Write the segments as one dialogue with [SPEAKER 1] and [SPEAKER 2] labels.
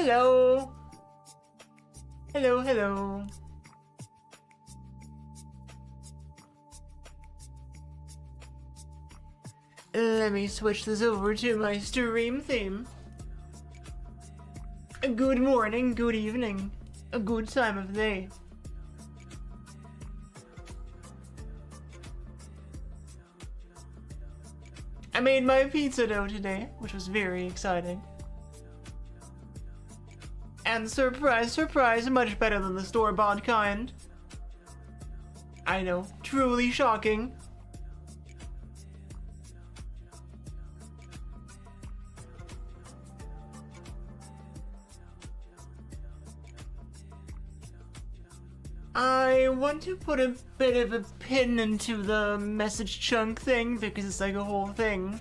[SPEAKER 1] Hello. Hello, hello. Let me switch this over to my stream theme. Good morning, good evening, a good time of day. I made my pizza dough today, which was very exciting. And surprise, surprise, much better than the store-bought kind. I know, truly shocking. I want to put a bit of a pin into the message chunk thing because it's like a whole thing.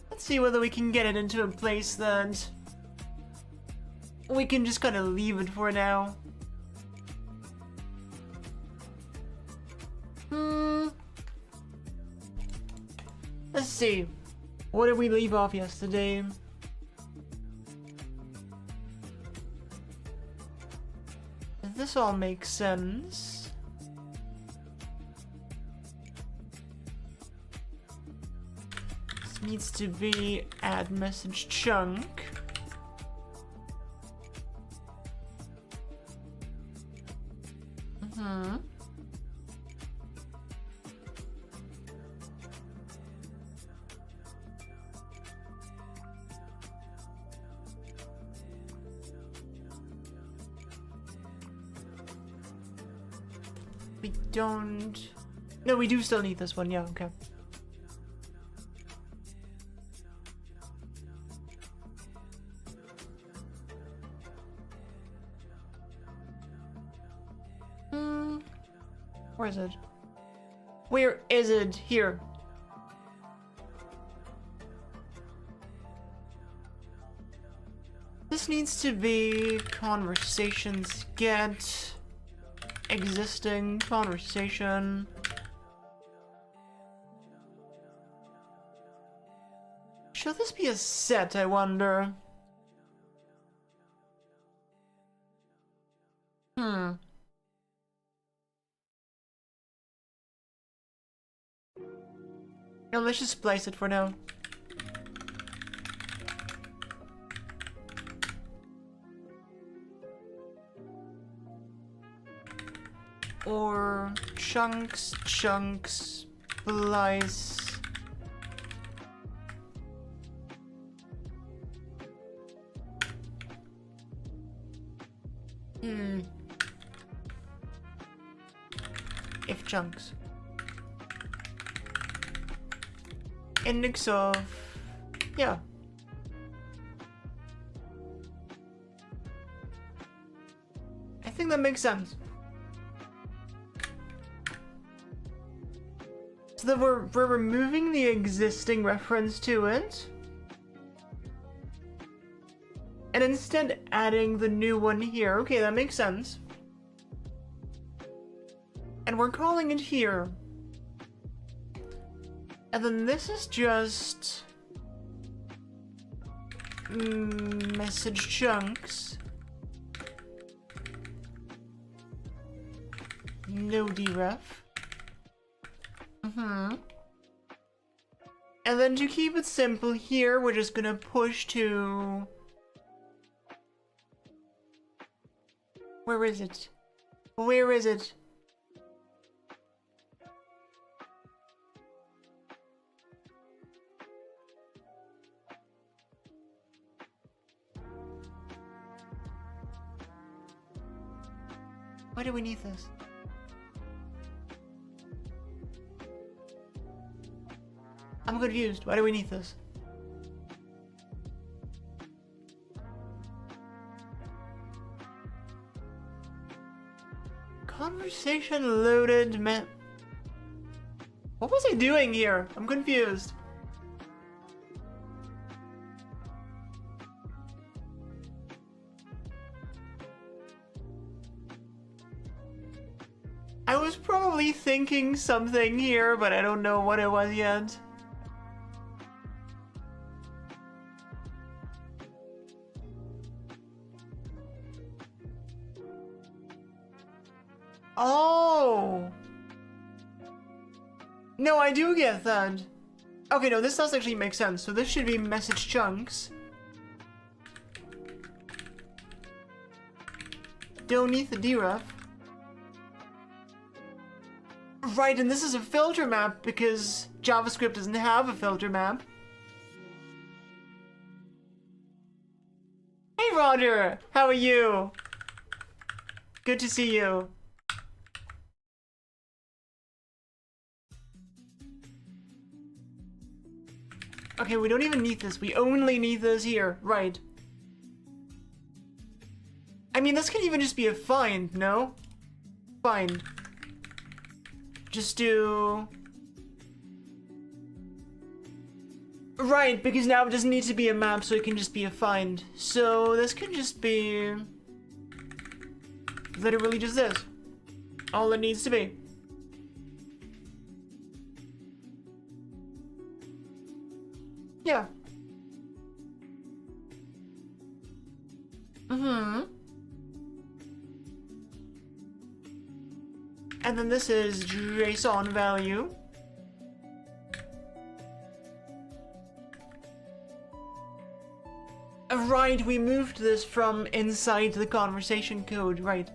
[SPEAKER 1] Let's see whether we can get it into a place that we can just kind of leave it for now. Let's see. What did we leave off yesterday? This all makes sense. This needs to be add message chunk. We don't... No, we do still need this one, yeah, okay. Where is it? Where is it? Here. This needs to be conversations get... existing conversation. Should this be a set, I wonder? No, let's just splice it for now. Or chunks, splice. If chunks. Index of... yeah. I think that makes sense. So that we're removing the existing reference to it. And instead adding the new one here. Okay, that makes sense. And we're calling it here. And then this is just... message chunks. No deref. And then to keep it simple here, we're just gonna push to... Where is it? Where is it? Why do we need this? I'm confused. Why do we need this? Conversation loaded man. What was I doing here? I'm confused. I was probably thinking something here, but I don't know what it was yet. Oh! No, I do get that. Okay, no, this does actually make sense. So this should be message chunks. Don't need the deref. Right, and this is a filter map because JavaScript doesn't have a filter map. Hey Roger, how are you? Good to see you. Okay, we don't even need this. We only need this here. Right. I mean, this could even just be a find, no? Find. Just do... Right, because now it doesn't need to be a map, so it can just be a find. So this can just be... literally just this. All it needs to be. Yeah. Mm-hmm. And then this is JSON value. Right, we moved this from inside the conversation code, right.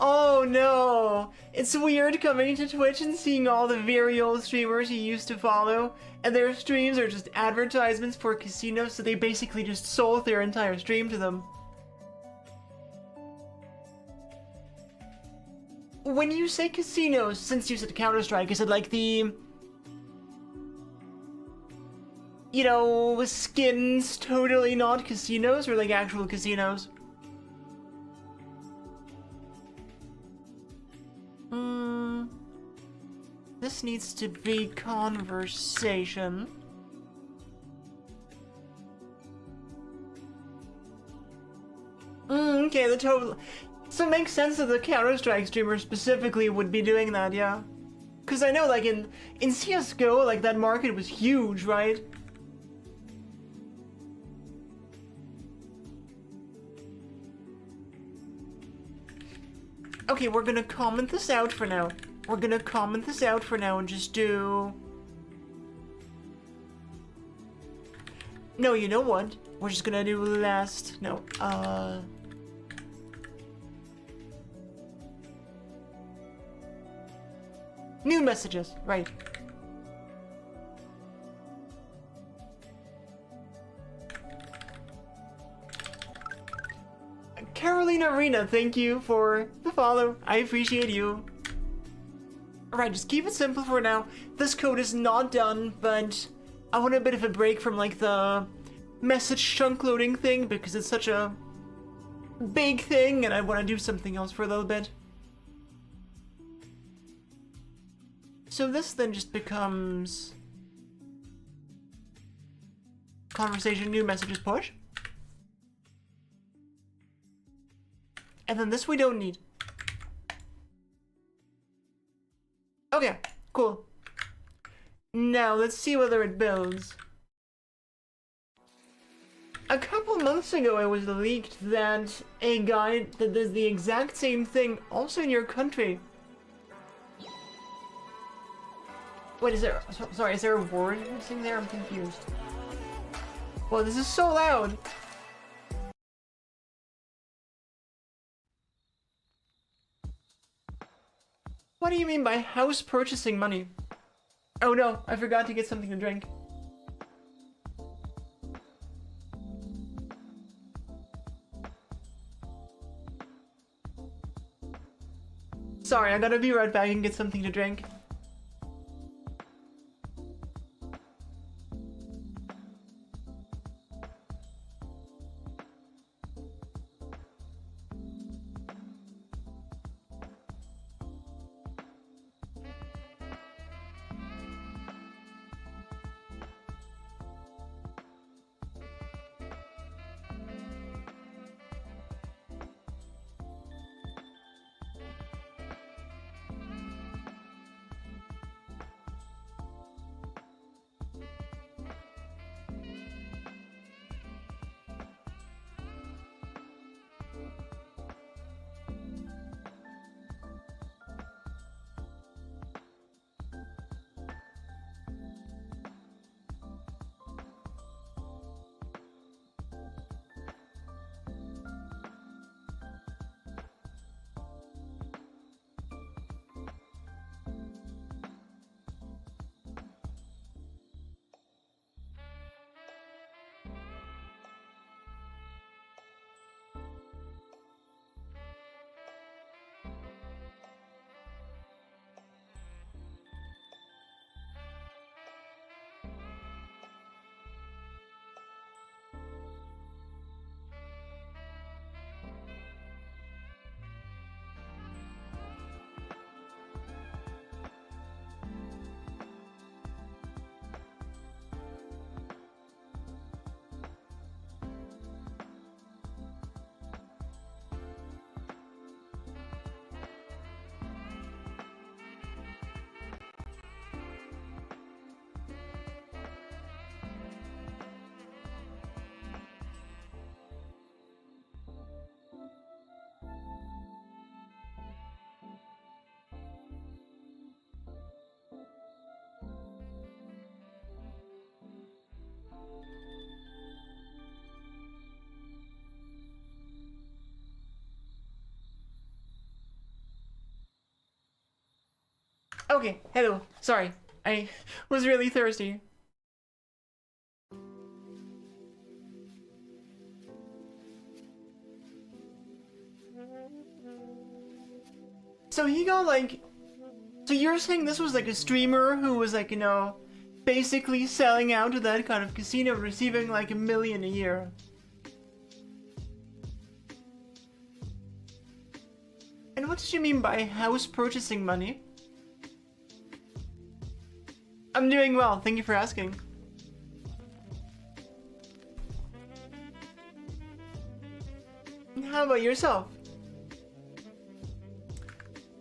[SPEAKER 1] Oh no! It's weird coming to Twitch and seeing all the very old streamers you used to follow, and their streams are just advertisements for casinos, so they basically just sold their entire stream to them. When you say casinos, since you said Counter-Strike, is it like the... you know, skins totally not casinos, or like actual casinos? This needs to be conversation. Okay, the total... So it makes sense that the Counter-Strike streamer specifically would be doing that, yeah. Because I know, like, in CSGO, like, that market was huge, right? Okay, we're gonna comment this out for now. We're gonna comment this out for now and just do... No, you know what? We're just gonna do last... No, new messages, right. Carolina Arena, thank you for the follow. I appreciate you. Alright, just keep it simple for now. This code is not done, but I want a bit of a break from like the message chunk loading thing because it's such a big thing and I want to do something else for a little bit. So this then just becomes conversation, new messages, push. And then this we don't need. Okay, cool. Now let's see whether it builds. A couple months ago it was leaked that a guy that does the exact same thing also in your country. Wait, is there... sorry, is there a word missing there? I'm confused. Well, this is so loud. What do you mean by house purchasing money? Oh no, I forgot to get something to drink. Sorry, I gotta be right back and get something to drink. Okay, hello. Sorry. I was really thirsty. So he got like... So you're saying this was like a streamer who was like, you know, basically selling out to that kind of casino, receiving like $1 million a year. And what did you mean by house purchasing money? I'm doing well, thank you for asking. How about yourself?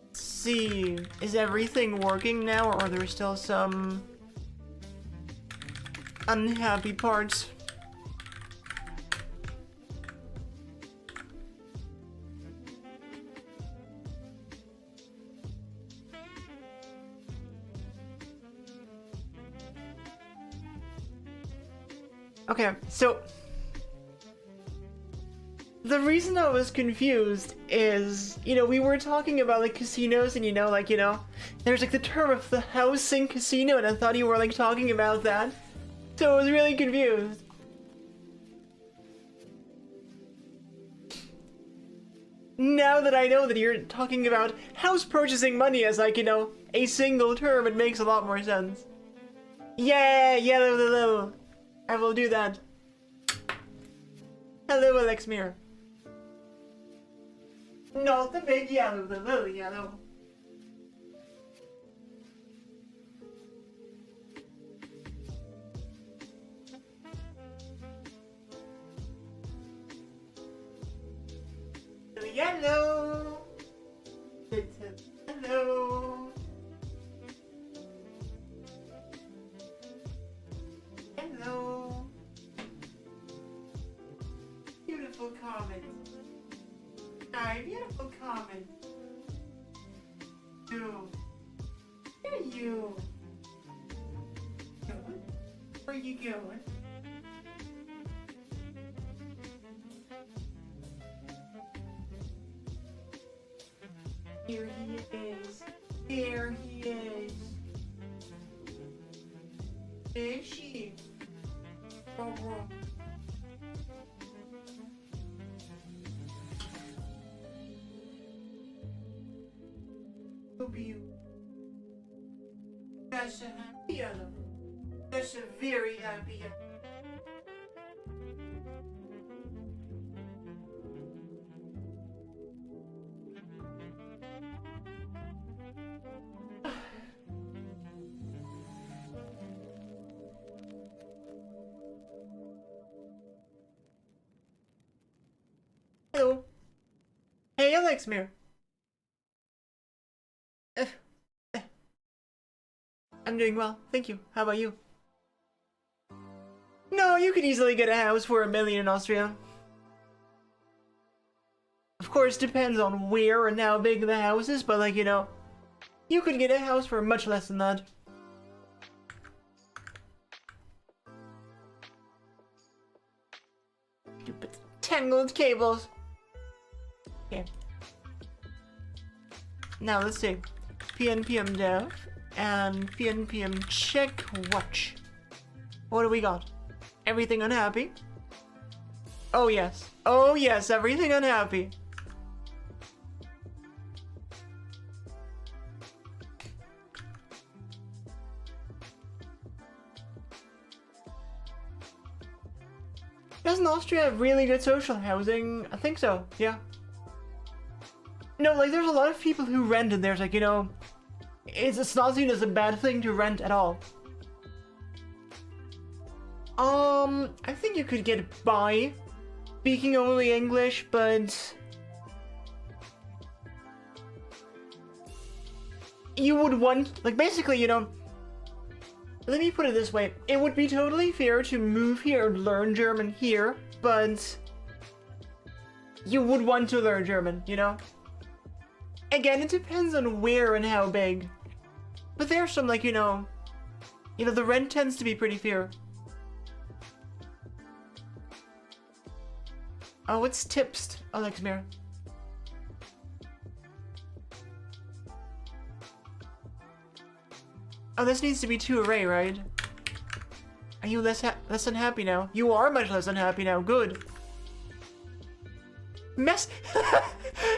[SPEAKER 1] Let's see, is everything working now, or are there still some unhappy parts? Okay, so the reason I was confused is, you know, we were talking about like casinos and, you know, like, you know, there's like the term of the housing casino, and I thought you were like talking about that. So I was really confused. Now that I know that you're talking about house purchasing money as like, you know, a single term, it makes a lot more sense. Yeah, yellow. I will do that. Hello, Alex Mir. Not the big yellow, the little yellow. The yellow. Hello. Hello. Beautiful comment. Hi, beautiful comment. You. Where are you? Going? Where are you going? Here he is. Here he is. Fishy. Oh, you. That's a happy animal. That's a very happy animal. Hello. Hey, Alex Mir. I'm doing well, thank you. How about you? No, you could easily get a house for $1 million in Austria. Of course, depends on where and how big the house is, but like, you know, you could get a house for much less than that. Stupid tangled cables. Okay. Now let's see. PNPM dev and PNPM check watch. What do we got? Everything unhappy? Oh yes. Oh yes, everything unhappy. Doesn't Austria have really good social housing? I think so, yeah. No, like there's a lot of people who rent, and there's like, you know, it's not seen as a bad thing to rent at all. I think you could get by speaking only English, but you would want, like, basically, you know, let me put it this way. It would be totally fair to move here and learn German here, but you would want to learn German, you know? Again, it depends on where and how big. But there's some, like, you know, the rent tends to be pretty fair. Oh, it's tipsed, Alex Mir. Oh, this needs to be 2 array, right? Are you less unhappy now? You are much less unhappy now. Good.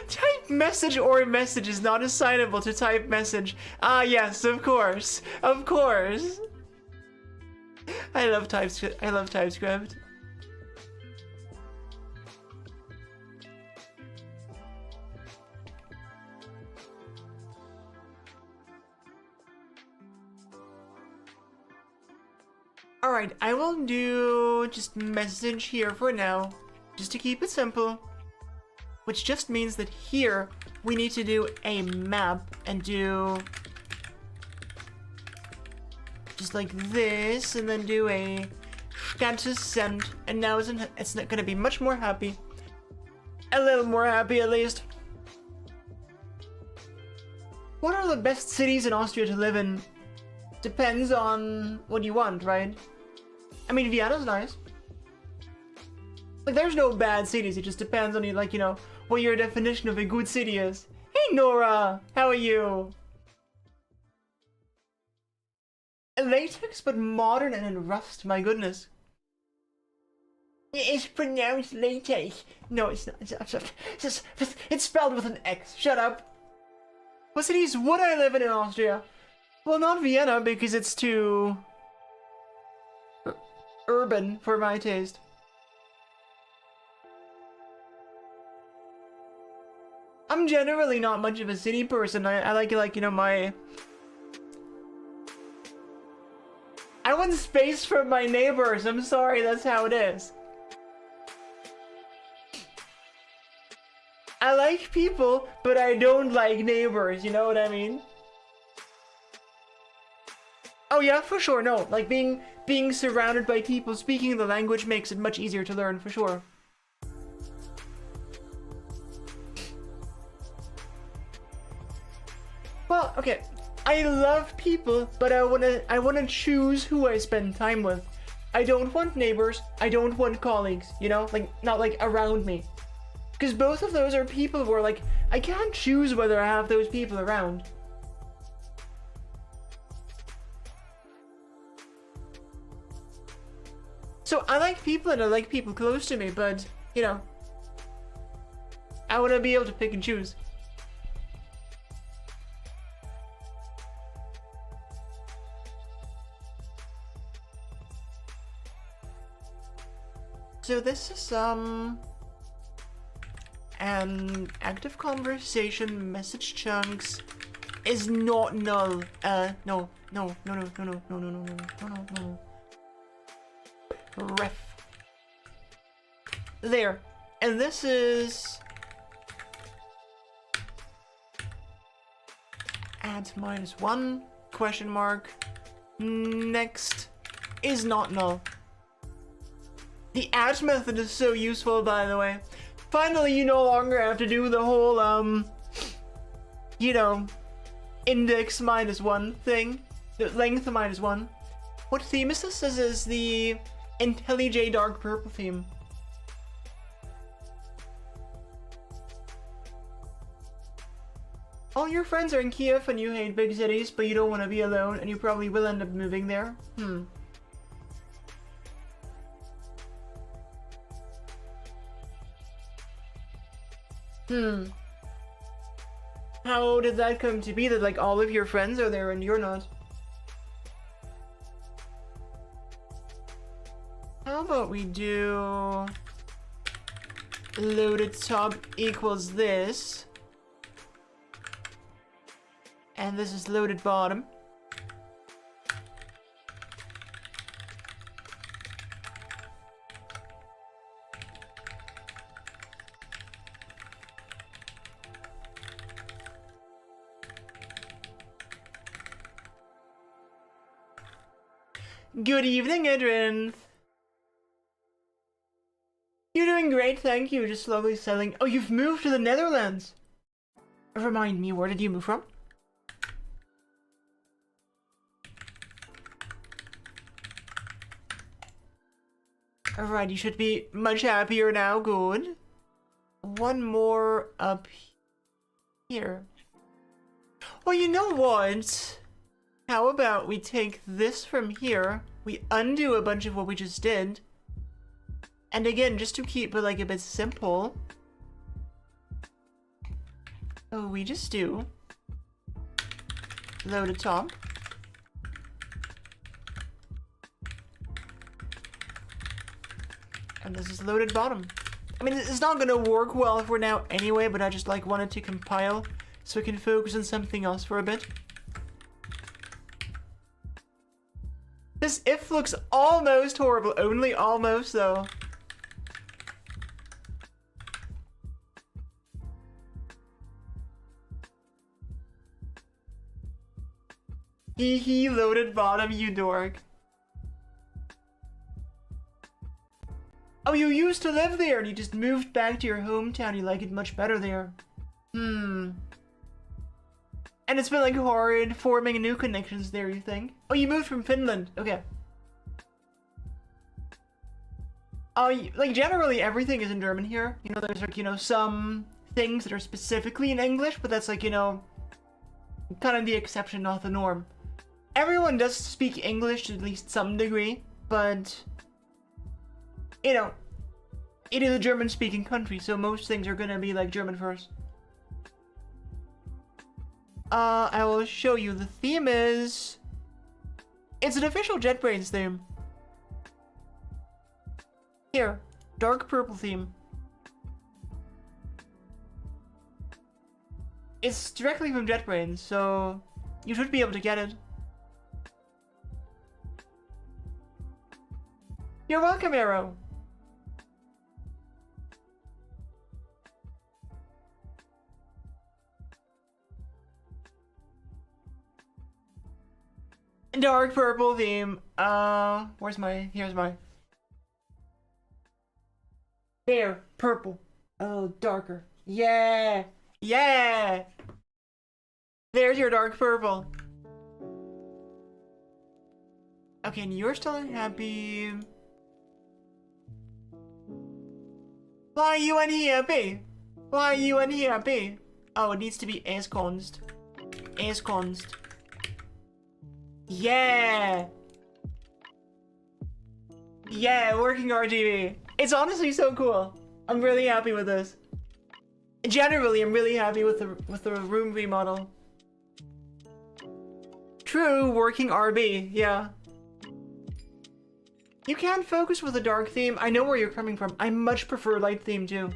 [SPEAKER 1] Type message or message is not assignable to type message. Ah, yes, of course. Of course. I love TypeScript. I love TypeScript. Alright, I will do just message here for now, just to keep it simple. Which just means that here, we need to do a map and do just like this, and then do a status send, and now it's not gonna be much more happy. A little more happy at least. What are the best cities in Austria to live in? Depends on what you want, right? I mean, Vienna's nice. Like, there's no bad cities, it just depends on, like, you know, what your definition of a good city is. Hey, Nora! How are you? Latex, but modern and in Rust, my goodness. It's pronounced latex. No, it's not. It's spelled with an X. Shut up. What cities would I live in Austria? Well, not Vienna, because it's too urban for my taste. I'm generally not much of a city person. I like, you know, I want space from my neighbors. I'm sorry, that's how it is. I like people, but I don't like neighbors, you know what I mean? Oh yeah, for sure, no. Like, being surrounded by people speaking the language makes it much easier to learn, for sure. Well, okay, I love people, but I wanna choose who I spend time with. I don't want neighbors, I don't want colleagues, you know? Like, not like around me. Because both of those are people who are like, I can't choose whether I have those people around. So I like people and I like people close to me, but, you know, I wanna be able to pick and choose. So this is an active conversation message chunks is not null. No. Ref. There. And this is add -1 question mark. Next is not null. The add method is so useful, by the way. Finally, you no longer have to do the whole, you know, index -1 thing. The length -1. What theme is this? This is the IntelliJ Dark Purple theme. All your friends are in Kiev and you hate big cities, but you don't want to be alone, and you probably will end up moving there. How did that come to be that, like, all of your friends are there and you're not? How about we do loaded top equals this, and this is loaded bottom. Good evening, Adrian. You're doing great, thank you. Just slowly settling. Oh, you've moved to the Netherlands. Remind me, where did you move from? Alright, you should be much happier now. Good. One more up here. Well, you know what? how about we take this from here, we undo a bunch of what we just did, and again, just to keep it like a bit simple, we just do loaded top, and this is loaded bottom. I mean, it's not gonna work well for now anyway, but I just like wanted to compile so we can focus on something else for a bit. This if looks almost horrible, only almost though. Hee hee, loaded bottom, you dork. Oh, you used to live there and you just moved back to your hometown. You like it much better there. And it's been like hard forming new connections there, you think? Oh, you moved from Finland. Okay. Like generally everything is in German here. You know, there's like, you know, some things that are specifically in English, but that's like, you know, kind of the exception, not the norm. Everyone does speak English to at least some degree, but you know, it is a German-speaking country, so most things are gonna be like German first. I will show you. The theme is... It's an official JetBrains theme. Here, dark purple theme. It's directly from JetBrains, so you should be able to get it. You're welcome, Arrow. Dark purple theme. Where's my... Here's my... There, purple. Oh, darker. Yeah! Yeah! There's your dark purple. Okay, and you're still unhappy. Why are you unhappy? Why are you unhappy? Oh, it needs to be as const. As const. Yeah! Yeah, working RGB. It's honestly so cool. I'm really happy with this. Generally, I'm really happy with the room remodel. True, working RB, yeah. You can't focus with a dark theme. I know where you're coming from. I much prefer light theme too.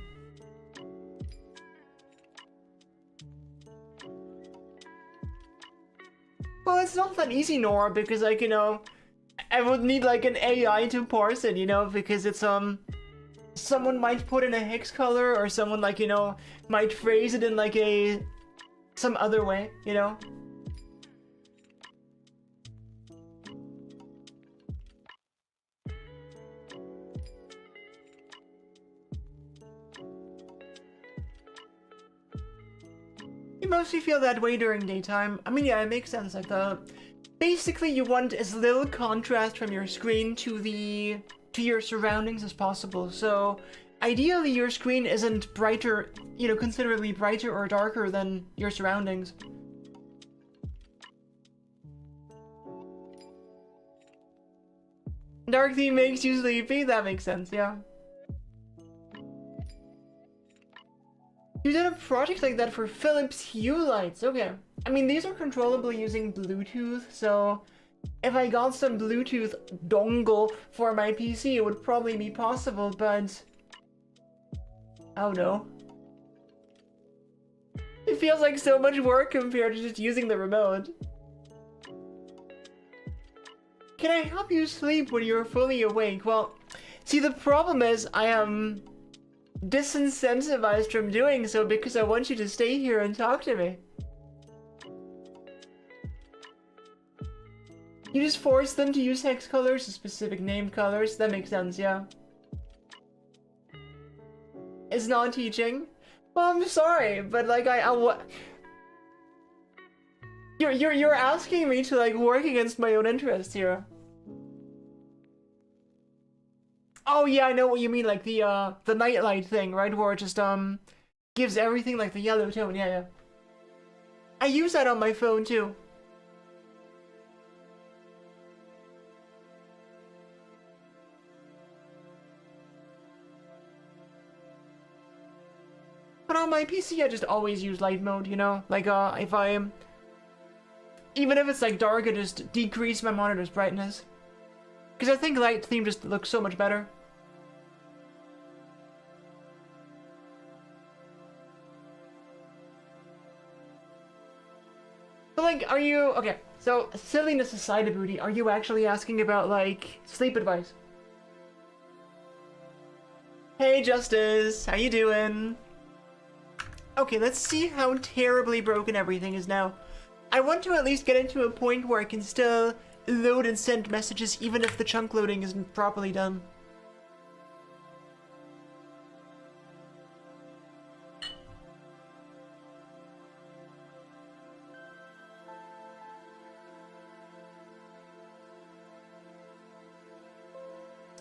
[SPEAKER 1] Well, it's not that easy, Nora, because like, you know, I would need like an AI to parse it, you know, because it's someone might put in a hex color, or someone like, you know, might phrase it in like some other way, you know. You mostly feel that way during daytime. I mean, yeah, it makes sense. Like basically you want as little contrast from your screen to your surroundings as possible. So ideally your screen isn't brighter, you know, considerably brighter or darker than your surroundings. Dark theme makes you sleepy? That makes sense, yeah. You did a project like that for Philips Hue lights, okay. I mean, these are controllable using Bluetooth, so if I got some Bluetooth dongle for my PC, it would probably be possible, but... oh no. It feels like so much work compared to just using the remote. Can I help you sleep when you're fully awake? Well, see, the problem is I am disincentivized from doing so because I want you to stay here and talk to me. You just force them to use hex colors, specific name colors. That makes sense, yeah. It's not teaching. Well, I'm sorry, but like You're asking me to like work against my own interests here. Oh yeah, I know what you mean, like the nightlight thing, right? Where it just gives everything like the yellow tone. Yeah, yeah. I use that on my phone too. on my PC, I just always use light mode, you know? Like, if I... Even if it's, like, dark, I just decrease my monitor's brightness. Because I think light theme just looks so much better. But, like, are you... Okay, so, silliness aside, Booty, are you actually asking about, like, sleep advice? Hey, Justice! How you doing? Okay, let's see how terribly broken everything is now. I want to at least get into a point where I can still load and send messages even if the chunk loading isn't properly done.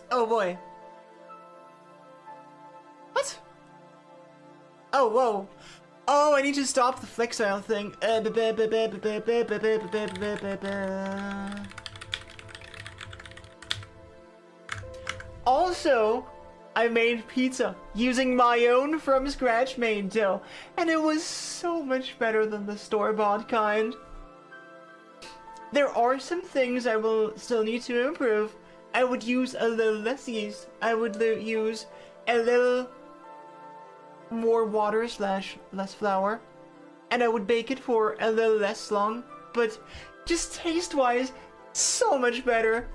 [SPEAKER 1] Oh boy. What? Oh, whoa. Oh, I need to stop the Flexile thing. Also, I made pizza using my own from scratch made dough, and it was so much better than the store-bought kind. There are some things I will still need to improve. I would use a little less yeast. I would use a little more water / less flour, and I would bake it for a little less long, but just taste-wise, so much better.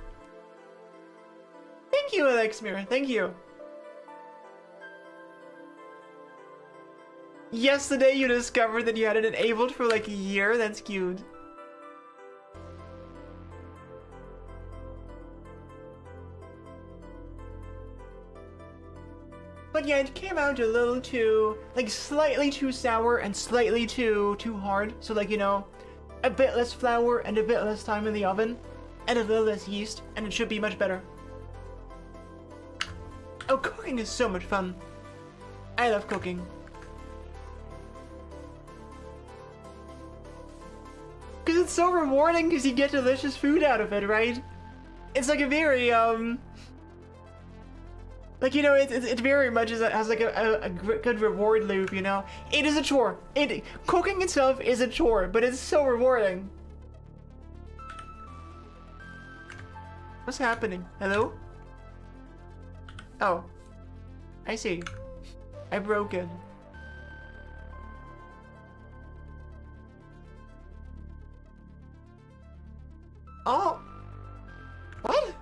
[SPEAKER 1] Thank you, Alexmir, thank you. Yesterday you discovered that you had it enabled for like a year, that's cute. But yeah, it came out a little too, like, slightly too sour and slightly too hard. So, like, you know, a bit less flour and a bit less time in the oven, and a little less yeast, and it should be much better. Oh, cooking is so much fun. I love cooking. Because it's so rewarding because you get delicious food out of it, right? It's like a very, like, you know, it very much has like a good reward loop, you know? It is a chore. Cooking itself is a chore, but it's so rewarding. What's happening? Hello? Oh. I see. I broke it. Oh! What?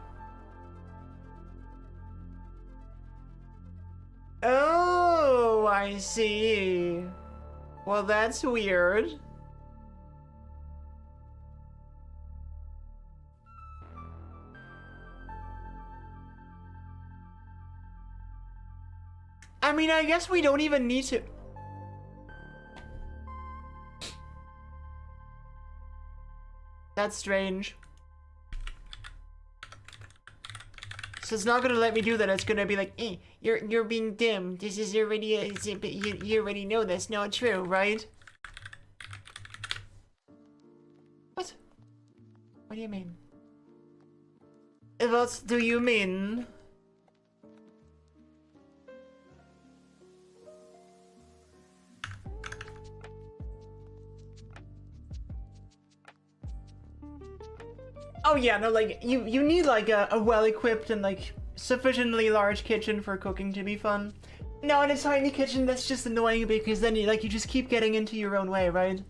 [SPEAKER 1] Oh, I see. Well, that's weird. I mean, I guess we don't even need to... That's strange. So it's not gonna let me do that. It's gonna be like, you're being dim. This is already, you already know that's not true, right? What? What do you mean? What do you mean? Oh yeah, no, like, you need like a well-equipped and like sufficiently large kitchen for cooking to be fun. No, in a tiny kitchen, that's just annoying because then you just keep getting into your own way, right?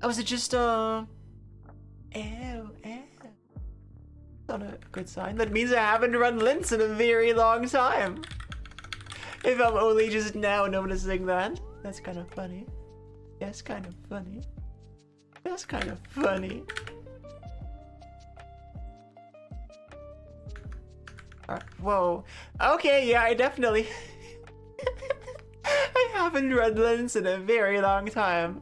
[SPEAKER 1] Oh, is it just, Ew. Not a good sign. That means I haven't run lints in a very long time. If I'm only just now noticing that. That's kind of funny. That's kind of funny. That's kind of funny. Alright, whoa. Okay, yeah, I definitely... I haven't run lints in a very long time.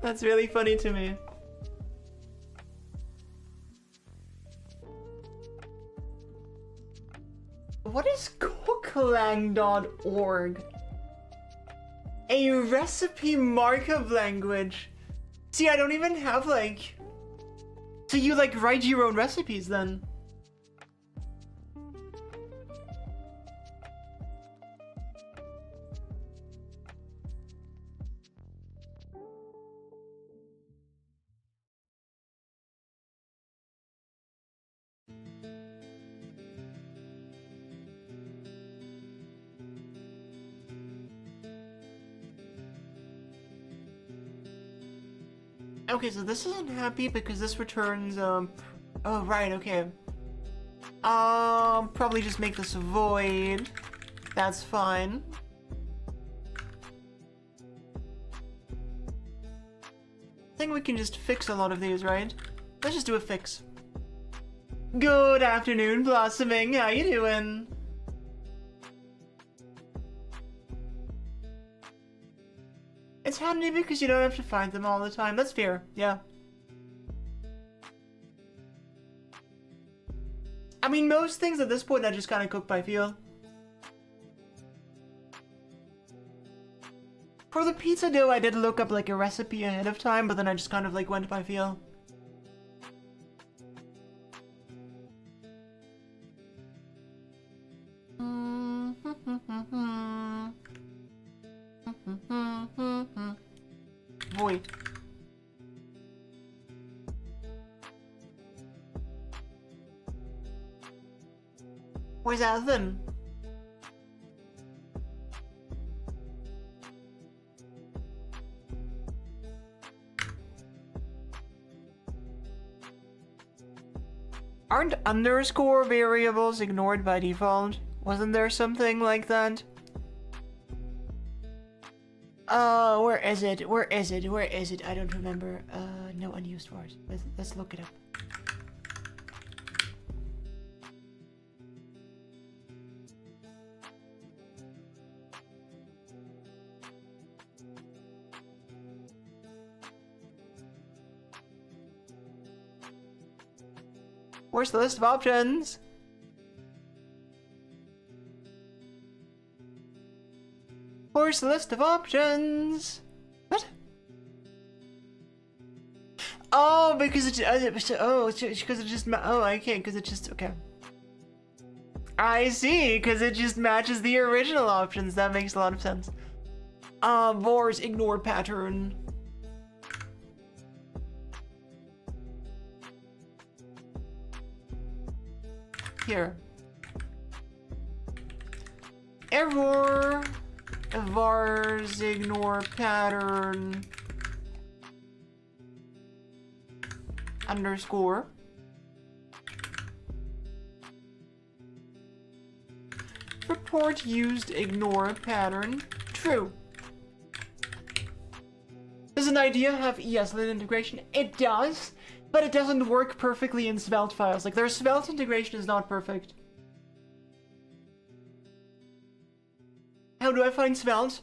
[SPEAKER 1] That's really funny to me. What is cooklang.org? A recipe markup language. See, I don't even have like... So you like write your own recipes then? Okay, so this isn't happy because this returns, oh, right, okay. Probably just make this a void. That's fine. I think we can just fix a lot of these, right? Let's just do a fix. Good afternoon, Blossoming. How you doing? It's handy because you don't have to find them all the time. That's fair, yeah. I mean, most things at this point I just kind of cook by feel. For the pizza dough, I did look up like a recipe ahead of time, but then I just kind of like went by feel. Void. Where's that then? Aren't underscore variables ignored by default? Wasn't there something like that? Where is it? Where is it? Where is it? I don't remember. No unused words. Let's look it up. Where's the list of options? Where's the list of options? What? Oh, because it's because it just I can't because it just okay. I see, because it just matches the original options. That makes a lot of sense. Vars ignore pattern. Here. Error. Vars ignore pattern. Underscore. Report used ignore pattern. True. Does an idea have ESLint integration? It does, but it doesn't work perfectly in Svelte files. Like, their Svelte integration is not perfect. How do I find Svelte?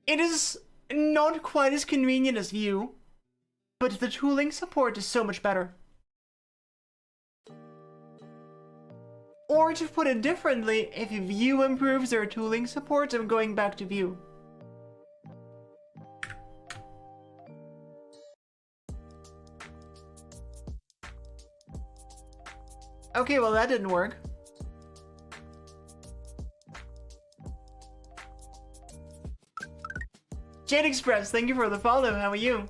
[SPEAKER 1] It is not quite as convenient as Vue, but the tooling support is so much better. Or to put it differently, if Vue improves their tooling support, I'm going back to Vue. Okay, well that didn't work. Jade Express, thank you for the follow. How are you?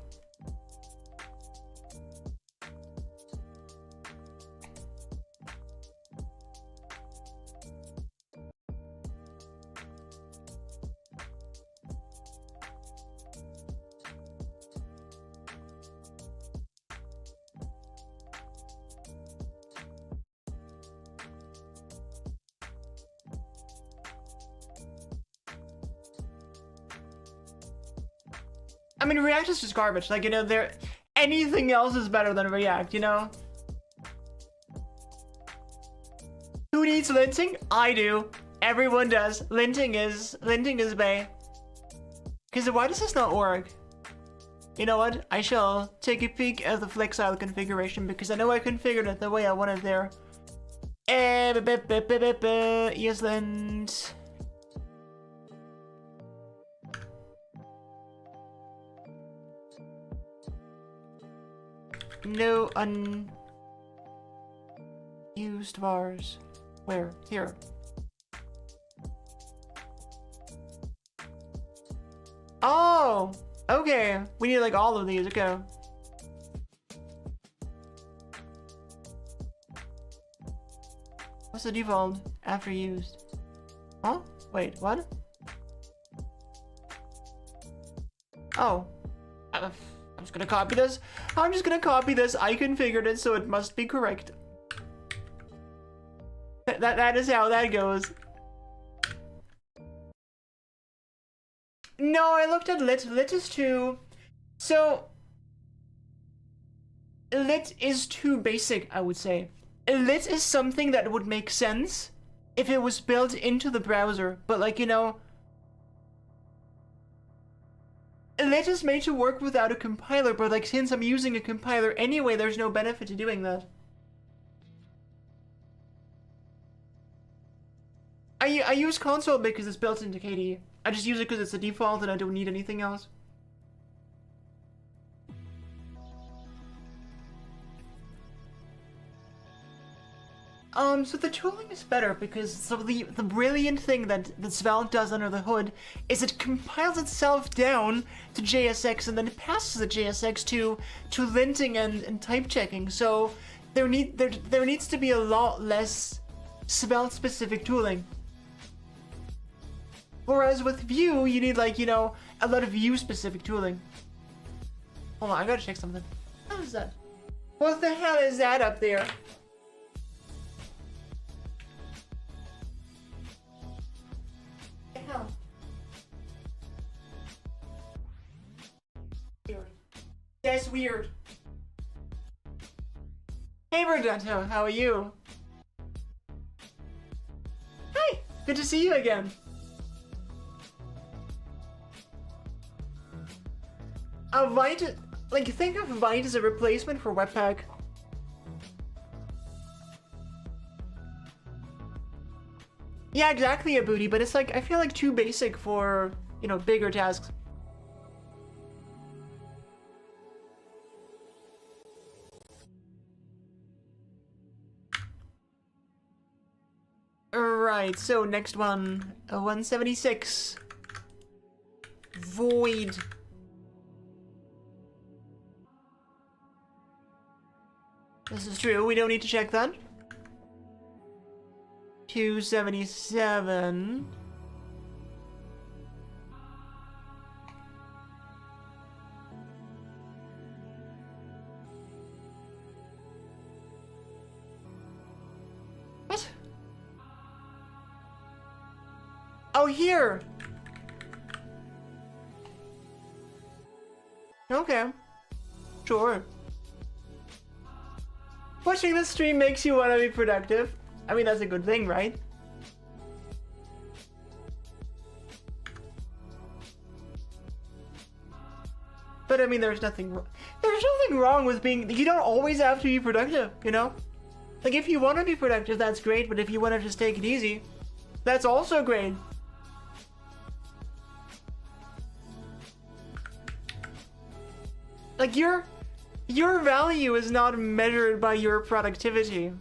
[SPEAKER 1] I mean, React is just garbage. Like, you know, anything else is better than React, you know? Who needs linting? I do. Everyone does. Linting is bae. Because why does this not work? You know what? I shall take a peek at the Flexile configuration because I know I configured it the way I wanted there. Iceland. No unused bars. Where? Here. Oh! Okay. We need like all of these. Okay. What's the default after used? Huh? Wait, what? Oh. I'm just gonna copy this. I'm just gonna copy this. I configured it, so it must be correct. That is how that goes. No, I looked at lit. Lit is too... So... Lit is too basic, I would say. Lit is something that would make sense if it was built into the browser. But like, you know... Lit is made to work without a compiler, but like since I'm using a compiler anyway, there's no benefit to doing that. I use console because it's built into KDE. I just use it because it's the default and I don't need anything else. So the tooling is better because so the brilliant thing that Svelte does under the hood is it compiles itself down to JSX and then it passes the JSX to linting and type checking. So there needs to be a lot less Svelte specific tooling. Whereas with Vue, you need like, you know, a lot of Vue specific tooling. Hold on, I gotta check something. What is that? What the hell is that up there? Hell. Weird. That's weird. Hey Roberto, how are you? Hi, good to see you again. Vite, like think of Vite as a replacement for Webpack. Yeah, exactly, a booty, but it's like, I feel like too basic for, you know, bigger tasks. Alright, so next one, 176. Void. This is true, we don't need to check that. 277. What? Oh, here! Okay. Sure. Watching the stream makes you want to be productive. I mean, that's a good thing, right? But I mean, there's nothing wrong with being, you don't always have to be productive, you know? Like, if you want to be productive, that's great, but if you want to just take it easy, that's also great. Like, your value is not measured by your productivity.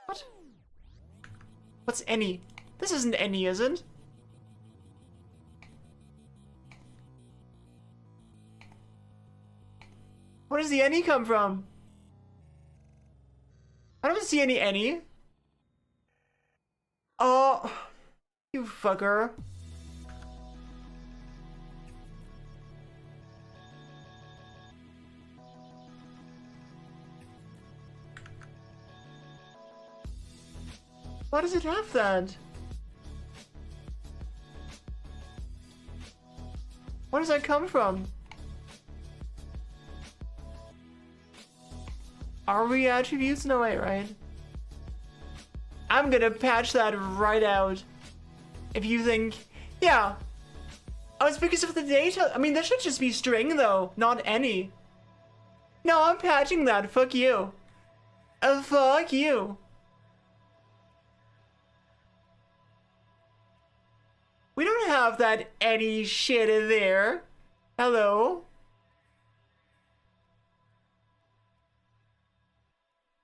[SPEAKER 1] What? What's any? This isn't any, is it? Where does the any come from? I don't see any. Oh, you fucker. Why does it have that? Where does that come from? Are we attributes? No way, right? I'm gonna patch that right out. If you think, yeah. Oh, it's because of the data. I mean, this should just be string though, not any. No, I'm patching that. Fuck you. Fuck you. We don't have that any shit in there. Hello?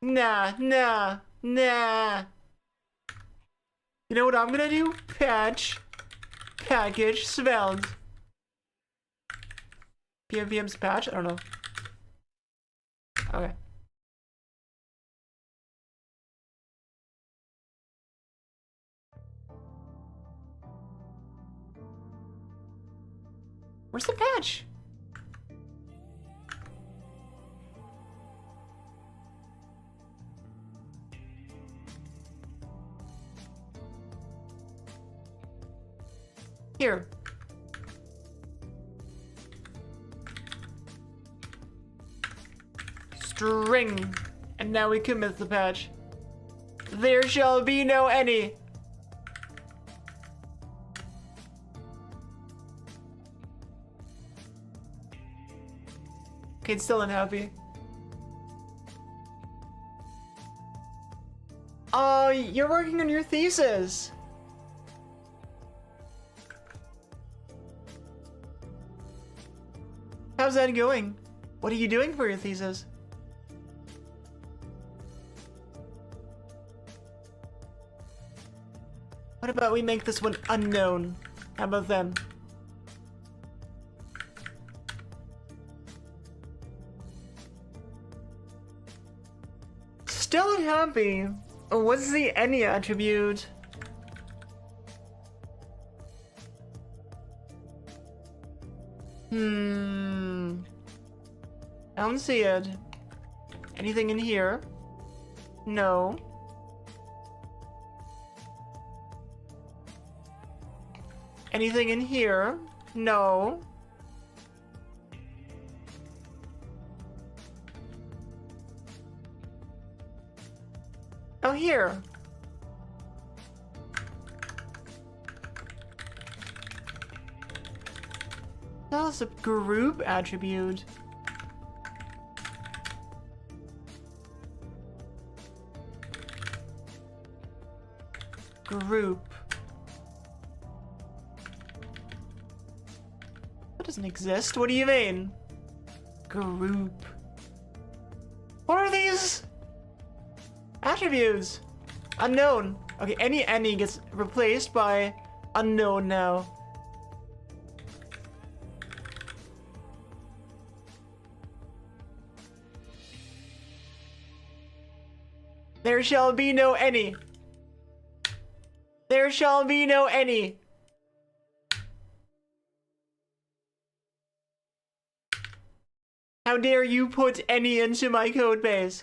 [SPEAKER 1] Nah. You know what I'm gonna do? Patch. Package. Svelte. PM's patch? I don't know. Okay. Where's the patch? Here. String. And now we commit the patch. There shall be no any. Okay, it's still unhappy. You're working on your thesis. How's that going? What are you doing for your thesis? What about we make this one unknown? How about them? Still unhappy. What's the any attribute? I don't see it. Anything in here? No. Anything in here? No. Oh, here. That's a group attribute. Group. That doesn't exist. What do you mean? Group. What are these? Attributes. Unknown. Okay, any gets replaced by unknown now. There shall be no any. There shall be no any. How dare you put any into my code base?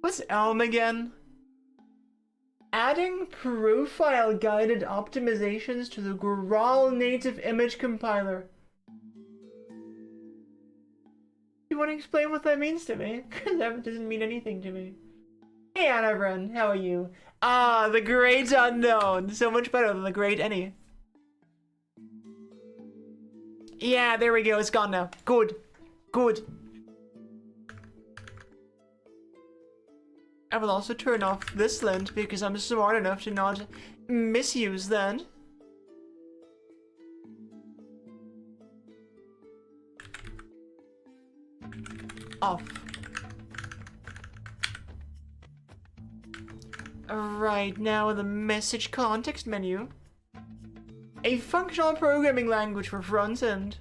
[SPEAKER 1] What's Elm again? Adding profile guided optimizations to the Graal native image compiler. You want to explain what that means to me? Because that doesn't mean anything to me. Hey Annabren, how are you? Ah, the great unknown. So much better than the great any. Yeah, there we go. It's gone now. Good. Good. I will also turn off this lint because I'm smart enough to not misuse that. Off. Alright, now in the message context menu. A functional programming language for front end.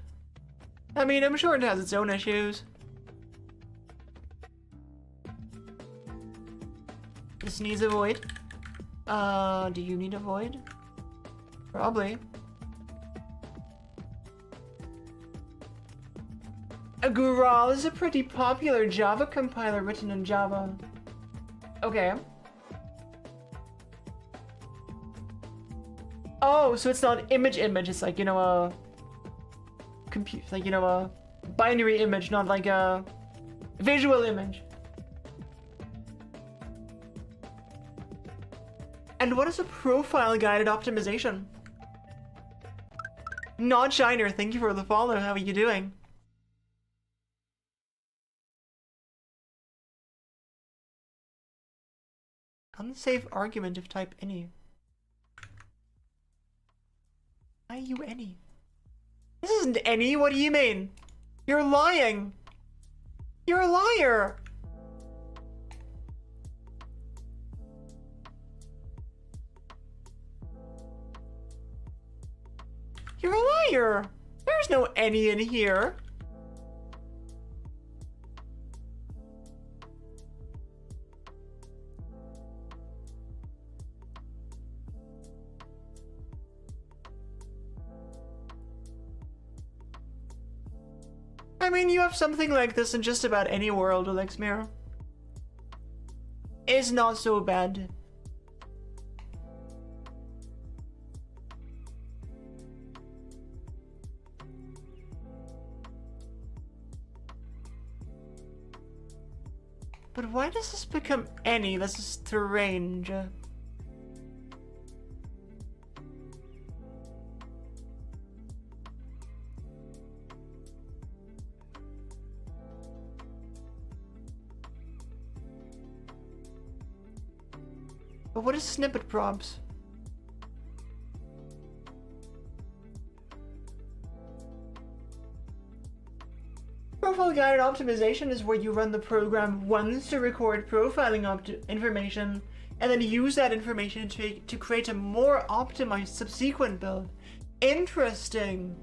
[SPEAKER 1] I mean, I'm sure it has its own issues. This needs a void. Do you need a void? Probably. A Graal is a pretty popular Java compiler written in Java. Okay. Oh, so it's not image, it's like, you know, a compute, like, you know, a binary image, not like a visual image. And what is a profile-guided optimization? Not Shiner, thank you for the follow. How are you doing? Unsafe argument of type any. Why are you any? This isn't any, what do you mean? You're lying! You're a liar! You're a liar! There's no any in here. I mean, you have something like this in just about any world, Alexmir. It's not so bad. But why does this become any? This is strange. But what is snippet prompts? Profile guided optimization is where you run the program once to record profiling information and then use that information to create a more optimized subsequent build. Interesting.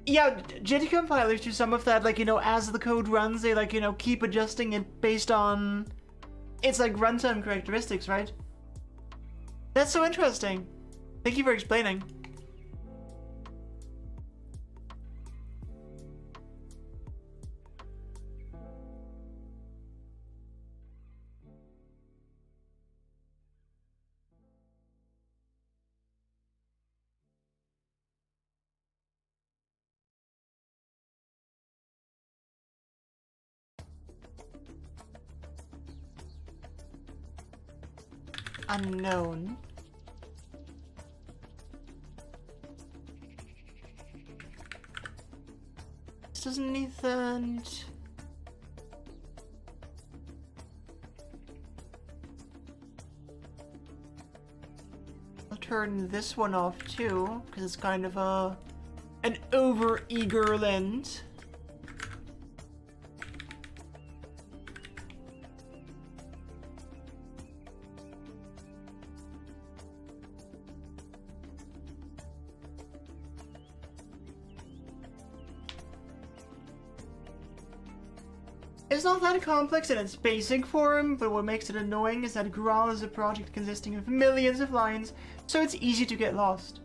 [SPEAKER 1] Yeah, JIT compilers do some of that, like, you know, as the code runs, they, like, you know, keep adjusting it based on... It's like runtime characteristics, right? That's so interesting. Thank you for explaining. Unknown. This doesn't need that. I'll turn this one off too, because it's kind of an over-eager lens. It's not that complex in its basic form, but what makes it annoying is that Graal is a project consisting of millions of lines, so it's easy to get lost.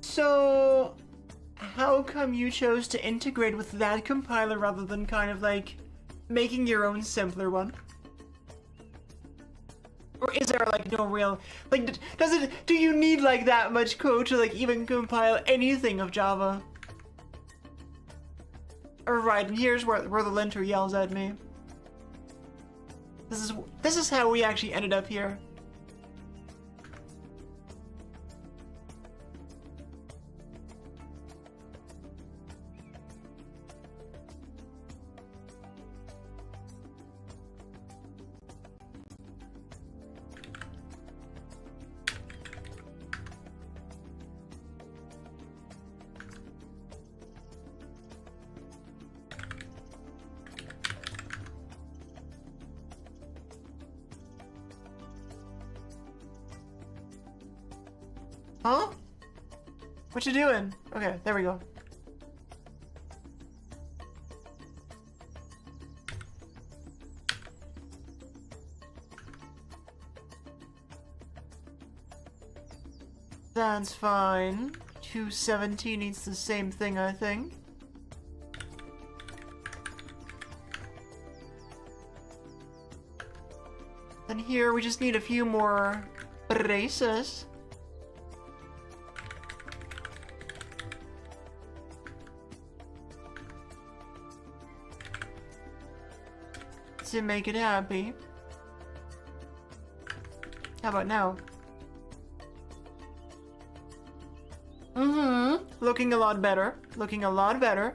[SPEAKER 1] So, how come you chose to integrate with that compiler rather than kind of like making your own simpler one? Or is there like no real, like, do you need like that much code to like even compile anything of Java? Alright, and here's where the linter yells at me. This is how we actually ended up here. Huh? What you doing? Okay, there we go. That's fine. 217 needs the same thing, I think. And here we just need a few more braces. To make it happy. How about now? Looking a lot better. Looking a lot better.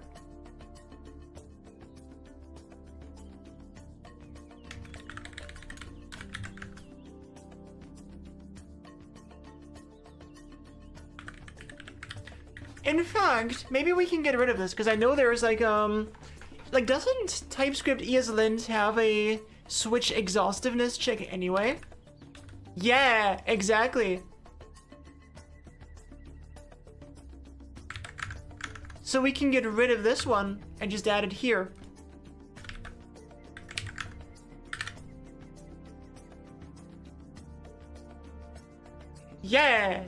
[SPEAKER 1] In fact, maybe we can get rid of this, because I know there's like, doesn't TypeScript ESLint have a switch exhaustiveness check anyway? Yeah, exactly. So we can get rid of this one and just add it here. Yeah!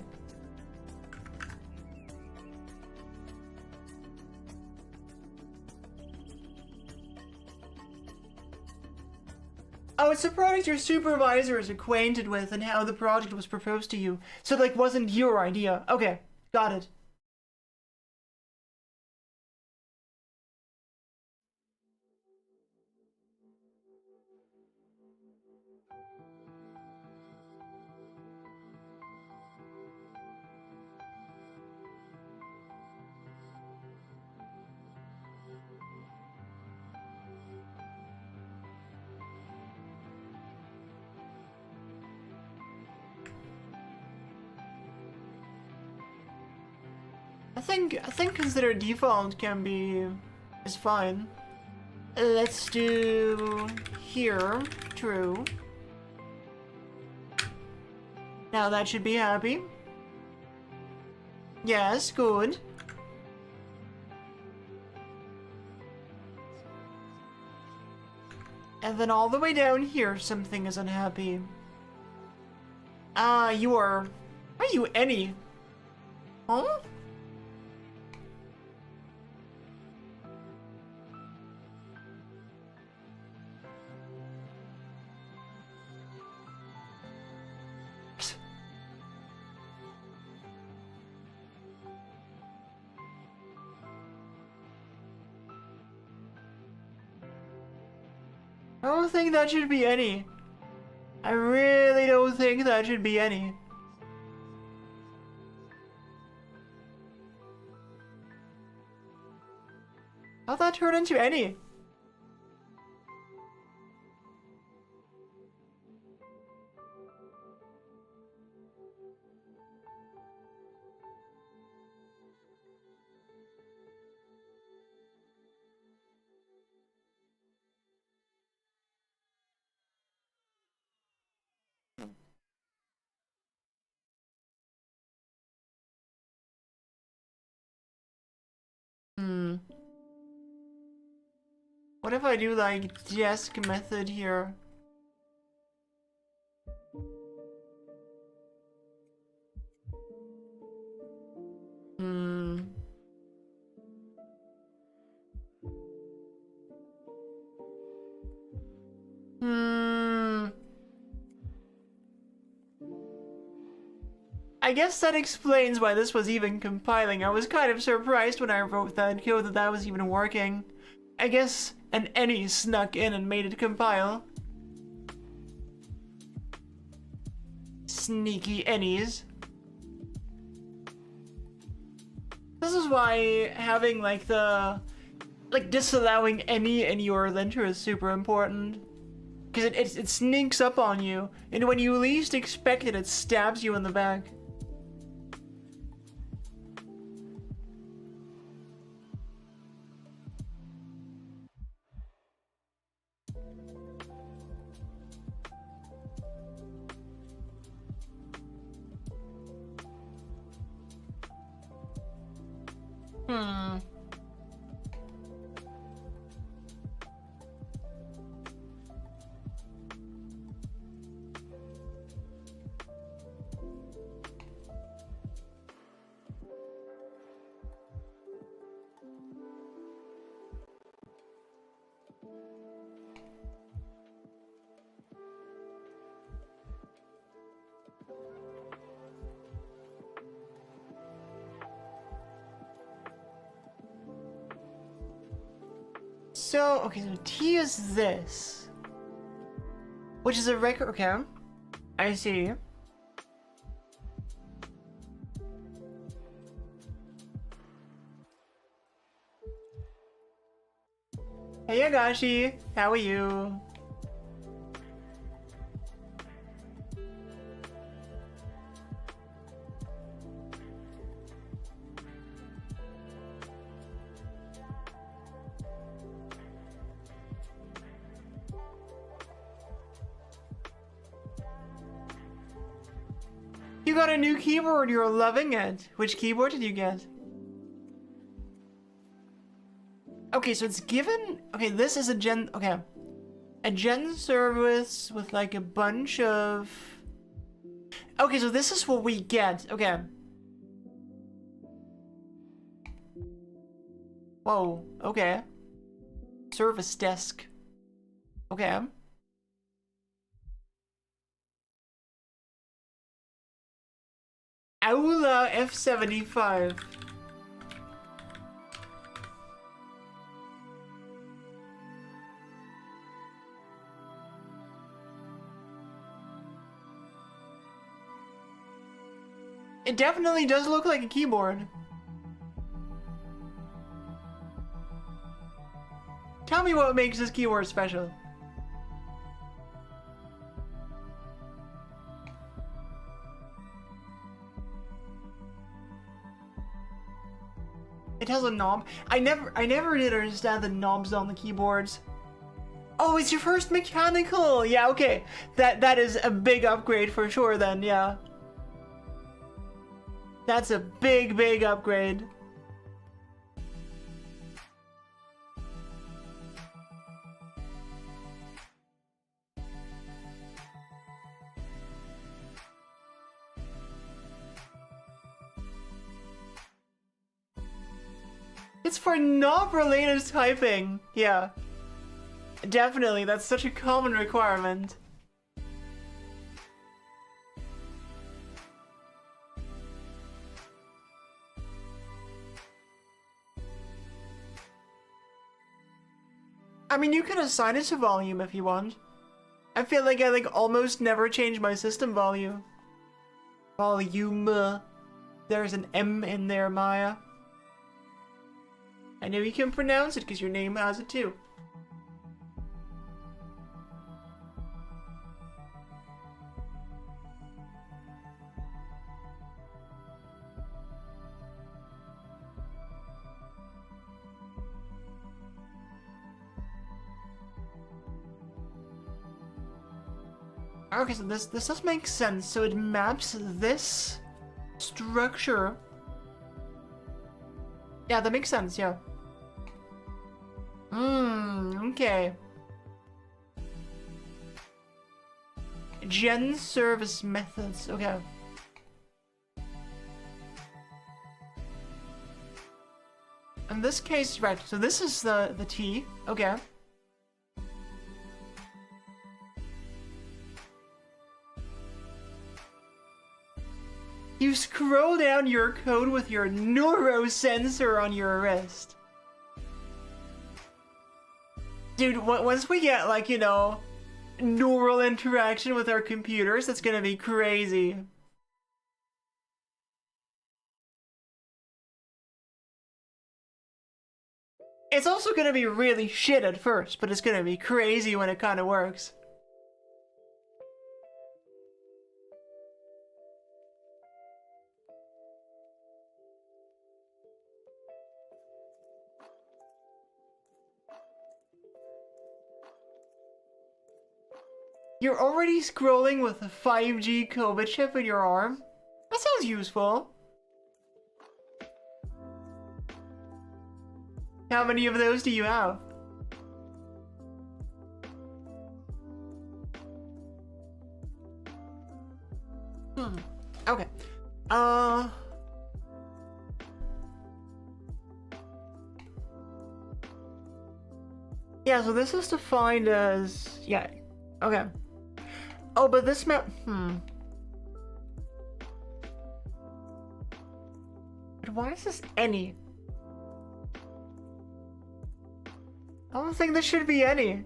[SPEAKER 1] Oh, it's a product your supervisor is acquainted with and how the project was proposed to you. So it, like, wasn't your idea. Okay, got it. I think consider default can be is fine. Let's do here, true. Now that should be happy. Yes, good. And then all the way down here, something is unhappy. Ah, you are you any? Huh? I don't think that should be any. I really don't think that should be any. How'd that turn into any? What if I do like desk method here? I guess that explains why this was even compiling. I was kind of surprised when I wrote that code that was even working. I guess an any snuck in and made it compile. Sneaky any's. This is why having like disallowing any in your linter is super important. Because it sneaks up on you, and when you least expect it, it stabs you in the back. So, okay, so T is this. Which is a record, okay. I see. Hey Yagashi, how are you? You got a new keyboard, you're loving it. Which keyboard did you get? Okay, so it's given... Okay, this is a gen... Okay. A gen service with like a bunch of... Okay, so this is what we get. Okay. Whoa, okay. Service desk. Okay. Aula F75. It definitely does look like a keyboard. Tell me what makes this keyboard special. It has a knob. I never did understand the knobs on the keyboards. Oh, it's your first mechanical. Yeah, okay. That is a big upgrade for sure then, yeah. That's a big upgrade. It's for knob-related typing. Yeah. Definitely, that's such a common requirement. I mean, you can assign it to volume if you want. I feel like I almost never change my system volume. Volume. There's an M in there, Maya. I know you can pronounce it because your name has it too. Okay, so this does make sense. So it maps this structure. Yeah, that makes sense, yeah. Okay. Gen service methods, okay. In this case, right, so this is the T, okay. You scroll down your code with your neurosensor on your wrist. Dude, once we get, like, you know, neural interaction with our computers, that's gonna be crazy. It's also gonna be really shit at first, but it's gonna be crazy when it kinda works. You're already scrolling with a 5G COVID chip in your arm? That sounds useful. How many of those do you have? Okay. Yeah, so this is defined as... Yeah, okay. Oh, but this map... But why is this any? I don't think this should be any.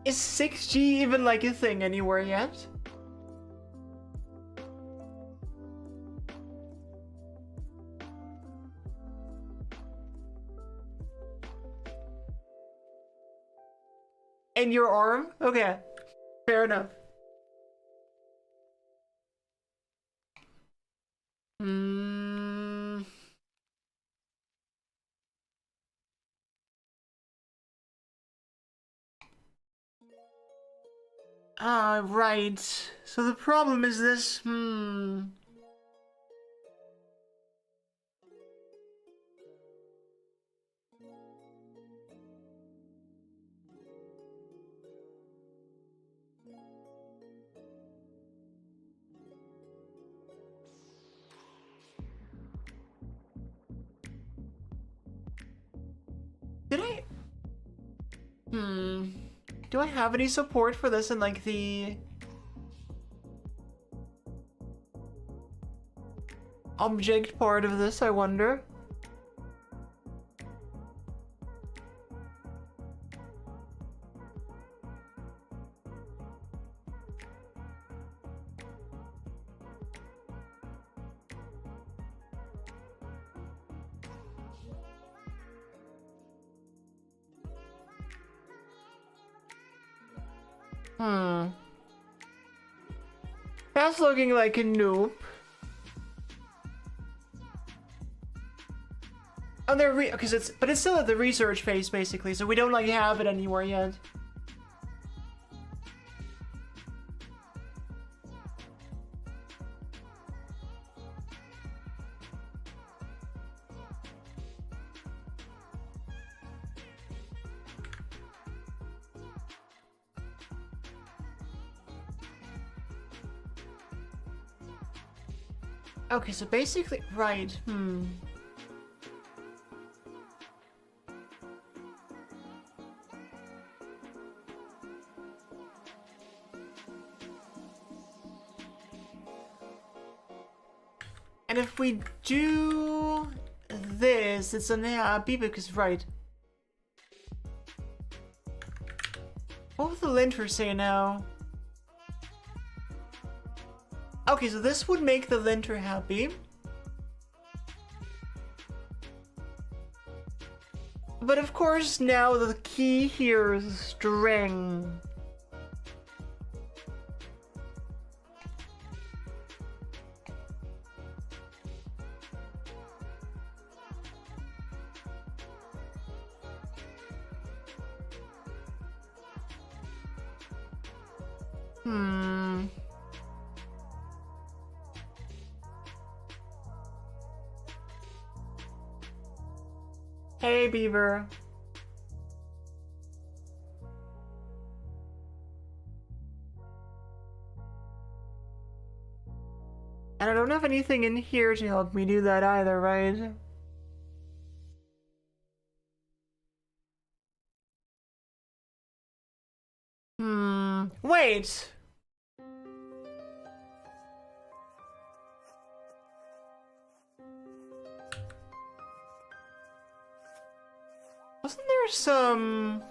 [SPEAKER 1] Is 6G even like a thing anywhere yet? In your arm? Okay. Fair enough. Ah, right. So the problem is this, Did I? Do I have any support for this in, like, the object part of this, I wonder? That's looking like a noob. Oh, because but it's still at the research phase basically, so we don't like have it anywhere yet. Okay, so basically, right, And if we do this, it's unhappy because, right. What would the linter say now? Okay, so this would make the linter happy. But of course now the key here is string. Hey, Beaver. And I don't have anything in here to help me do that either, right? Wait! Wasn't there some...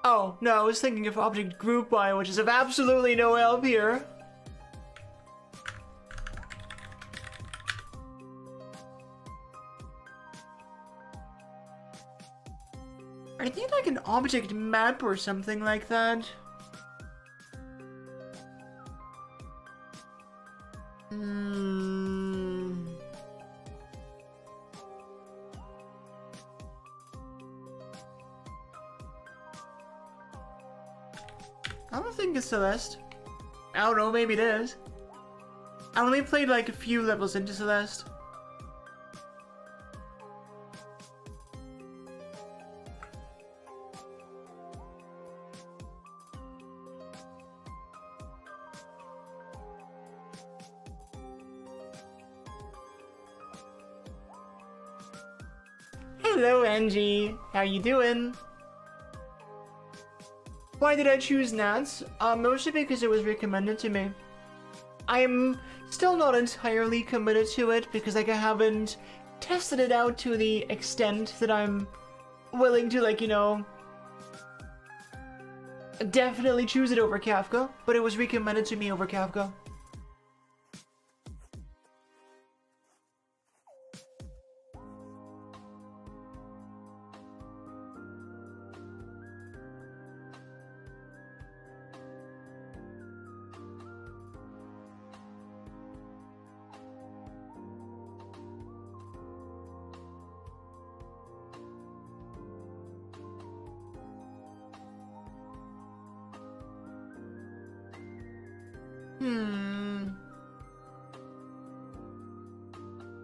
[SPEAKER 1] Oh, no, I was thinking of object group by, which is of absolutely no help here. I think like an object map or something like that. I don't think it's Celeste. I don't know, maybe it is. I only played like a few levels into Celeste. Hello, Angie. How you doing? Why did I choose Nats? Mostly because it was recommended to me. I'm still not entirely committed to it because like I haven't tested it out to the extent that I'm willing to, like, you know, definitely choose it over Kafka, but it was recommended to me over Kafka.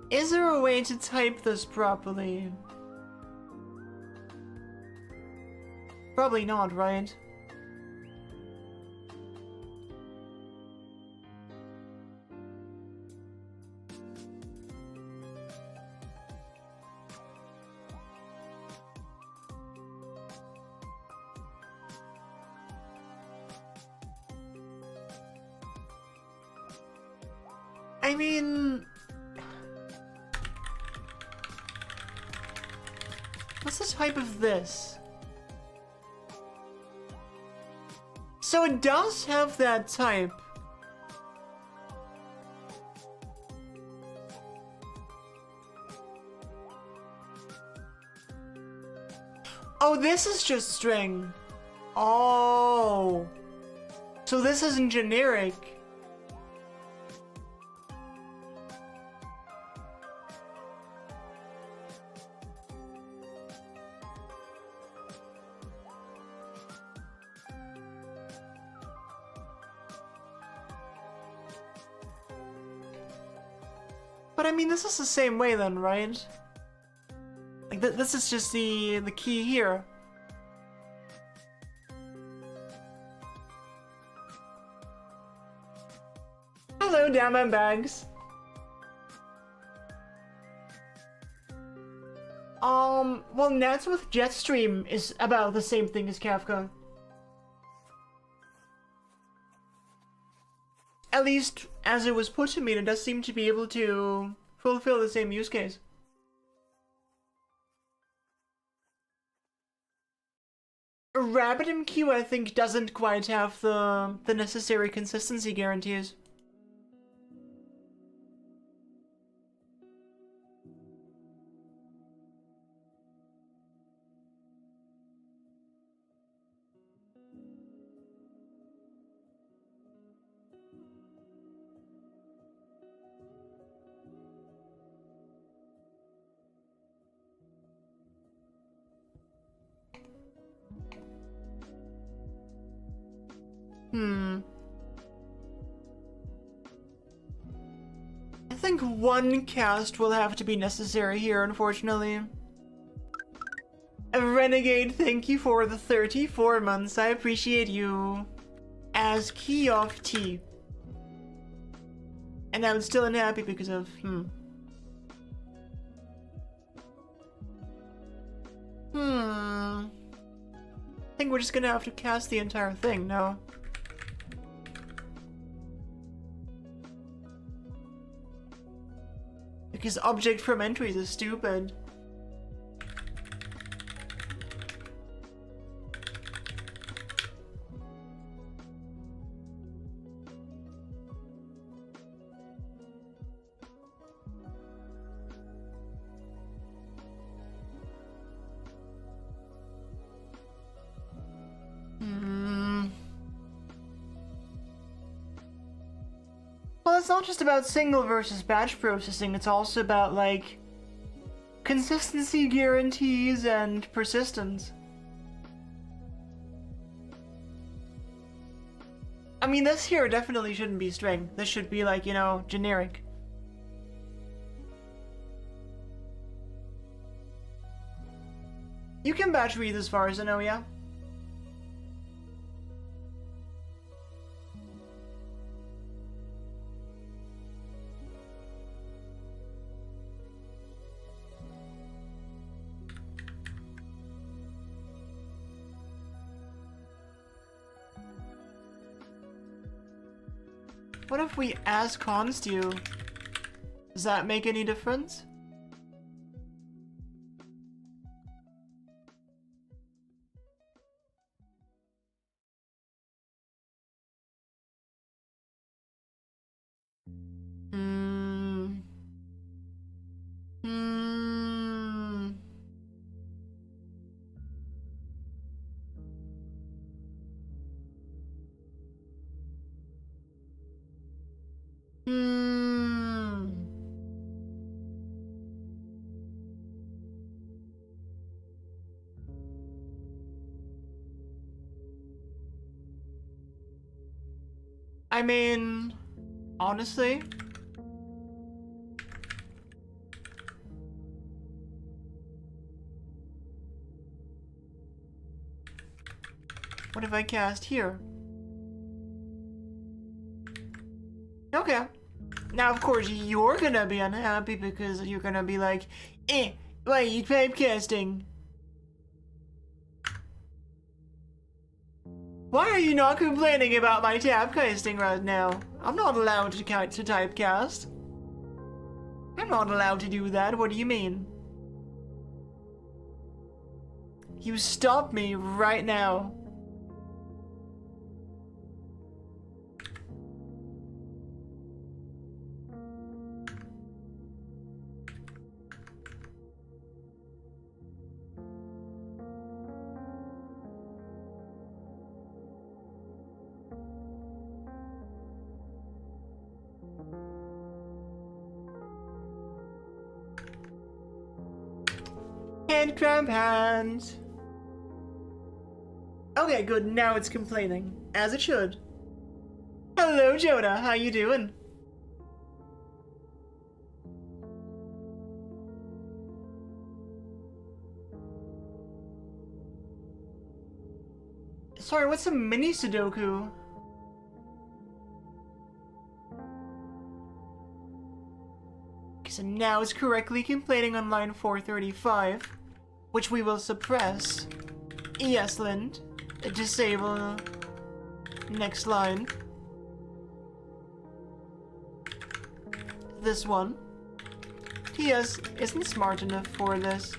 [SPEAKER 1] Is there a way to type this properly? Probably not, right? I mean... what's the type of this? So it does have that type. Oh, this is just string. Oh. So this isn't generic. But I mean, this is the same way then, right? Like, this is just the key here. Hello, Damn Bags. Well, Nets with Jetstream is about the same thing as Kafka. At least, as it was put to me, it does seem to be able to fulfill the same use case. RabbitMQ, I think, doesn't quite have the necessary consistency guarantees. I think one cast will have to be necessary here, unfortunately. A Renegade, thank you for the 34 months. I appreciate you. As key off T. And I'm still unhappy because of, I think we're just gonna have to cast the entire thing, no? Because object from entries is stupid. Well, it's not just about single versus batch processing, it's also about, like, consistency guarantees and persistence. I mean, this here definitely shouldn't be string. This should be, like, you know, generic. You can batch read as far as I know, yeah? What if we ask const you? Does that make any difference? Hmm. Hmm. I mean, honestly, what if I cast here? Okay. Now, of course, you're gonna be unhappy because you're gonna be like, why are you typecasting? Why are you not complaining about my typecasting right now? I'm not allowed to typecast. I'm not allowed to do that. What do you mean? You stop me right now. Hand cramp hands. Okay, good. Now it's complaining. As it should. Hello, Jonah. How you doing? Sorry, what's a mini Sudoku? Okay, so now it's correctly complaining on line 435, which we will suppress. Yes, Lind. Disable. Next line. This one. TS isn't smart enough for this.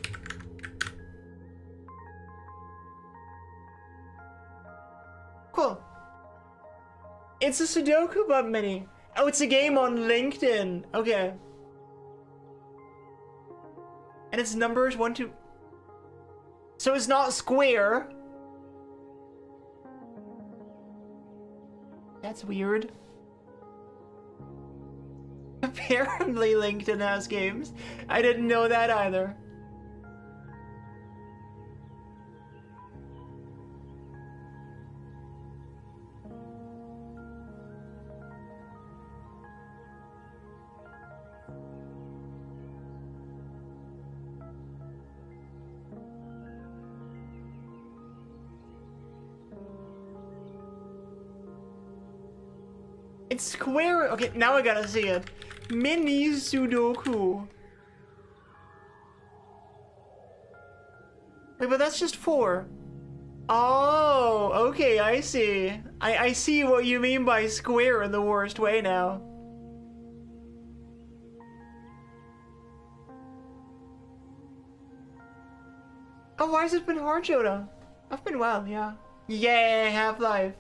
[SPEAKER 1] Cool. It's a Sudoku but mini. Oh, it's a game on LinkedIn. Okay. And it's numbers 1, 2. So it's not square. That's weird. Apparently LinkedIn has games. I didn't know that either. It's square. Okay, now I gotta see it. Mini Sudoku. Wait, but that's just 4. Oh, okay, I see. I see what you mean by square in the worst way now. Oh, why has it been hard, Joda? I've been well, yeah. Yay, Half-Life.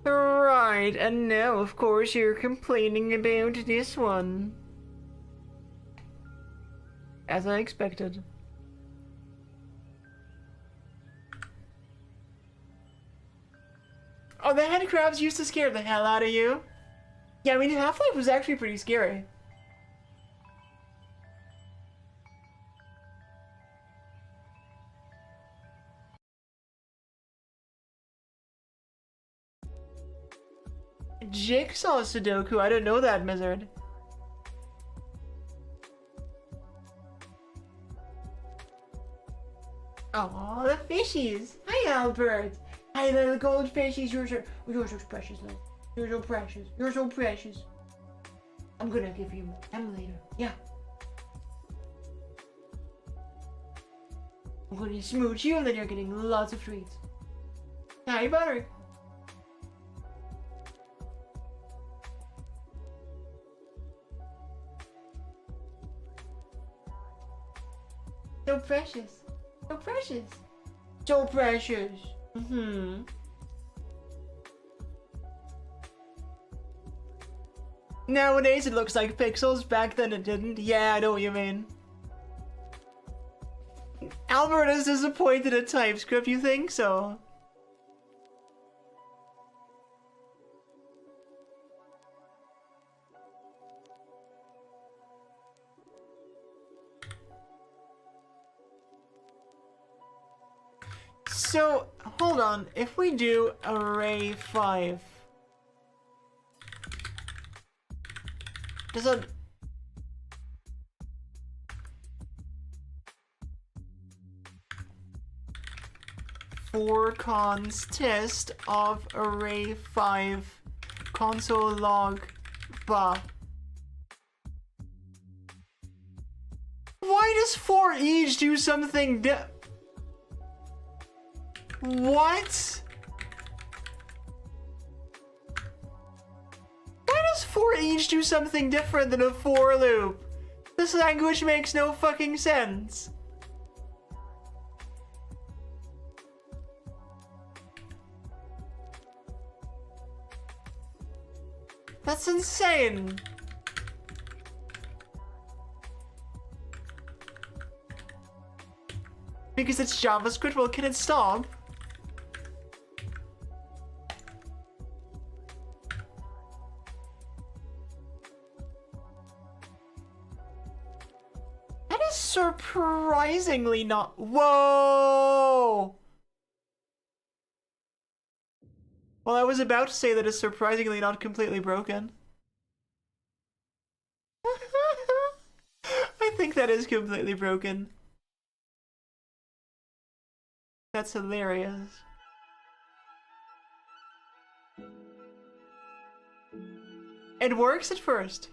[SPEAKER 1] Right, and now, of course, you're complaining about this one. As I expected. Oh, the head crabs used to scare the hell out of you. Yeah, I mean, Half-Life was actually pretty scary. Jigsaw Sudoku, I don't know that, Mizzard. Oh, the fishies! Hi, Albert! Hi, little gold fishies, you're so precious, love. You're so precious. You're so precious. I'm gonna give you them later. Yeah. I'm gonna smooch you and then you're getting lots of treats. Hi, butter. So precious. So precious. So precious. Mm-hmm. Nowadays it looks like pixels, back then it didn't. Yeah, I know what you mean. Alberta's disappointed at TypeScript, you think so? So, hold on, if we do array 5, does that... for const of array 5 console log ba. Why does for each do something what? Why does for each do something different than a for loop? This language makes no fucking sense. That's insane. Because it's JavaScript, well, can it stop? That is surprisingly not... Whoa! Well, I was about to say that it's surprisingly not completely broken. I think that is completely broken. That's hilarious. It works at first.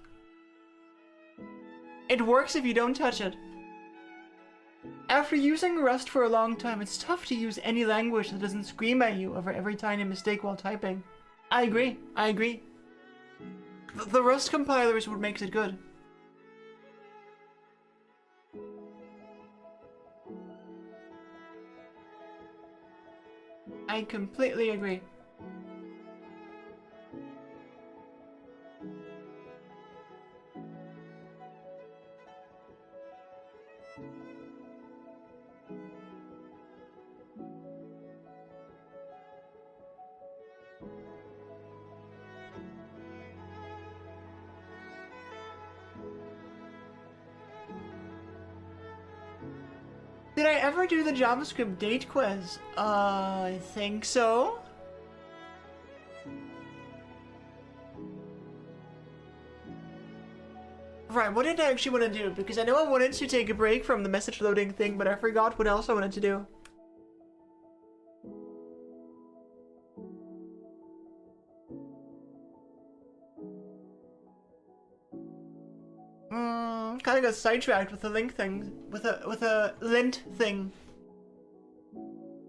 [SPEAKER 1] It works if you don't touch it. After using Rust for a long time, it's tough to use any language that doesn't scream at you over every tiny mistake while typing. I agree. I agree. The Rust compiler is what makes it good. I completely agree. Did I ever do the JavaScript date quiz? I think so. Right, what did I actually want to do? Because I know I wanted to take a break from the message loading thing, but I forgot what else I wanted to do. Kind of got sidetracked with the link thing, with a lint thing.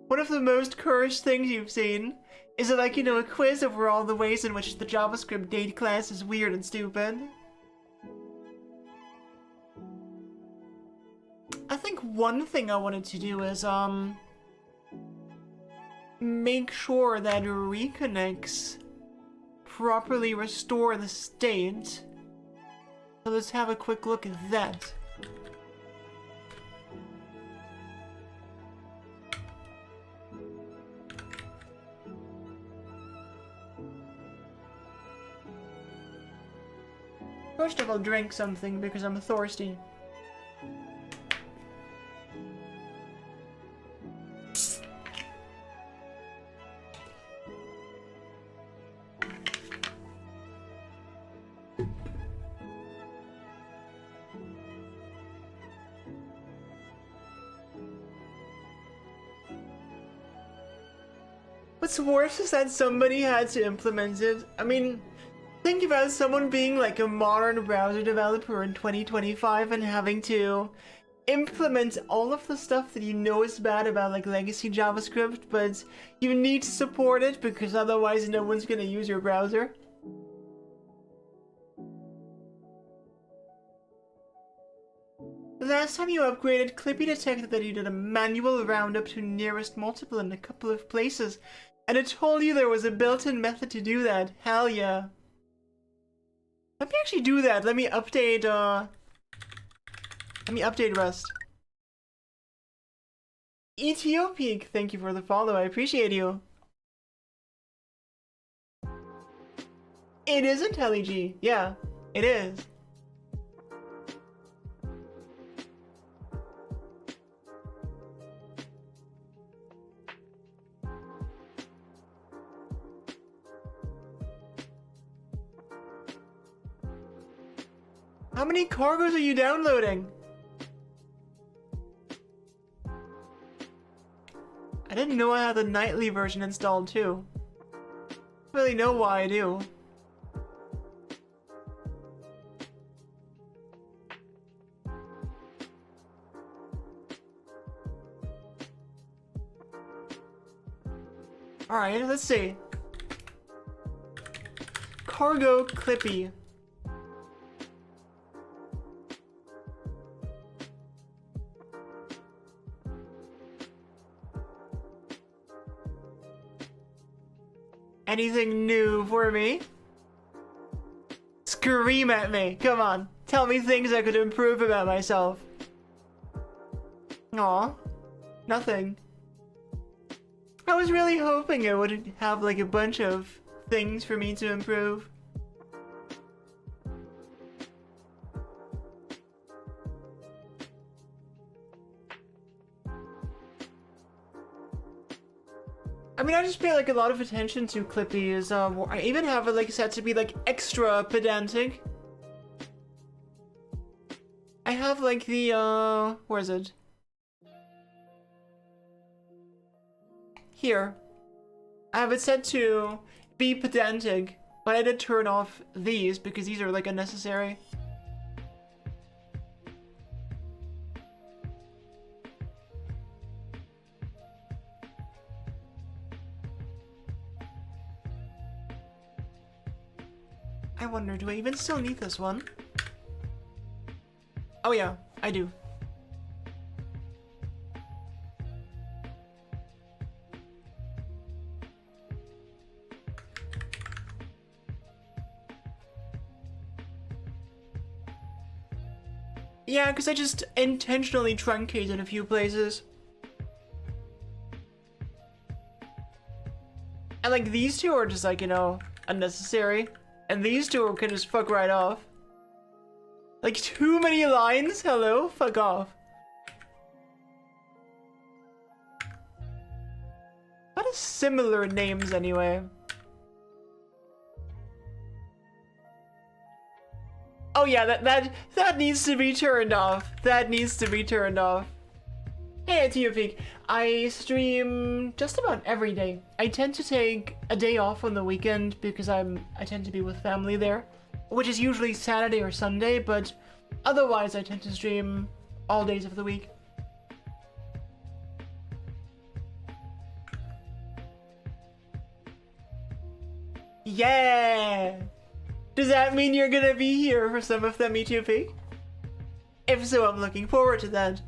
[SPEAKER 1] One of the most cursed things you've seen is it, like, you know, a quiz over all the ways in which the JavaScript date class is weird and stupid. I think one thing I wanted to do is make sure that reconnects properly restore the state. So let's have a quick look at that. First of all, drink something because I'm thirsty. What's worse is that somebody had to implement it. I mean, think about someone being like a modern browser developer in 2025 and having to implement all of the stuff that you know is bad about like legacy JavaScript, but you need to support it because otherwise no one's gonna use your browser. The last time you upgraded, Clippy detected that you did a manual roundup to nearest multiple in a couple of places, and it told you there was a built-in method to do that. Hell yeah. Let me actually do that. Let me update Rust. Ethiopic, thank you for the follow. I appreciate you. It is IntelliG. Yeah, it is. How many cargoes are you downloading? I didn't know I had the nightly version installed too. I don't really know why I do. Alright, let's see. Cargo Clippy. Anything new for me? Scream at me. Come on. Tell me things I could improve about myself. Aw. Nothing. I was really hoping it would have like a bunch of things for me to improve. I mean, I just pay like a lot of attention to Clippy's. I even have it like set to be like extra pedantic. I have like the where is it? Here. I have it set to be pedantic, but I did turn off these because these are like unnecessary. I wonder, do I even still need this one? Oh yeah, I do. Yeah, because I just intentionally truncated a few places. And like these two are just like, you know, unnecessary. And these two can just fuck right off. Like too many lines? Hello? Fuck off. What are similar names anyway? Oh yeah, that needs to be turned off. That needs to be turned off. Hey, Ethiopic. I stream just about every day. I tend to take a day off on the weekend because I tend to be with family there, which is usually Saturday or Sunday, but otherwise I tend to stream all days of the week. Yeah! Does that mean you're gonna be here for some of them, Ethiopic? If so, I'm looking forward to that.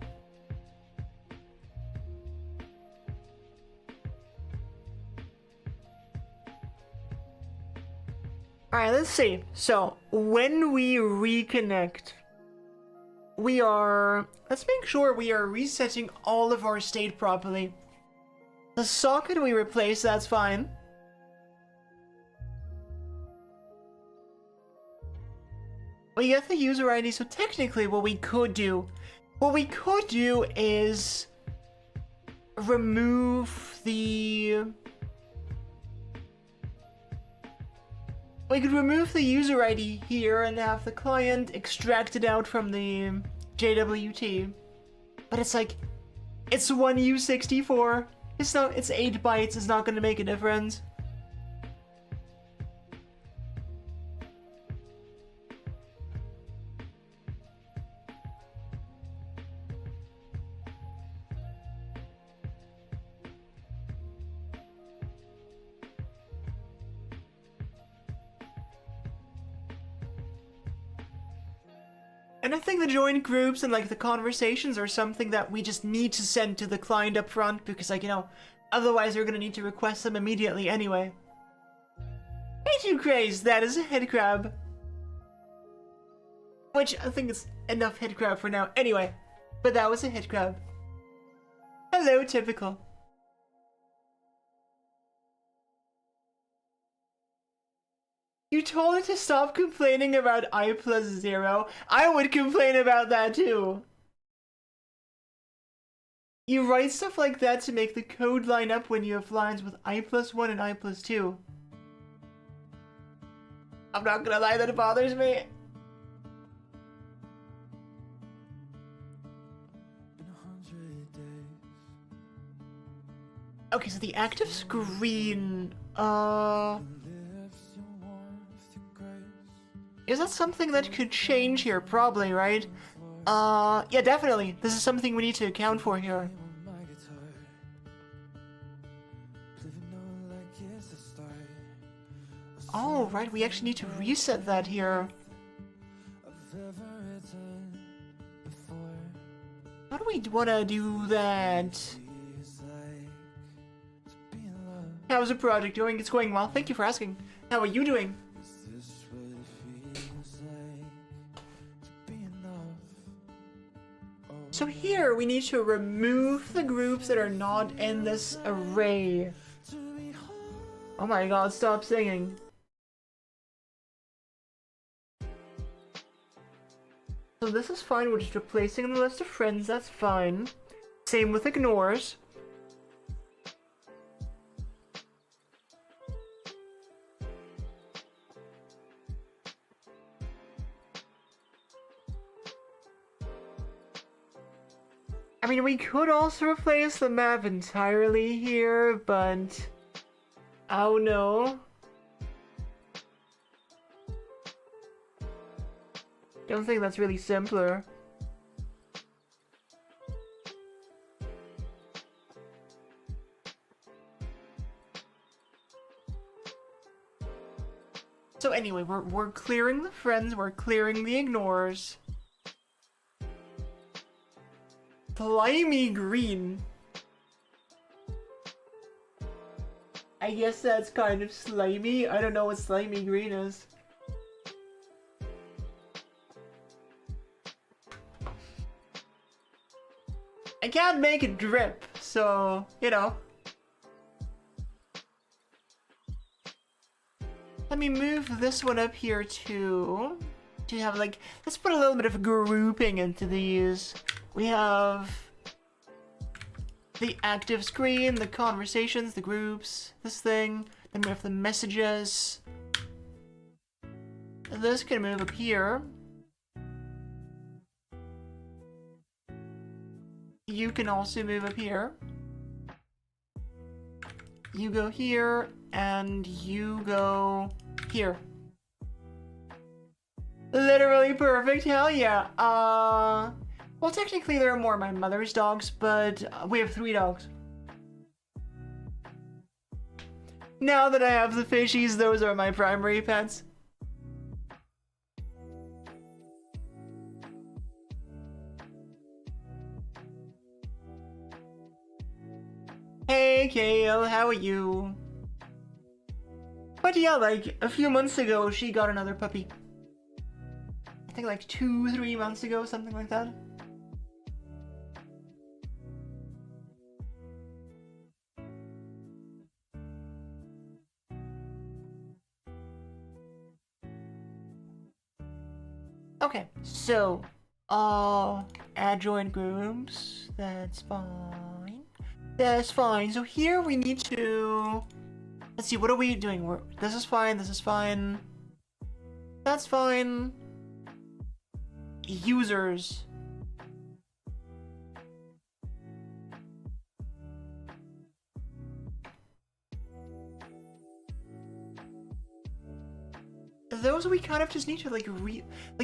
[SPEAKER 1] Alright, let's see. So, when we reconnect, let's make sure we are resetting all of our state properly. The socket we replace, that's fine. We get the user ID, so technically what we could do is remove the... We could remove the user ID here and have the client extract it out from the JWT. But it's like, it's one U64. It's 8 bytes, it's not gonna make a difference. And I think the join groups and like the conversations are something that we just need to send to the client up front because like, you know, otherwise they're gonna need to request them immediately anyway. Ain't you crazy? That is a head crab. Which I think is enough hit crab for now. Anyway, but that was a hit crab. Hello, typical. You told it to stop complaining about I+0. I would complain about that too. You write stuff like that to make the code line up when you have lines with I+1 and I+2. I'm not gonna lie, that bothers me. Okay, so the active screen, is that something that could change here? Probably, right? Yeah, definitely. This is something we need to account for here. Oh, right, we actually need to reset that here. How do we want to do that? How's the project doing? It's going well. Thank you for asking. How are you doing? So here we need to remove the groups that are not in this array. Oh my god, stop singing. So this is fine, we're just replacing the list of friends, that's fine. Same with ignores. I mean, we could also replace the map entirely here, but... oh no. Don't think that's really simpler. So anyway, we're clearing the friends, we're clearing the ignores. Slimy green. I guess that's kind of slimy. I don't know what slimy green is. I can't make it drip, so, you know. Let me move this one up here too. To have like, let's put a little bit of grouping into these. We have the active screen, the conversations, the groups, this thing. Then we have the messages. And this can move up here. You can also move up here. You go here, and you go here. Literally perfect, hell yeah. Well, technically there are more of my mother's dogs, but we have 3 dogs. Now that I have the fishies, those are my primary pets. Hey Kale, how are you? But yeah, like a few months ago, she got another puppy. I think like 2-3 months ago, something like that. Okay, so, add joint groups, that's fine. That's fine, so here we need to, let's see, what are we doing? This is fine, this is fine. That's fine. Users. Those we kind of just need to like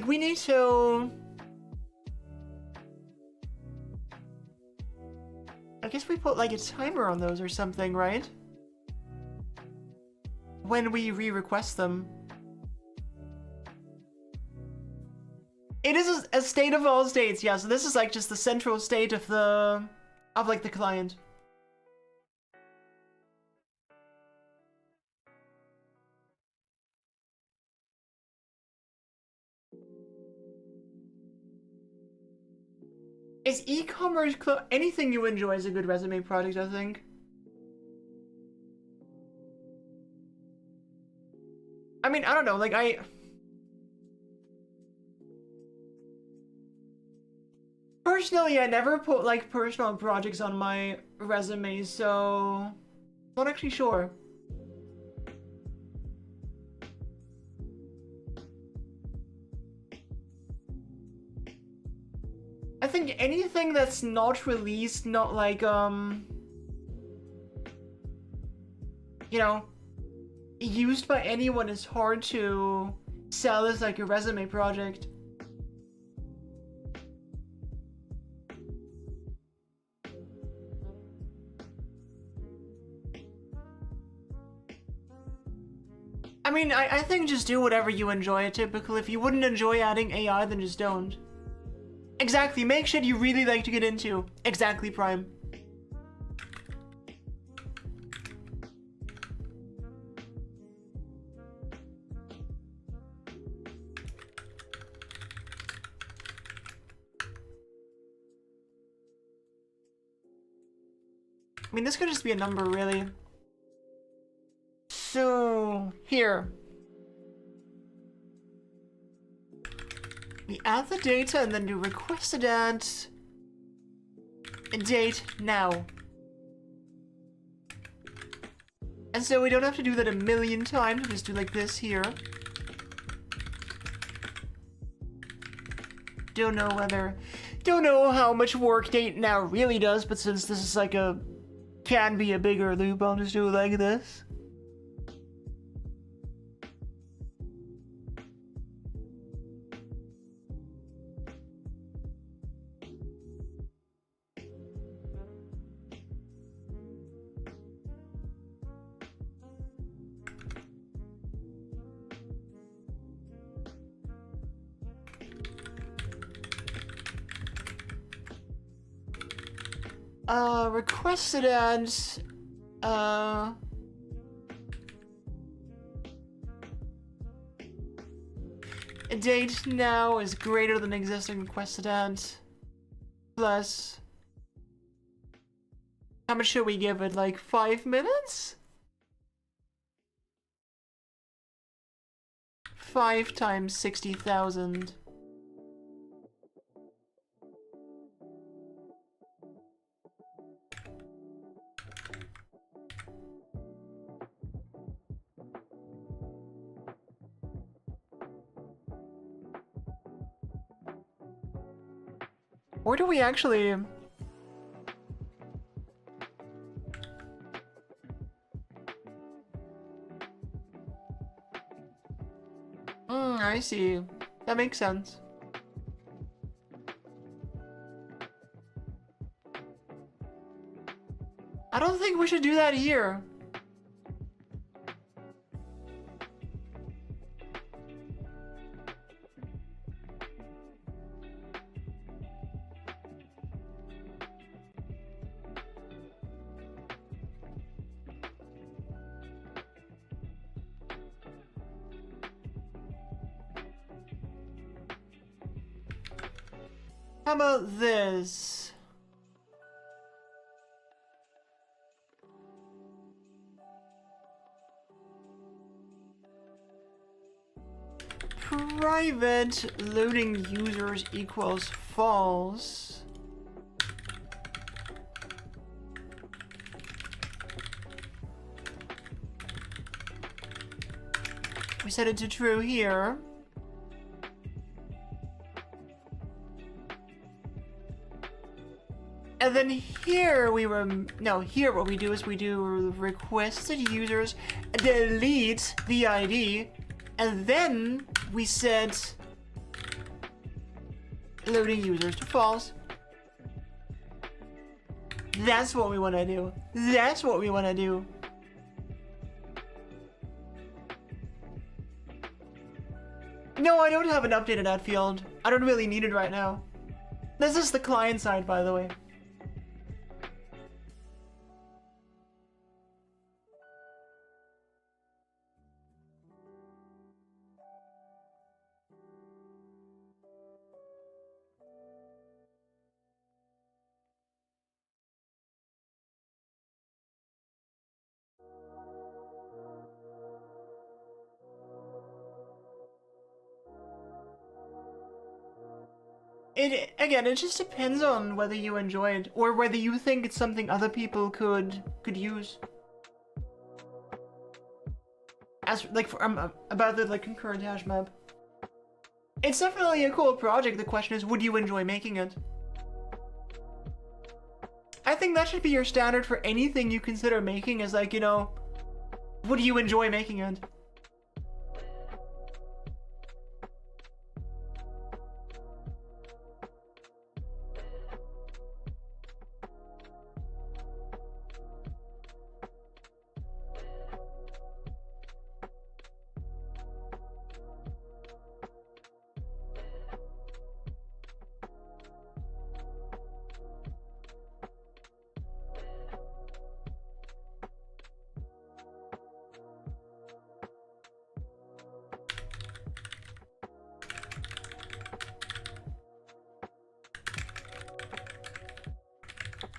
[SPEAKER 1] we need to, I guess we put like a timer on those or something, right? When we re-request them. It is a state of all states, yeah, so this is like just the central state of the, like the client. Is e-commerce anything you enjoy is a good resume project, I think. I mean, I don't know, like personally, I never put like personal projects on my resume, so not actually sure. I think anything that's not released, not like you know, used by anyone is hard to sell as like a resume project. I mean, I think just do whatever you enjoy typically. If you wouldn't enjoy adding AI, then just don't. Exactly, make shit you really like to get into. Exactly, Prime. I mean, this could just be a number, really. So, here. We add the data and then do requested add date now. And so we don't have to do that a million times, we just do like this here. Don't know how much work date now really does, but since this is like can be a bigger loop, I'll just do it like this. Requested ads, date now is greater than existing requested ads, plus, how much should we give it, like 5 minutes? 5 times 60,000. Or do we actually... I see. That makes sense. I don't think we should do that here. How about this? Private loading users equals false. We set it to true here. And then here here what we do is we do requested users, delete the ID, and then we set loading users to false. That's what we want to do. That's what we want to do. No, I don't have an updated ad field. I don't really need it right now. This is the client side, by the way. again, it just depends on whether you enjoy it or whether you think it's something other people could use. As like for about the like concurrent hash map, it's definitely a cool project. The question is, would you enjoy making it? I think that should be your standard for anything you consider making. Is like, you know, would you enjoy making it?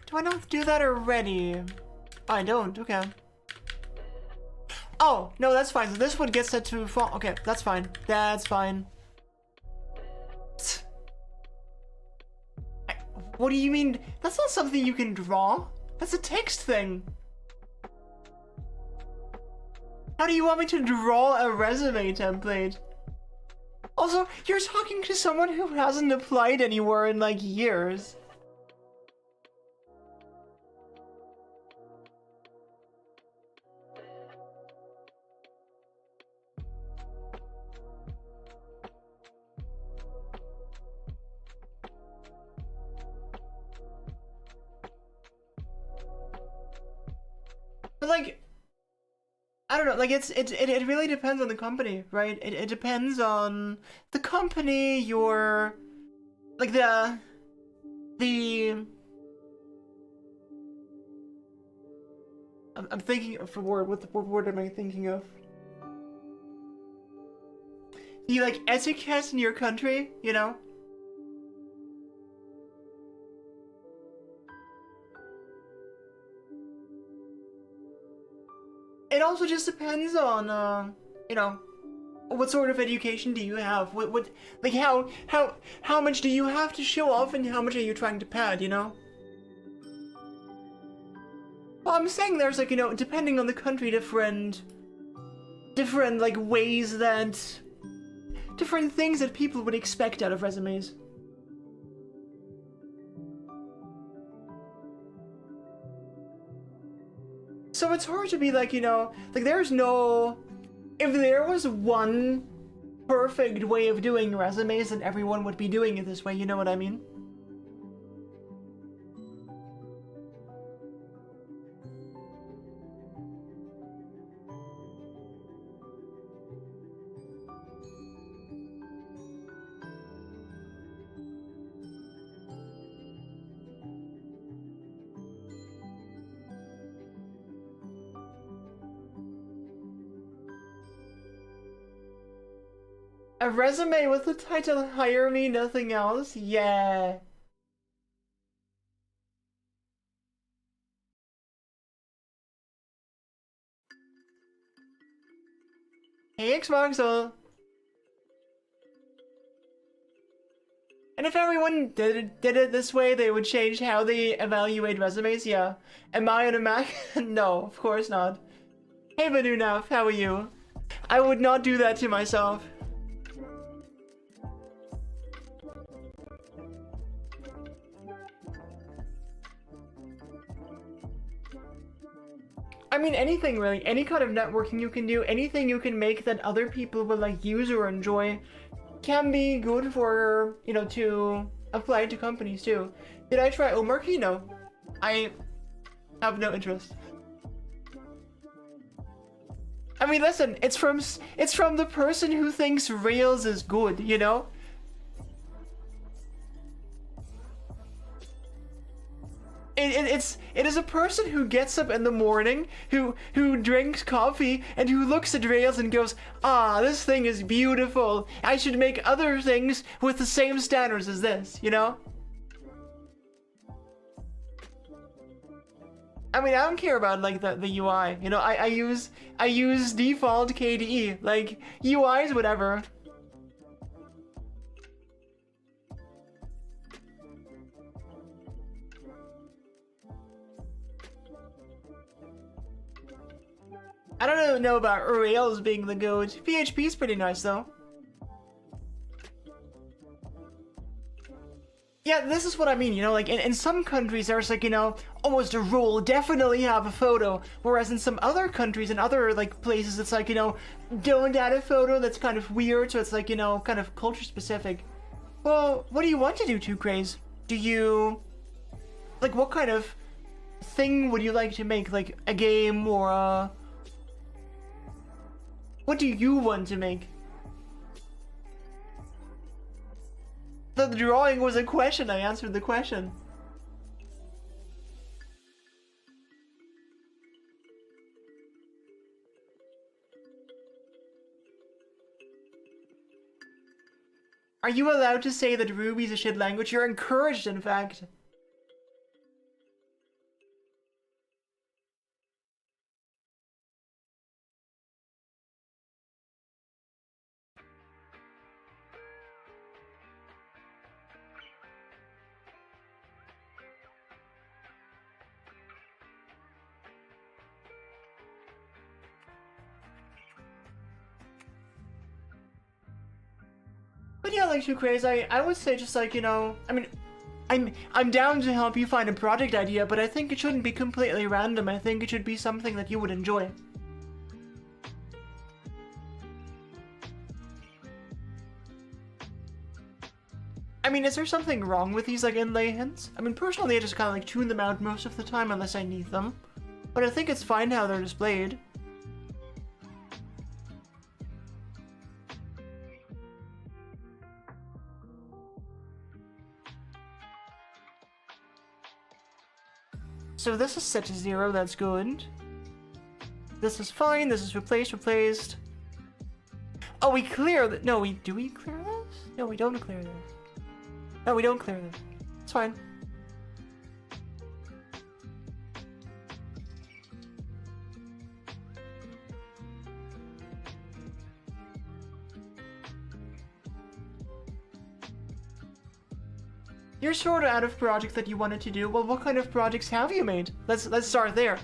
[SPEAKER 1] Do I not do that already? Oh, I don't, okay. Oh, no, that's fine. So this one gets set to fall. Okay, that's fine. That's fine. What do you mean? That's not something you can draw. That's a text thing. How do you want me to draw a resume template? Also, you're talking to someone who hasn't applied anywhere in like years. But like, I don't know, like it really depends on the company, right? It depends on the company, your, like the I'm thinking of a word. What word am I thinking of? The like etiquette in your country, you know? It also just depends on, you know, what sort of education do you have? What, like how much do you have to show off, and how much are you trying to pad, you know? Well, I'm saying there's like, you know, depending on the country, different like ways that, different things that people would expect out of resumes. So it's hard to be like, you know, like there's no, if there was one perfect way of doing resumes, then everyone would be doing it this way, you know what I mean? A resume with the title "Hire Me, Nothing Else"? Yeah. Hey, Xboxel. And if everyone did it this way, they would change how they evaluate resumes? Yeah. Am I on a Mac? No, of course not. Hey, Badunaf, how are you? I would not do that to myself. I mean, anything really, any kind of networking you can do, anything you can make that other people will like use or enjoy can be good for, you know, to apply to companies too. Did I try Omarchy? No. I have no interest. I mean, listen, it's from the person who thinks Rails is good, you know? It is a person who gets up in the morning, who drinks coffee, and who looks at Rails and goes, ah, this thing is beautiful. I should make other things with the same standards as this, you know? I mean, I don't care about like the UI, you know. I use default KDE, like UIs, whatever. I don't know about Rails being the goat. PHP's pretty nice though. Yeah, this is what I mean, you know, like in some countries there's like, you know, almost a rule, definitely have a photo. Whereas in some other countries and other like places it's like, you know, don't add a photo, that's kind of weird, so it's like, you know, kind of culture specific. Well, what do you want to do, 2Craze? Do you, like, what kind of thing would you like to make? Like a game or a... What do you want to make? The drawing was a question, I answered the question. Are you allowed to say that Ruby's a shit language? You're encouraged, in fact. But yeah, like 2Craze, I would say just like, you know, I mean, I'm down to help you find a project idea, but I think it shouldn't be completely random. I think it should be something that you would enjoy. I mean, is there something wrong with these like inlay hints? I mean, personally, I just kind of like tune them out most of the time unless I need them. But I think it's fine how they're displayed. So this is set to 0, that's good. This is fine, this is replaced. Oh, we clear that. No, do we clear this? No, we don't clear this. No, we don't clear this. It's fine. You're sort of out of projects that you wanted to do. Well, what kind of projects have you made? Let's start there.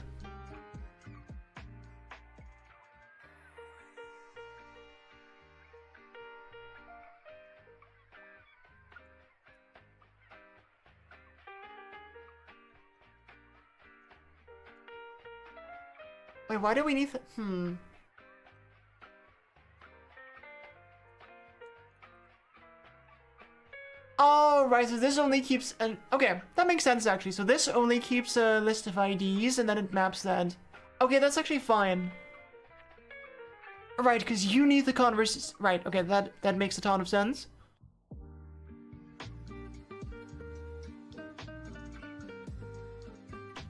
[SPEAKER 1] Wait, why do we need Oh, right, so this only keeps an... Okay, that makes sense, actually. So this only keeps a list of IDs, and then it maps that. Okay, that's actually fine. Right, because you need the converse... Right, okay, that makes a ton of sense.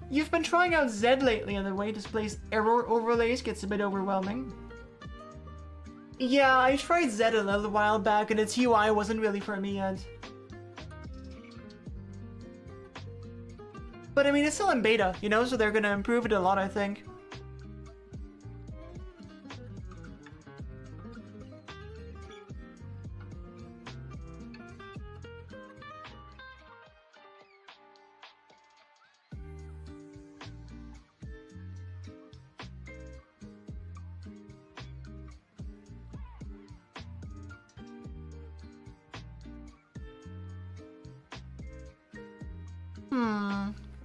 [SPEAKER 1] You've been trying out Z lately, and the way it displays error overlays gets a bit overwhelming. Yeah, I tried Z a little while back, and its UI wasn't really for me yet. But I mean, it's still in beta, you know, so they're gonna improve it a lot, I think.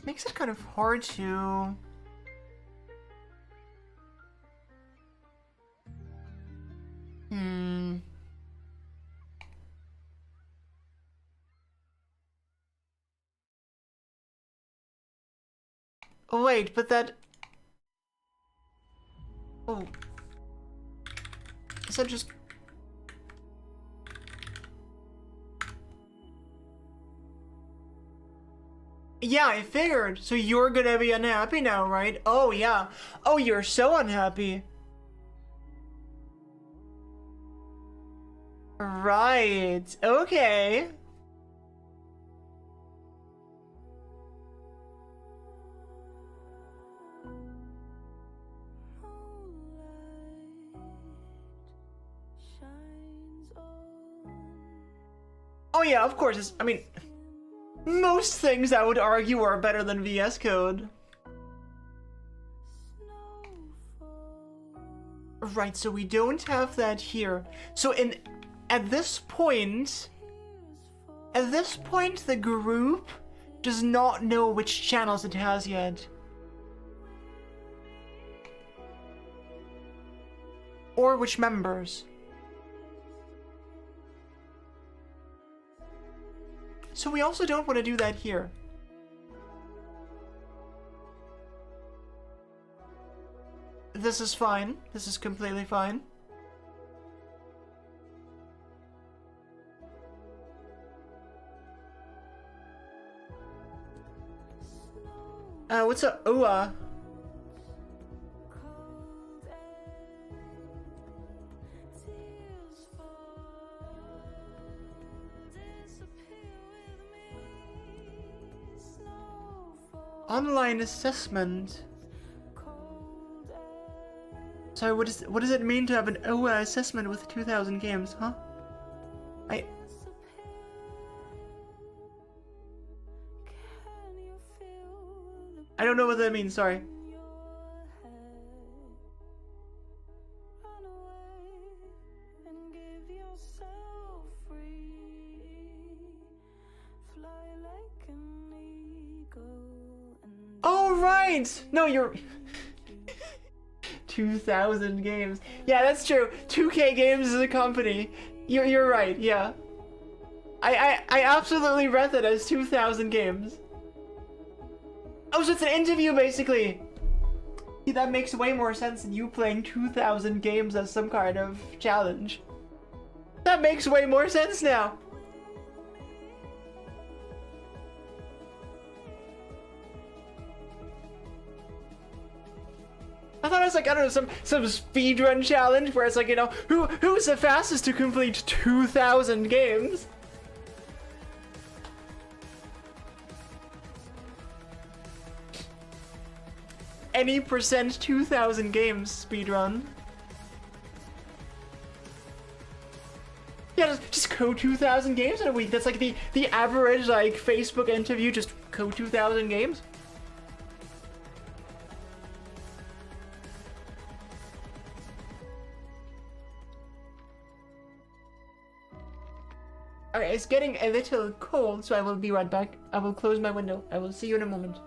[SPEAKER 1] Makes it kind of hard to... Oh, wait, but that... Oh. Is that just... Yeah, I figured. So you're gonna be unhappy now, right? Oh, yeah. Oh, you're so unhappy. Right. Okay. Oh, yeah, of course. I mean... Most things I would argue are better than VS Code. Right, so we don't have that here. So at this point, the group does not know which channels it has yet. Or which members. So we also don't want to do that here. This is fine. This is completely fine. What's a OA? Online assessment. Sorry, what does it mean to have an OA assessment with 2,000 games, huh? I don't know what that means, sorry. Oh, right! No, you're... 2,000 games. Yeah, that's true. 2K Games is a company. You're right, yeah. I absolutely read that as 2,000 games. Oh, so it's an interview, basically! See, that makes way more sense than you playing 2,000 games as some kind of challenge. That makes way more sense now! I thought it was like, I don't know, some speedrun challenge where it's like, you know, who's the fastest to complete 2,000 games? Any percent 2,000 games speedrun. Yeah, just code 2,000 games in a week. That's like the average like Facebook interview, just code 2,000 games. Alright, it's getting a little cold, so I will be right back. I will close my window. I will see you in a moment.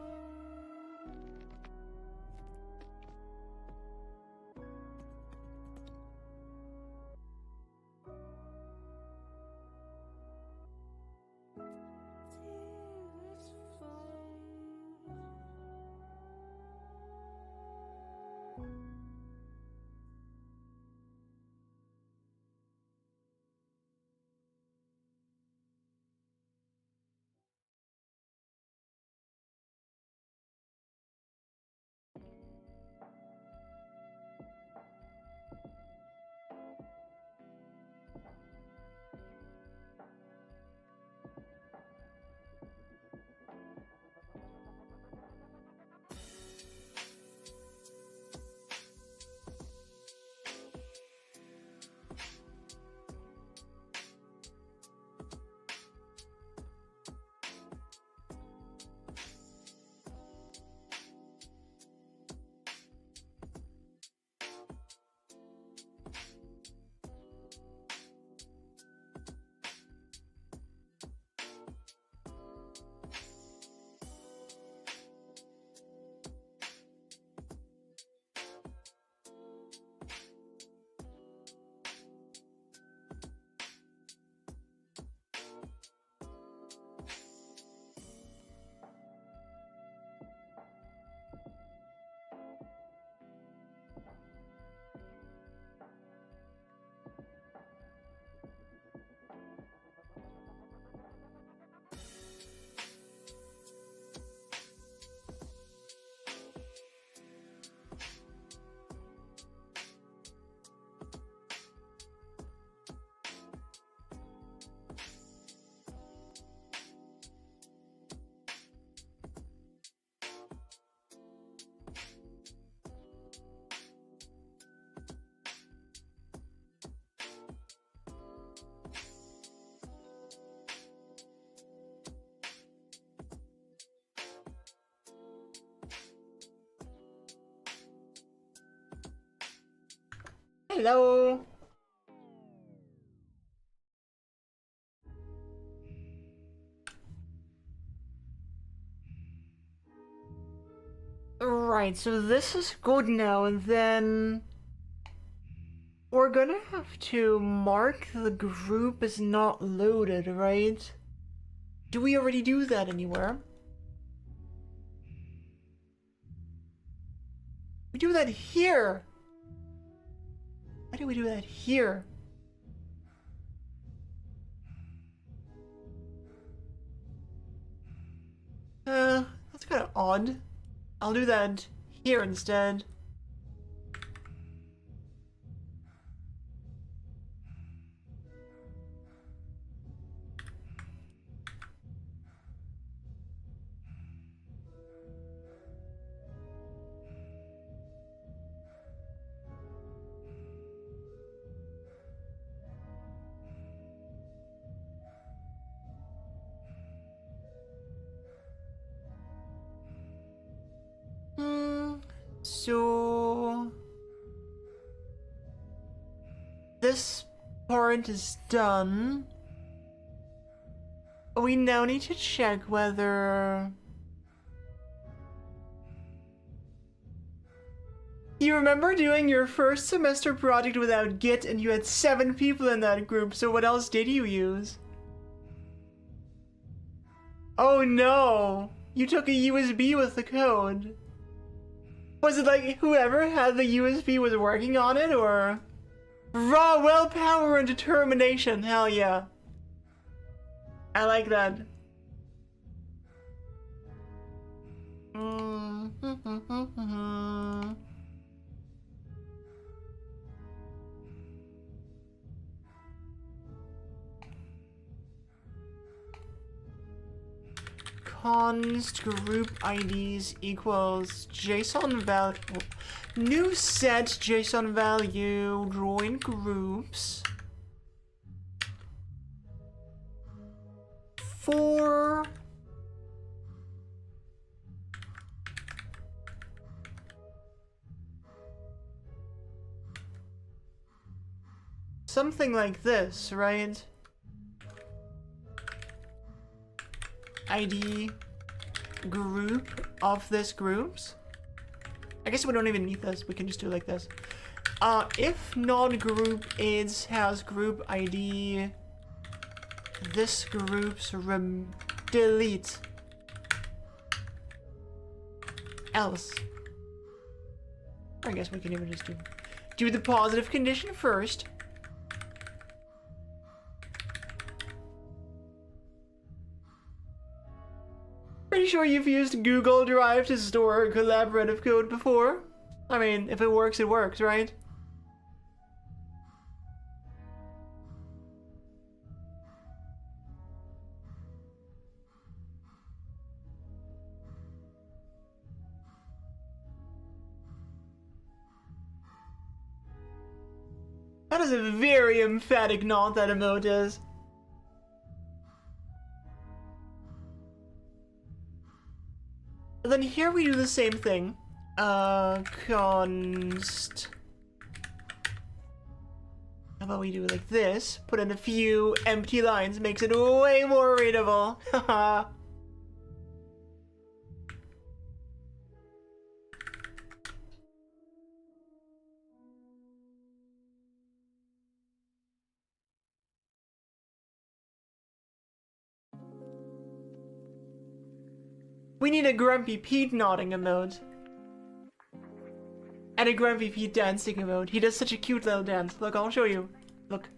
[SPEAKER 1] Hello. Right, so this is good now, and then we're gonna have to mark the group as not loaded, right? Do we already do that anywhere? We do that here! Why do we do that here? That's kind of odd. I'll do that here instead. So this part is done. We now need to check whether... You remember doing your first semester project without Git and you had 7 people in that group, so what else did you use? Oh no! You took a USB with the code. Was it like whoever had the USB was working on it, or? Raw willpower and determination, hell yeah. I like that. Const group IDs equals JSON value. New set JSON value join groups for something like this, right? ID group of this groups. I guess we don't even need this. We can just do it like this. If non-group is has group ID, this group's delete. Else. I guess we can even just do the positive condition first. Pretty sure you've used Google Drive to store collaborative code before. I mean, if it works, right? That is a very emphatic nod, that emote is. And then here we do the same thing. Const. How about we do it like this? Put in a few empty lines, makes it way more readable. Haha. We need a Grumpy Pete nodding emote. And a Grumpy Pete dancing emote. He does such a cute little dance. Look, I'll show you. Look.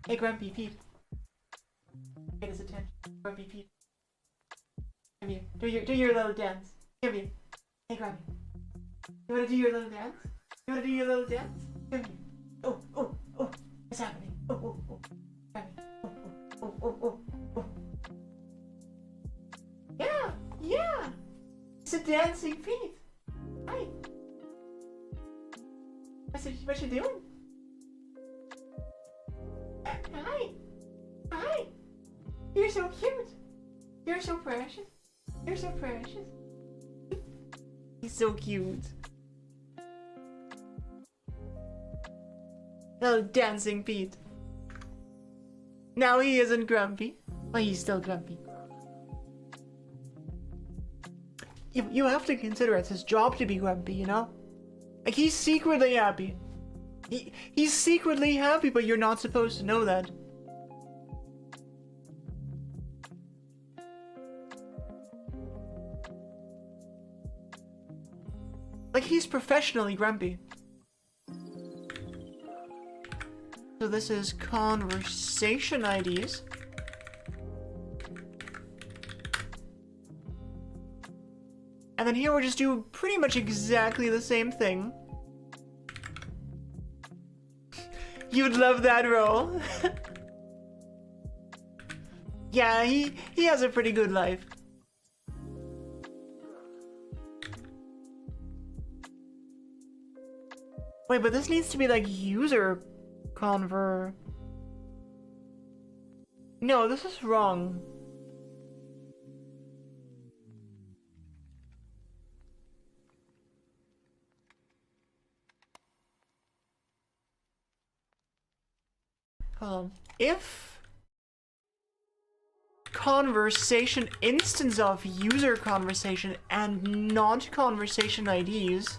[SPEAKER 1] Hey, Grumpy Pete. Get his attention. Grumpy Pete. Come here. Do your little dance. Come here. Hey, Grumpy. You wanna do your little dance? You wanna do your little dance? Come here. Oh, oh, oh. What's happening? Oh, oh, oh. Grumpy. Oh, oh, oh, oh, oh. Yeah, yeah. It's a dancing Pete. Hi. What you doing? Hi. Hi. You're so cute. You're so precious. You're so precious. He's so cute. Oh, dancing Pete. Now he isn't grumpy. But he's still grumpy. You have to consider it's his job to be grumpy, you know? Like, he's secretly happy. He's secretly happy, but you're not supposed to know that. Like, he's professionally grumpy. So this is conversation IDs. And then here we're just doing pretty much exactly the same thing. You'd love that role. Yeah, he has a pretty good life. Wait, but this needs to be like user conver. No, this is wrong. If conversation instance of user conversation and not conversation IDs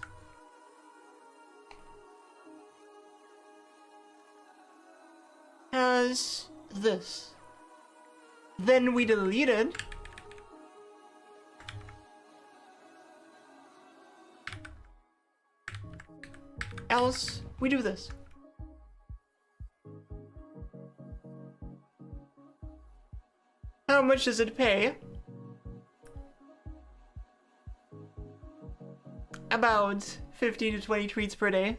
[SPEAKER 1] has this, then we delete it. Else we do this. How much does it pay? About 15 to 20 tweets per day.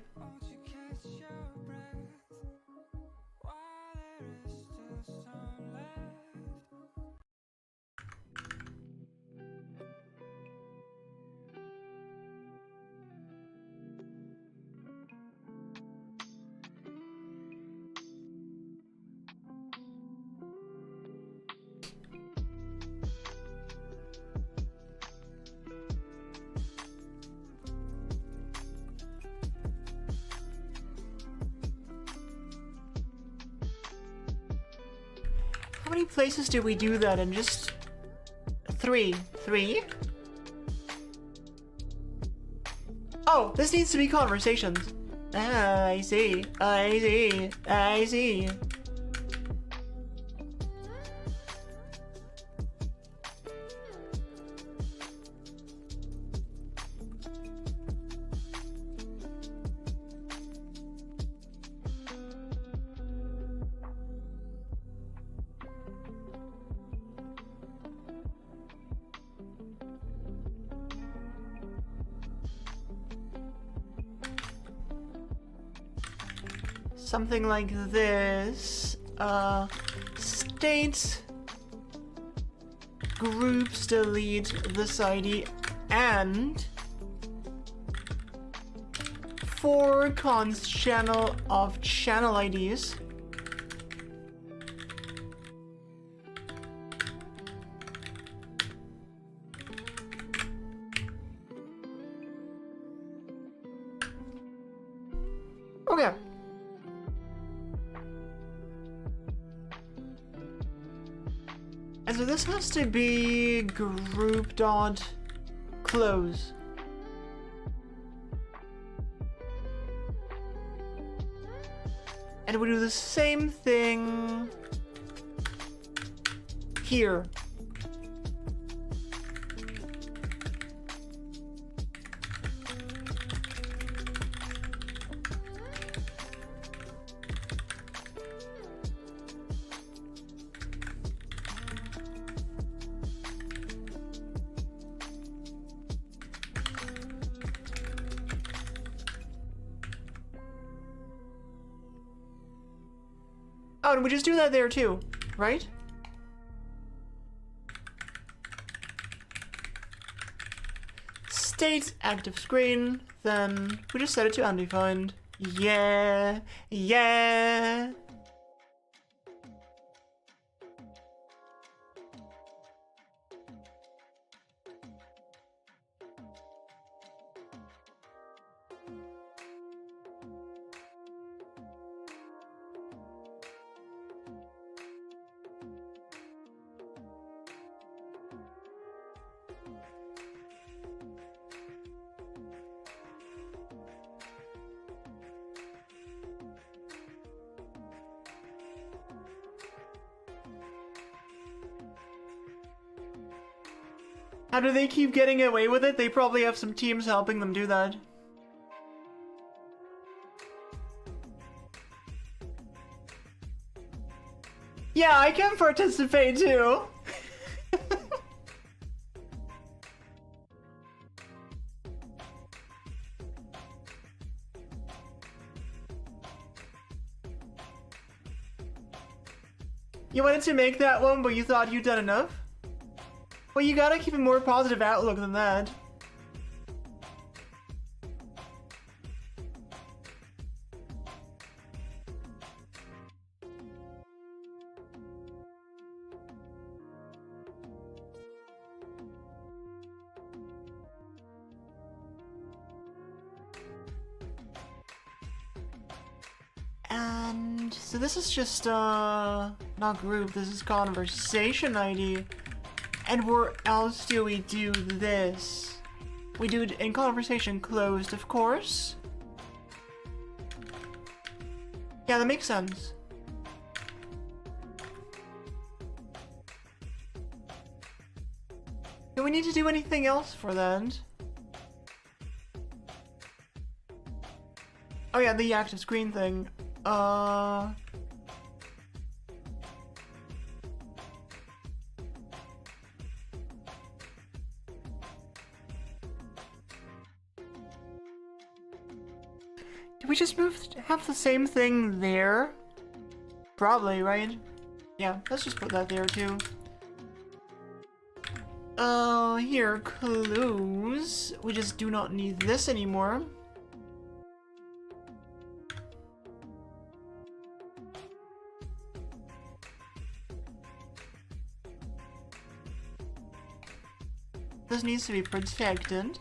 [SPEAKER 1] How many places did we do that in? Just three? Oh, this needs to be conversations. Ah, I see. Something like this. State groups delete this ID and for cons channel of channel IDs. Okay. And so this has to be group dot close. And we do the same thing here. Oh, and we just do that there too, right? State active screen, then we just set it to undefined. Yeah. How do they keep getting away with it? They probably have some teams helping them do that. Yeah, I can participate too. You wanted to make that one, but you thought you'd done enough? Well, you gotta keep a more positive outlook than that. And so this is just not group, this is conversation ID. And where else do we do this? We do it in conversation closed, of course. Yeah, that makes sense. Do we need to do anything else for that? Oh yeah, the active screen thing. Did we just have the same thing there? Probably, right? Yeah, let's just put that there too. Here, clues. We just do not need this anymore. This needs to be protected.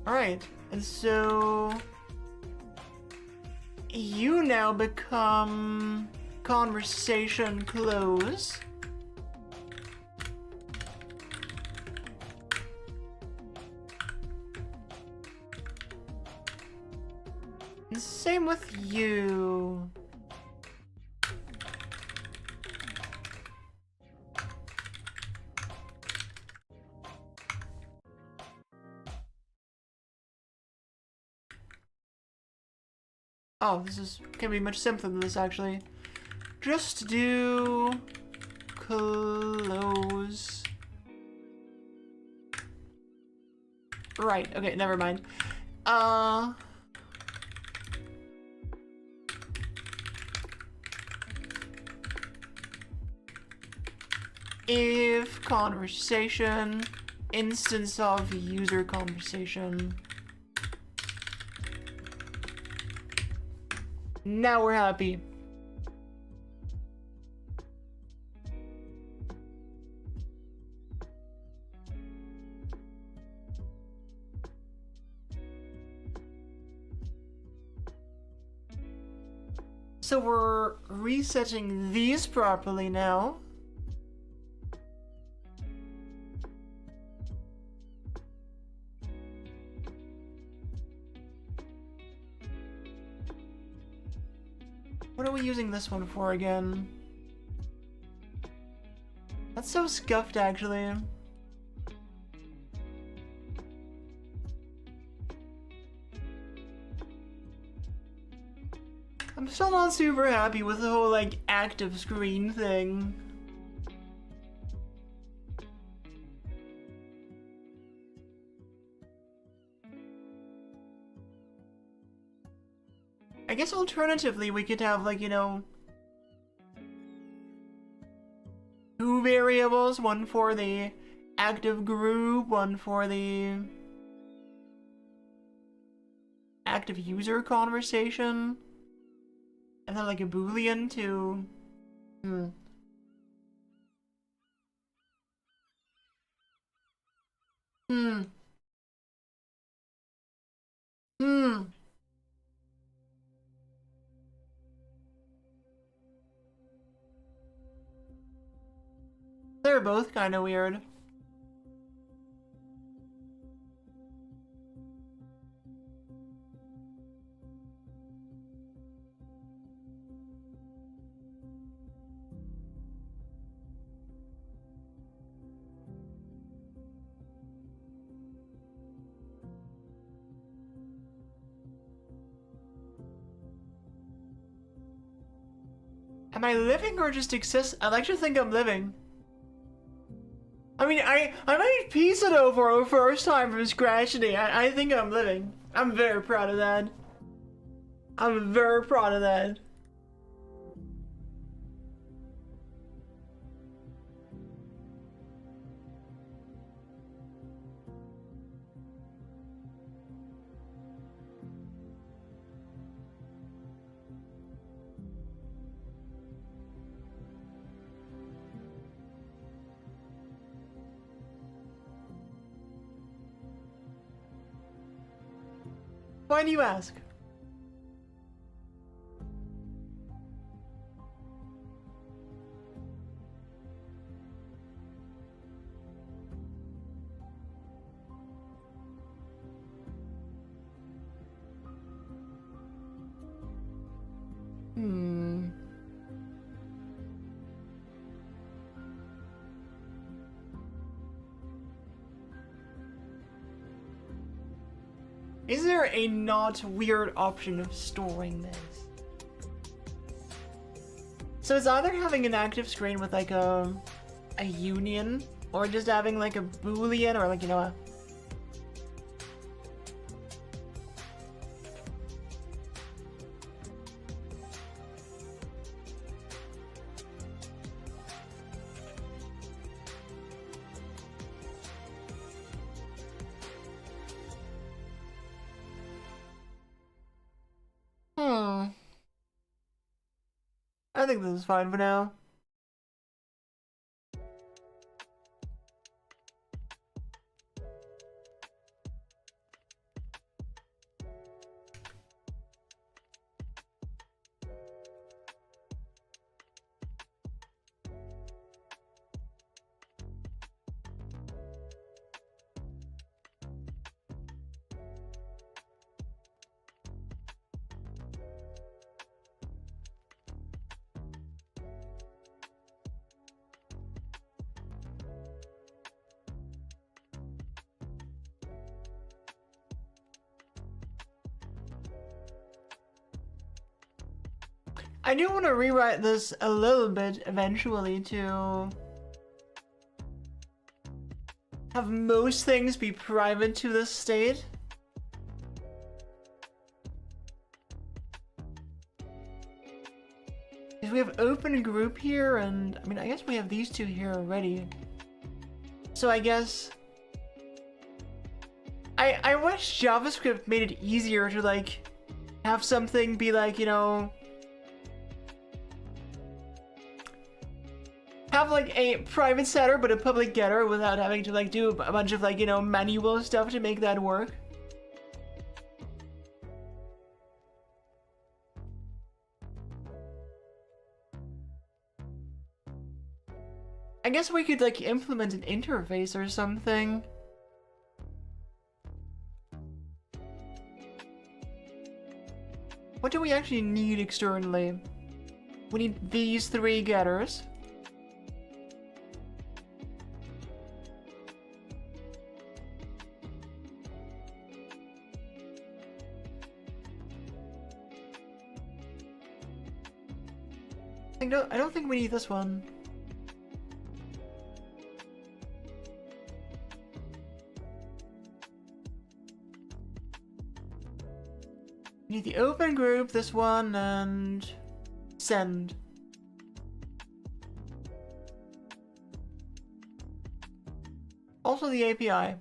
[SPEAKER 1] Alright, and so you now become conversation close. And same with you. Oh, this can be much simpler than this, actually. Just do close. Right, okay, never mind. If conversation, instance of user conversation. Now we're happy. So we're resetting these properly now. What are we using this one for again? That's so scuffed, actually. I'm still not super happy with the whole, like, active screen thing. I guess alternatively we could have, like, you know, two variables, one for the active group, one for the active user conversation, and then like a boolean to They're both kind of weird. Am I living or just exist? I like to think I'm living. I mean, I made pizza dough for our first time from scratch today. I think I'm living. I'm very proud of that. I'm very proud of that. Why do you ask? Is there a not weird option of storing this? So it's either having an active screen with like a union, or just having like a boolean, or like, you know, a... I think this is fine for now. I do want to rewrite this a little bit eventually to have most things be private to this state. Because we have open group here, and I mean, I guess we have these two here already. So I guess I wish JavaScript made it easier to like have something be like, you know, have like a private setter but a public getter without having to like do a bunch of like, you know, manual stuff to make that work. I guess we could like implement an interface or something. What do we actually need externally? We need these three getters. I don't think we need this one. We need the open group, this one, and send. Also the API.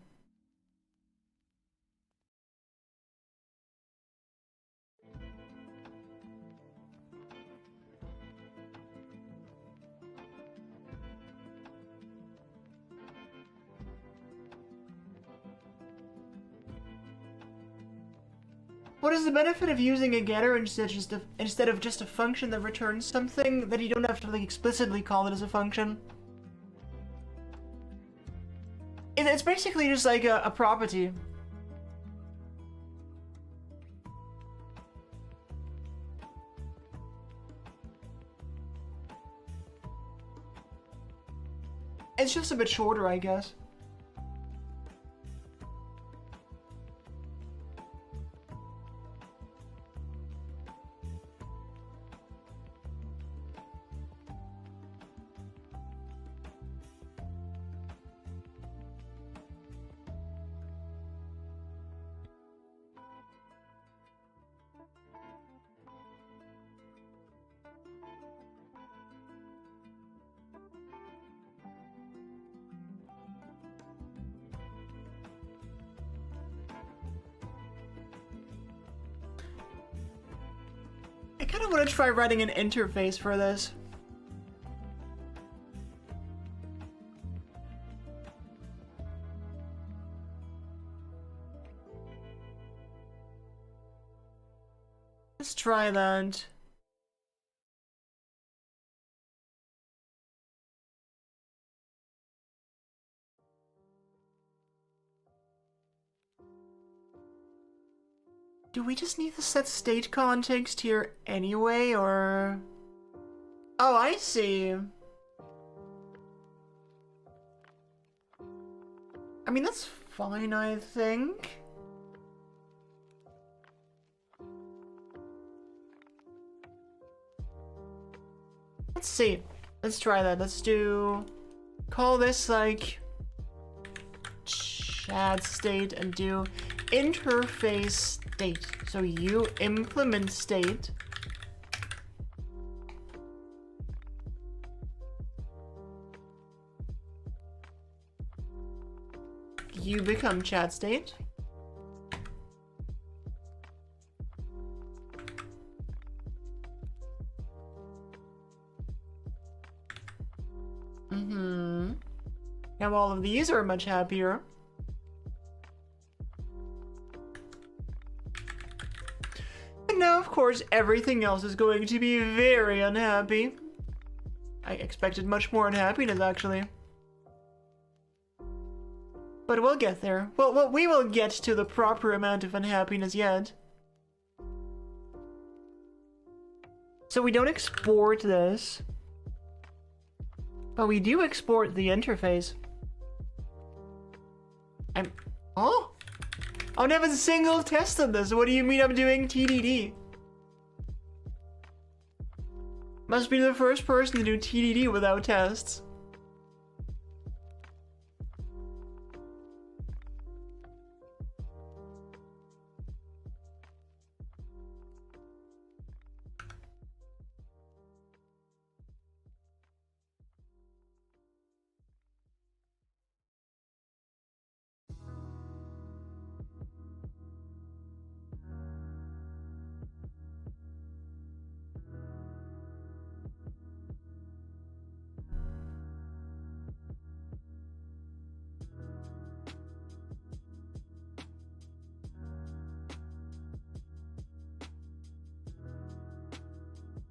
[SPEAKER 1] What is the benefit of using a getter instead of just a function that returns something that you don't have to like explicitly call it as a function? It's basically just like a property. It's just a bit shorter, I guess. kind of want to try writing an interface for this. Let's try that. Do we just need to set state context here anyway, or... Oh, I see. I mean, that's fine, I think. Let's see. Let's try that. Let's do... Call this, like... chat state and do interface state. So you implement state. You become chat state. Now all of these are much happier. And now, of course, everything else is going to be very unhappy. I expected much more unhappiness, actually. But we'll get there. Well, we will get to the proper amount of unhappiness yet. So we don't export this. But we do export the interface. Oh! I don't have a single test on this. What do you mean I'm doing TDD? Must be the first person to do TDD without tests.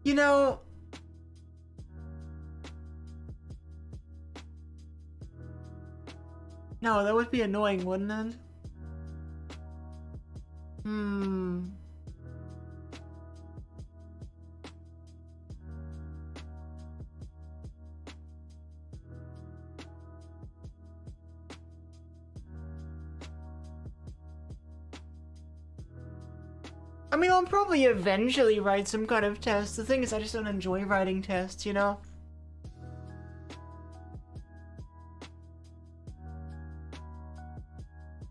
[SPEAKER 1] You know... No, that would be annoying, wouldn't it? I mean, I'll probably eventually write some kind of test. The thing is, I just don't enjoy writing tests, you know?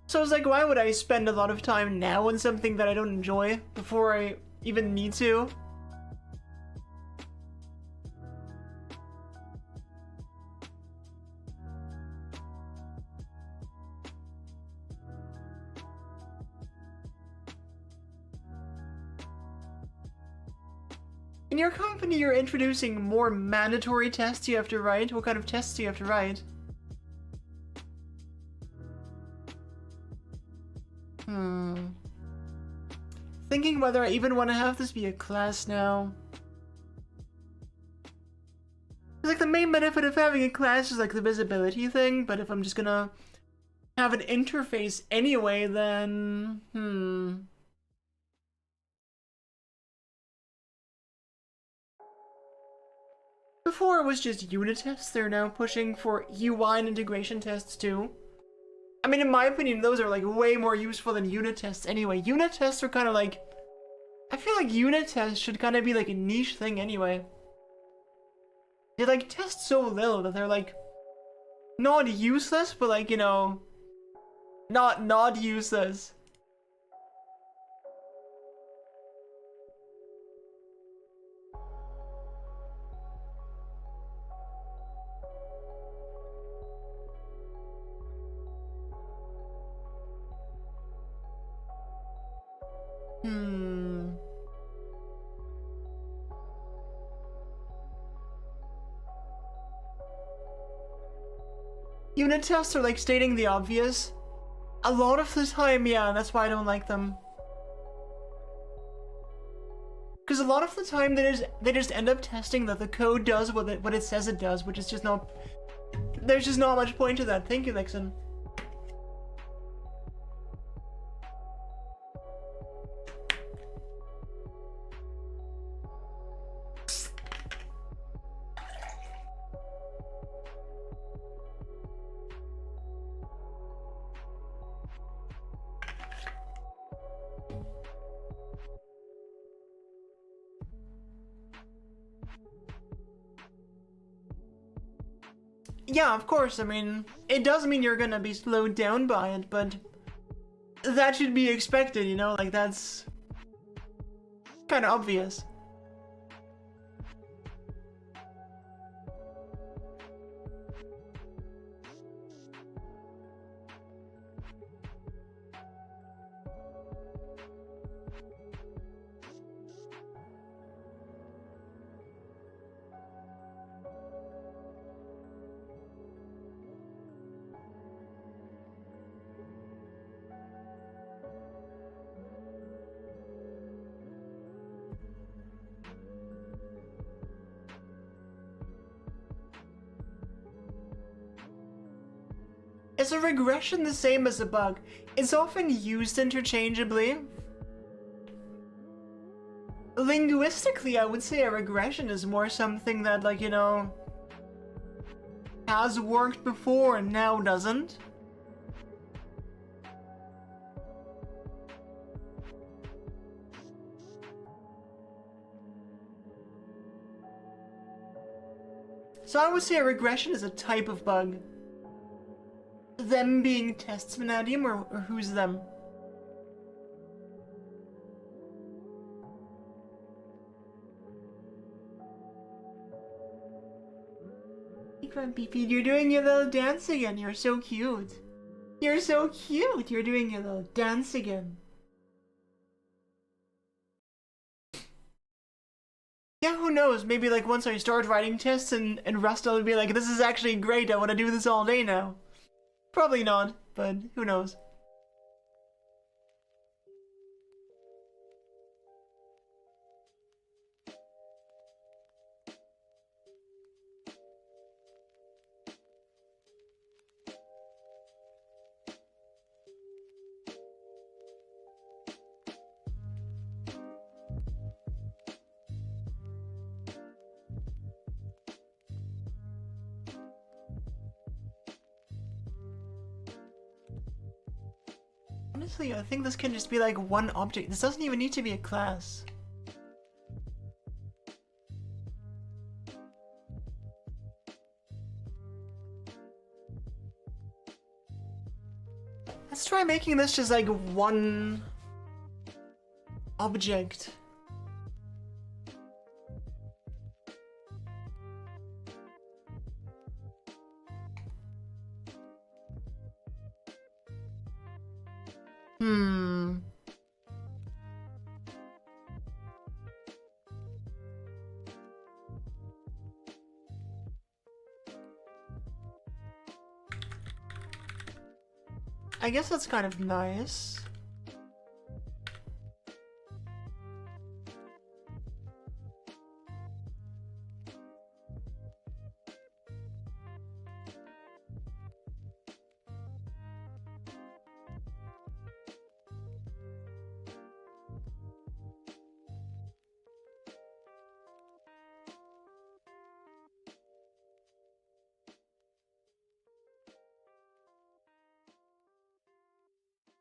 [SPEAKER 1] So it's like, why would I spend a lot of time now on something that I don't enjoy before I even need to? In your company, you're introducing more mandatory tests you have to write. What kind of tests do you have to write? Thinking whether I even want to have this be a class now. Like, the main benefit of having a class is like the visibility thing, but if I'm just gonna have an interface anyway, then... Before it was just unit tests, they're now pushing for UI and integration tests too. I mean, in my opinion, those are like way more useful than unit tests anyway. Unit tests are kind of like... I feel like unit tests should kind of be like a niche thing anyway. They like test so little that they're like... not useless, but like, you know... not useless. Unit tests are like stating the obvious. A lot of the time, yeah, that's why I don't like them. Because a lot of the time they just end up testing that the code does what it says it does, which is just not... There's just not much point to that. Thank you, Lixon. Yeah, of course, I mean, it does mean you're gonna be slowed down by it, but that should be expected, you know? Like, that's kind of obvious. Is a regression the same as a bug? It's often used interchangeably. Linguistically, I would say a regression is more something that, like, you know, has worked before and now doesn't. So I would say a regression is a type of bug. Them being tests, Vanadium, or who's them? Hey, Grumpy Pete, you're doing your little dance again. You're so cute. You're so cute. You're doing your little dance again. Yeah, who knows? Maybe like once I start writing tests and Rust will be like, this is actually great. I want to do this all day now. Probably not, but who knows? Honestly, I think this can just be like one object. This doesn't even need to be a class. Let's try making this just like one object. I guess that's kind of nice.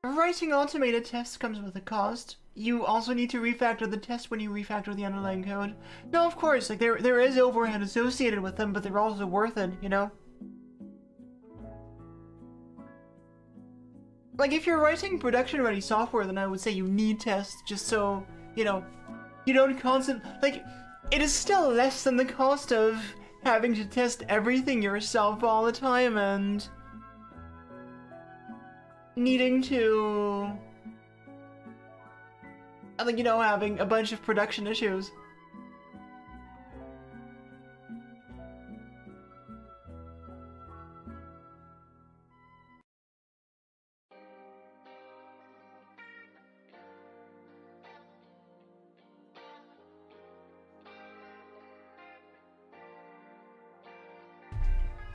[SPEAKER 1] Writing automated tests comes with a cost. You also need to refactor the test when you refactor the underlying code. No, of course, like there is overhead associated with them, but they're also worth it, you know? Like if you're writing production-ready software, then I would say you need tests just so, you know, you don't like, it is still less than the cost of having to test everything yourself all the time and needing to, I think, you know, having a bunch of production issues.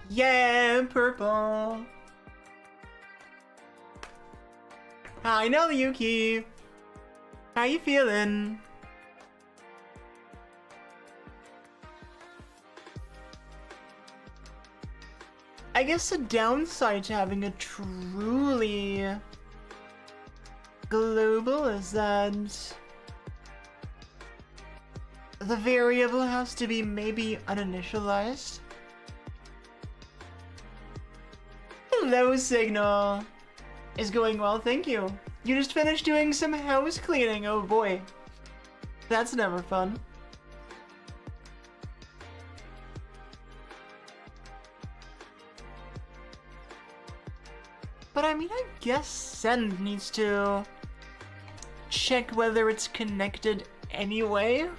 [SPEAKER 1] Yeah, purple. Hi, Yuki. How you feeling? I guess the downside to having a truly global is that the variable has to be maybe uninitialized. Hello, Signal. Is going well, thank you. You just finished doing some house cleaning, oh boy. That's never fun. But I mean, I guess Send needs to check whether it's connected anyway.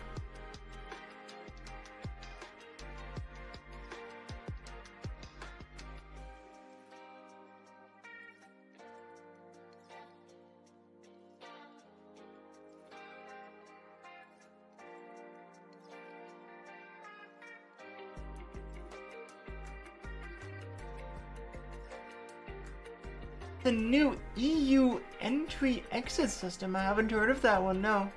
[SPEAKER 1] The new EU entry-exit system. I haven't heard of that one, no.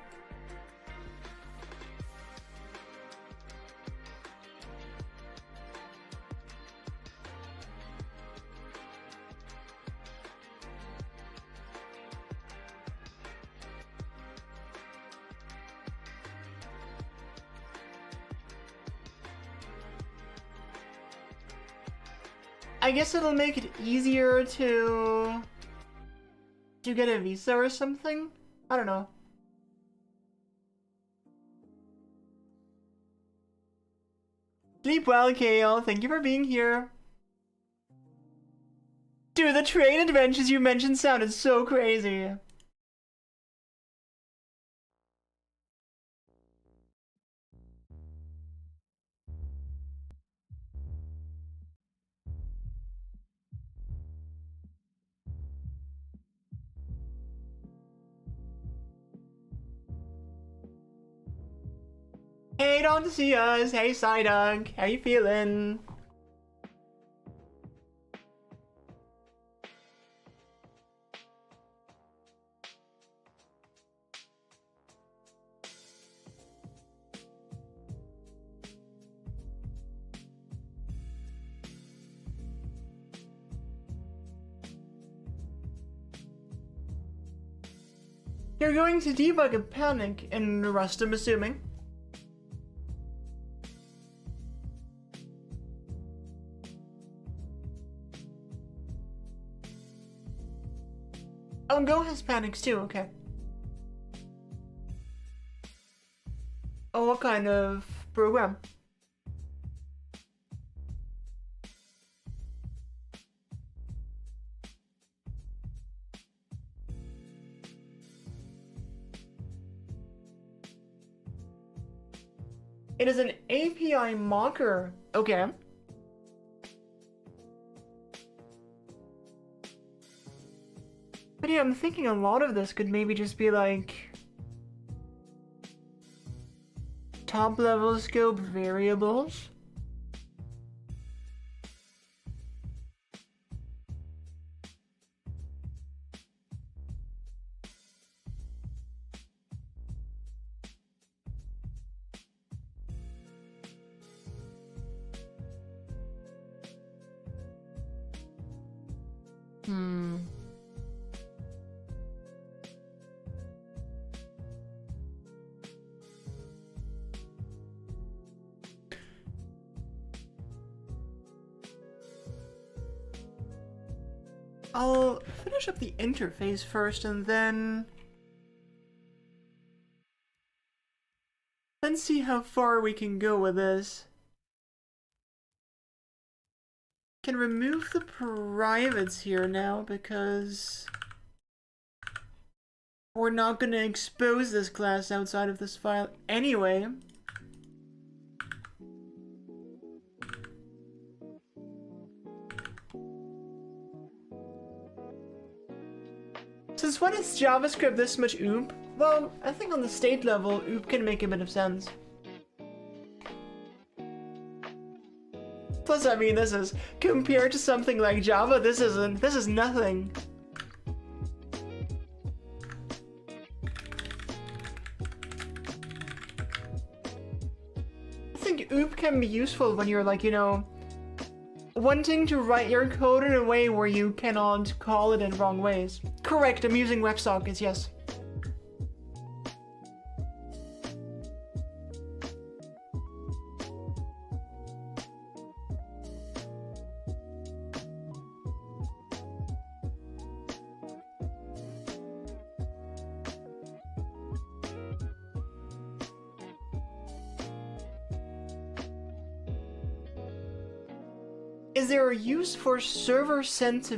[SPEAKER 1] I guess it'll make it easier to get a visa or something? I don't know. Sleep well, Kale. Thank you for being here. Dude, the train adventures you mentioned sounded so crazy. Hey, don't see us. Hey, Psyduck. How you feeling? You're going to debug a panic in Rust, I'm assuming. Oh, Go has panics too, okay. Oh, what kind of program? It is an API mocker. Okay. But yeah, I'm thinking a lot of this could maybe just be like top level scope variables. I'll finish up the interface first and then see how far we can go with this. Can remove the privates here now because we're not going to expose this class outside of this file anyway. Since when is JavaScript this much OOP? Well, I think on the state level, OOP can make a bit of sense. Plus Plus, I mean, this is, compared to something like Java, this is nothing. I think OOP can be useful when you're like, you know, wanting to write your code in a way where you cannot call it in wrong ways. Correct, I'm using WebSockets, yes. Is there a use for server-sent?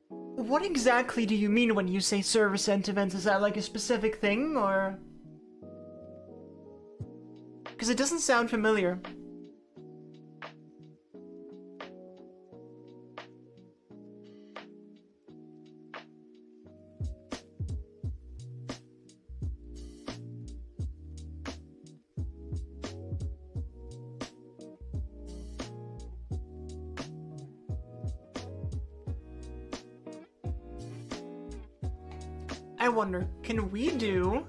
[SPEAKER 1] What exactly do you mean when you say server-sent events? Is that like a specific thing, or? Because it doesn't sound familiar. I wonder, can we do...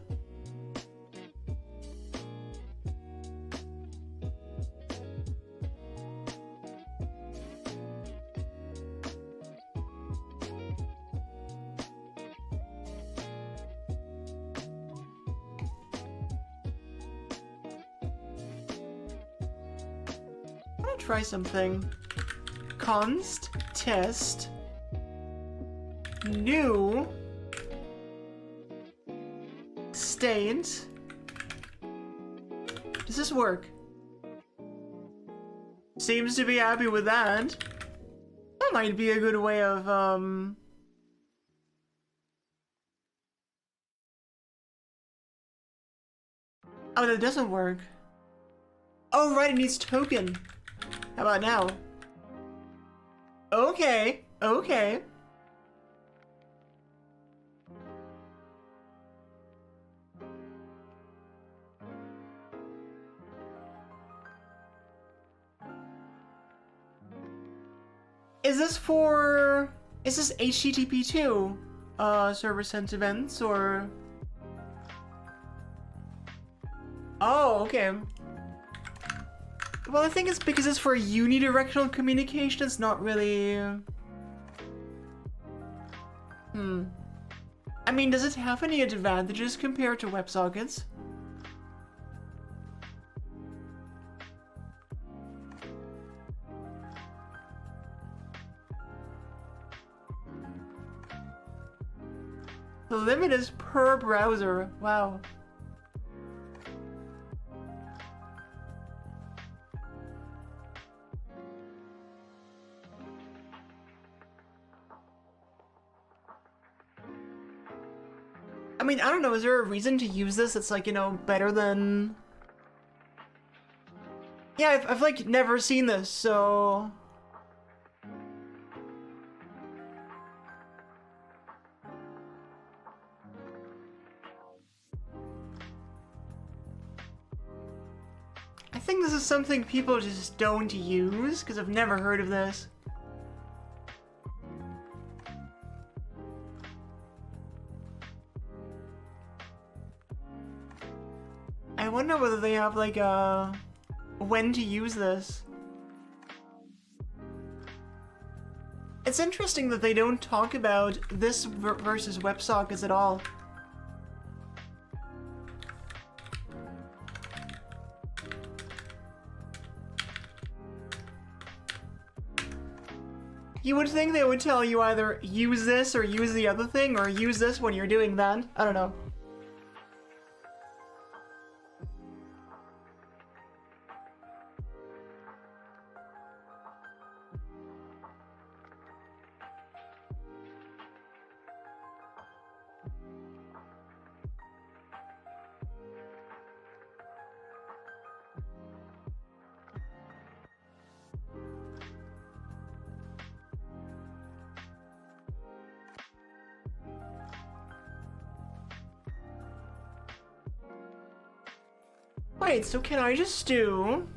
[SPEAKER 1] I'm gonna try something. Const test new state. Does this work? Seems to be happy with that. That might be a good way of, Oh, that doesn't work. Oh, right, it needs token. How about now? Okay, okay. Is this HTTP2 server sent events, or? Oh, okay. Well, I think it's because it's for unidirectional communication. It's not really. I mean, does it have any advantages compared to WebSockets? The limit is per browser. Wow. I mean, I don't know, is there a reason to use this that's like, you know, better than... Yeah, I've like never seen this, so... I think this is something people just don't use, because I've never heard of this. I wonder whether they have like a... when to use this. It's interesting that they don't talk about this versus WebSockets at all. You would think they would tell you either use this or use the other thing, or use this when you're doing that. I don't know. Wait, so can I just do...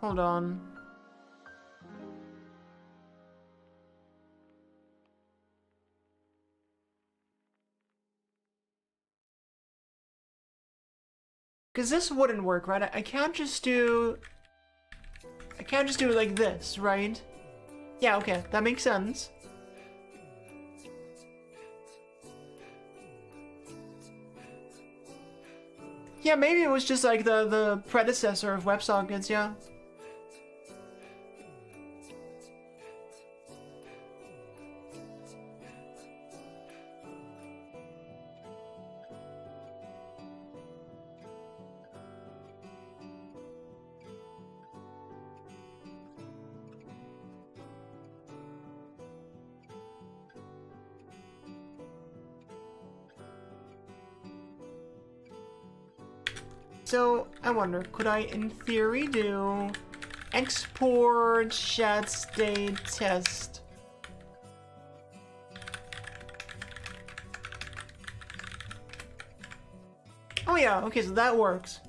[SPEAKER 1] Hold on. Because this wouldn't work, right? I can't just do it like this, right? Yeah, okay, that makes sense. Yeah, maybe it was just like the predecessor of WebSockets, yeah. So, I wonder, could I, in theory, do export chat state test? Oh yeah, okay, so that works.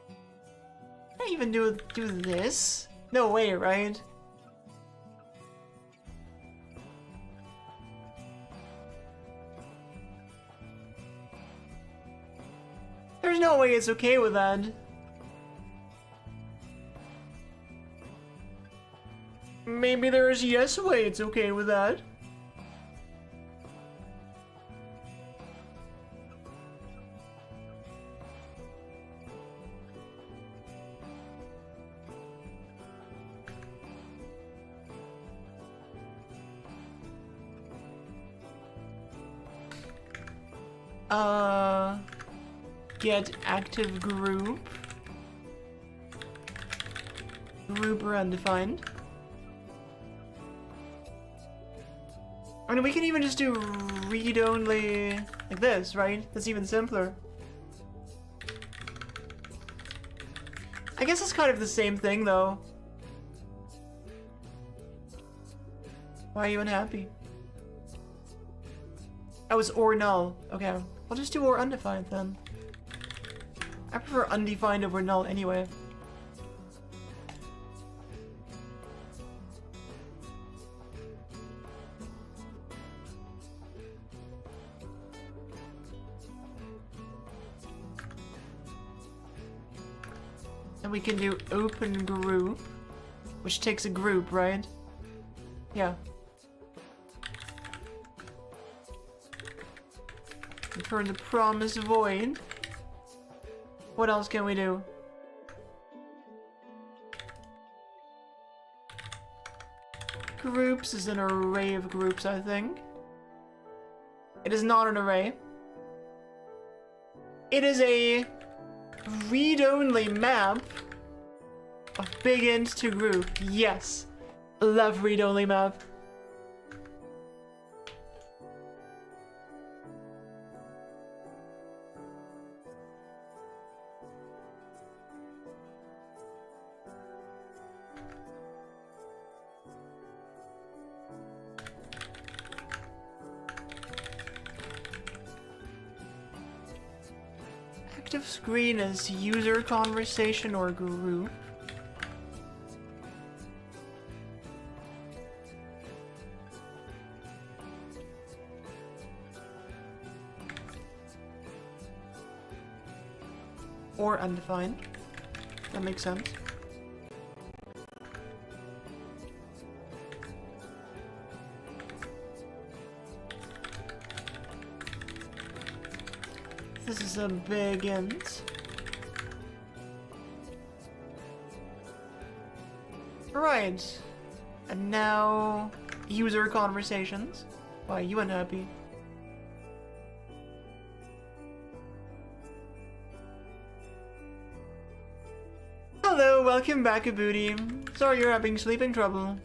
[SPEAKER 1] Can I even do this? No way, right? There's no way it's okay with that. Maybe there's yes way it's okay with that. Get active group. Group undefined. I mean, we can even just do read-only like this, right? That's even simpler. I guess it's kind of the same thing, though. Why are you unhappy? Oh, it's or null. Okay, I'll just do or undefined then. I prefer undefined over null anyway. And we can do open group, which takes a group, right? Yeah. Return the promise void. What else can we do? Groups is an array of groups, I think. It is not an array. It is a read-only map of big int to group. Yes. Love read-only map. Active screen is user conversation or group. Or undefined. That makes sense. This is a big int. Right. And now user conversations. Why, you unhappy? Hello, welcome back, Booty. Sorry you're having sleeping trouble.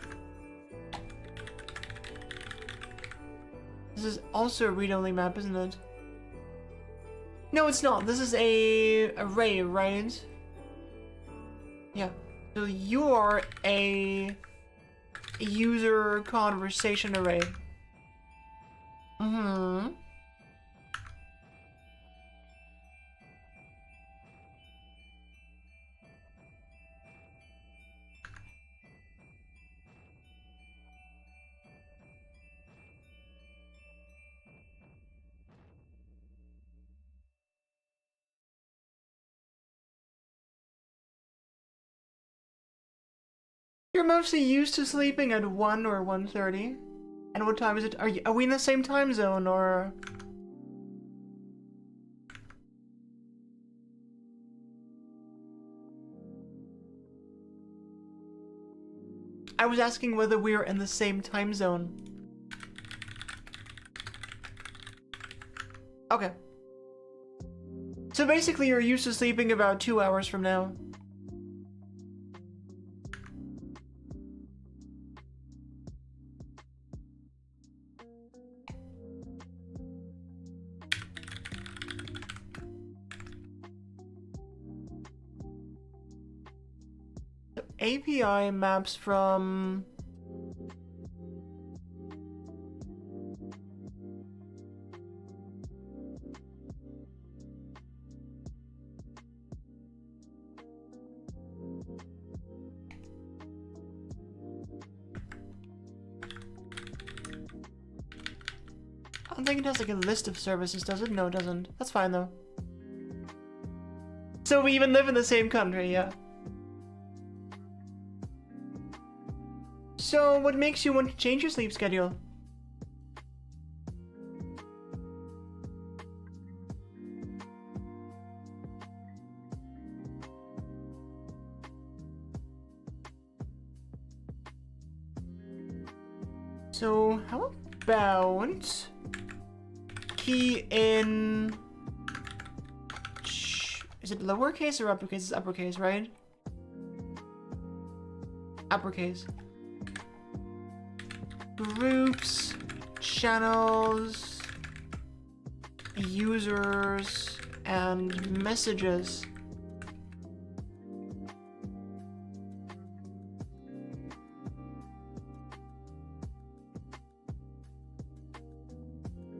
[SPEAKER 1] This is also a read-only map, isn't it? No, it's not. This is a array, right? Yeah. So you are a user conversation array. Mm-hmm. You're mostly used to sleeping at 1 or 1:30. And what time is it? Are we in the same time zone, or...? I was asking whether we were in the same time zone. Okay. So basically you're used to sleeping about 2 hours from now. So API maps from... I don't think it has like a list of services, does it? No, it doesn't. That's fine though. So we even live in the same country, yeah. So what makes you want to change your sleep schedule? So how about key in... Is it lowercase or uppercase? It's uppercase, right? Uppercase. Groups, channels, users, and messages.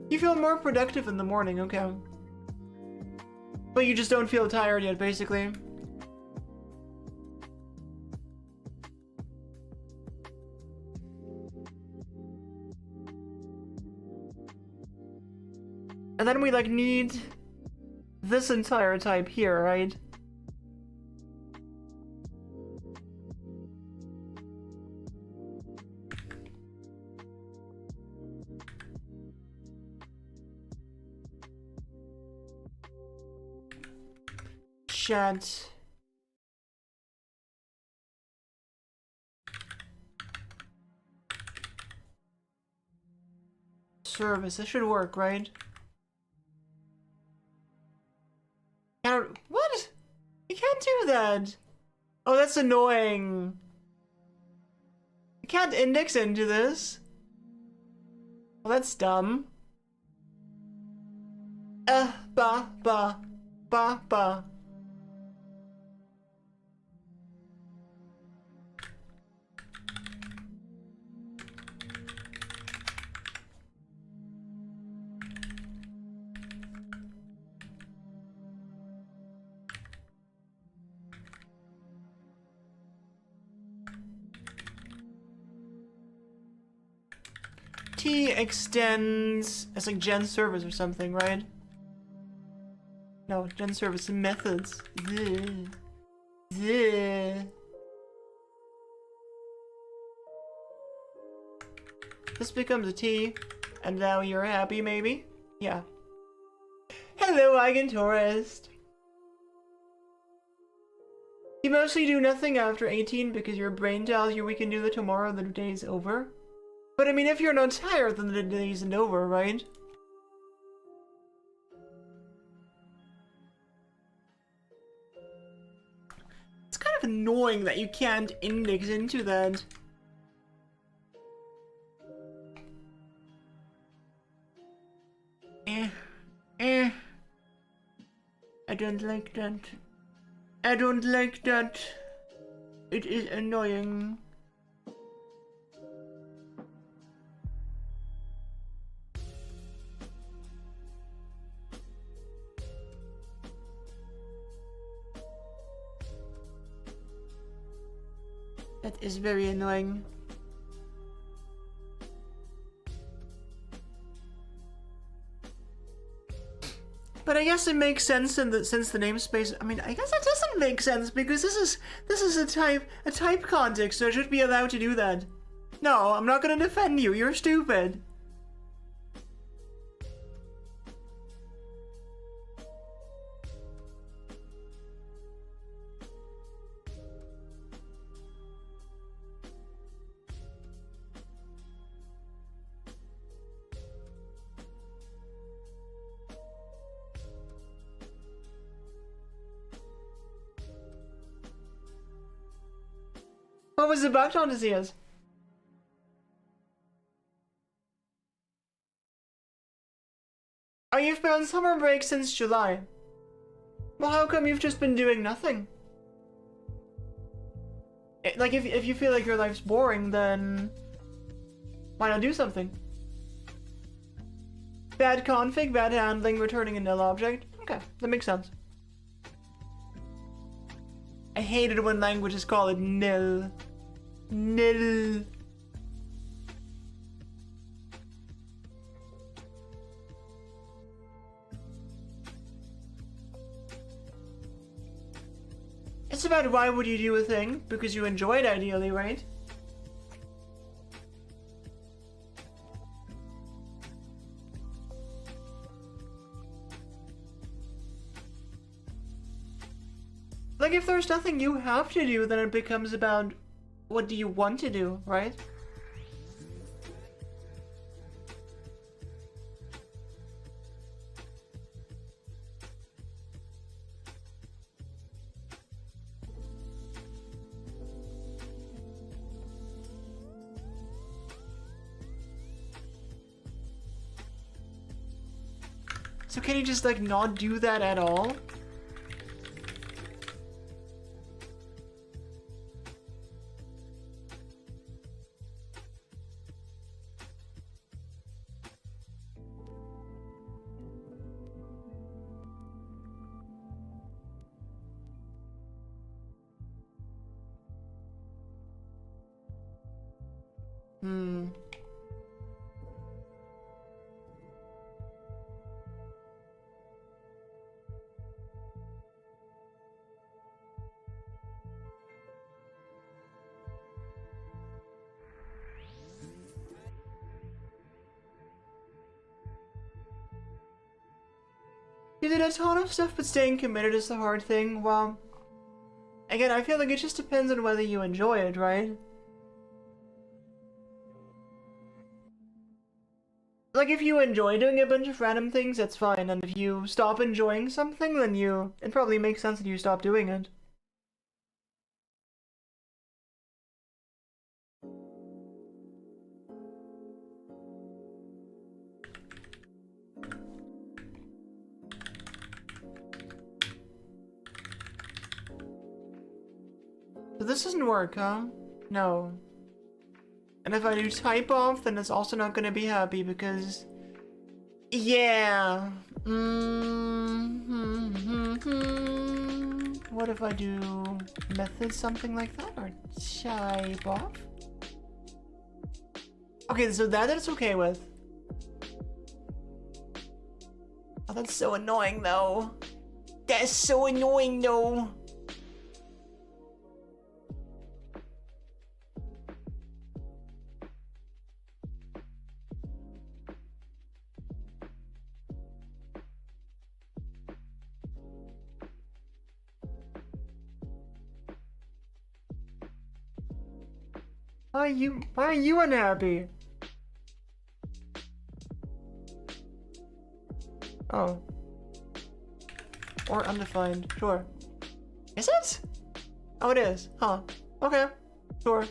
[SPEAKER 1] You feel more productive in the morning, okay. But you just don't feel tired yet, basically. And then we, like, need this entire type here, right? Chat. Service. This should work, right? What? You can't do that. Oh, that's annoying. You can't index into this. Well, that's dumb. Ba. T extends as like gen service or something, right? No, gen service methods. This becomes a T, and now you're happy, maybe? Yeah. Hello, Eigen Tourist. You mostly do nothing after 18 because your brain tells you we can do that tomorrow, the day's over. But I mean, if you're not tired, then the day isn't over, right? It's kind of annoying that you can't index into that. I don't like that. I don't like that. It is annoying. That is very annoying. But I guess it makes sense in that since the namespace. I mean, I guess it doesn't make sense because this is a type context, so I should be allowed to do that. No, I'm not gonna defend you. You're stupid. What was the background disease? Oh, you've been on summer break since July. Well, how come you've just been doing nothing? Like, if you feel like your life's boring, then why not do something? Bad config, bad handling, returning a nil object. Okay, that makes sense. I hated when languages call it nil. Nil. It's about why would you do a thing? Because you enjoy it ideally, right? Like, if there's nothing you have to do, then it becomes about what do you want to do, right? So can you just, like, not do that at all? You did a ton of stuff, but staying committed is the hard thing. Well, again, I feel like it just depends on whether you enjoy it, right? Like, if you enjoy doing a bunch of random things, that's fine, and if you stop enjoying something, then it probably makes sense that you stop doing it. So this doesn't work, huh? No. And if I do type off, then it's also not gonna be happy because... Yeah. What if I do method something like that? Or type off? Okay, so that it's okay with. Oh, that's so annoying though. That's so annoying though. Why are you unhappy? Oh. Or undefined, sure. Is it? Oh, it is, huh? Okay, sure.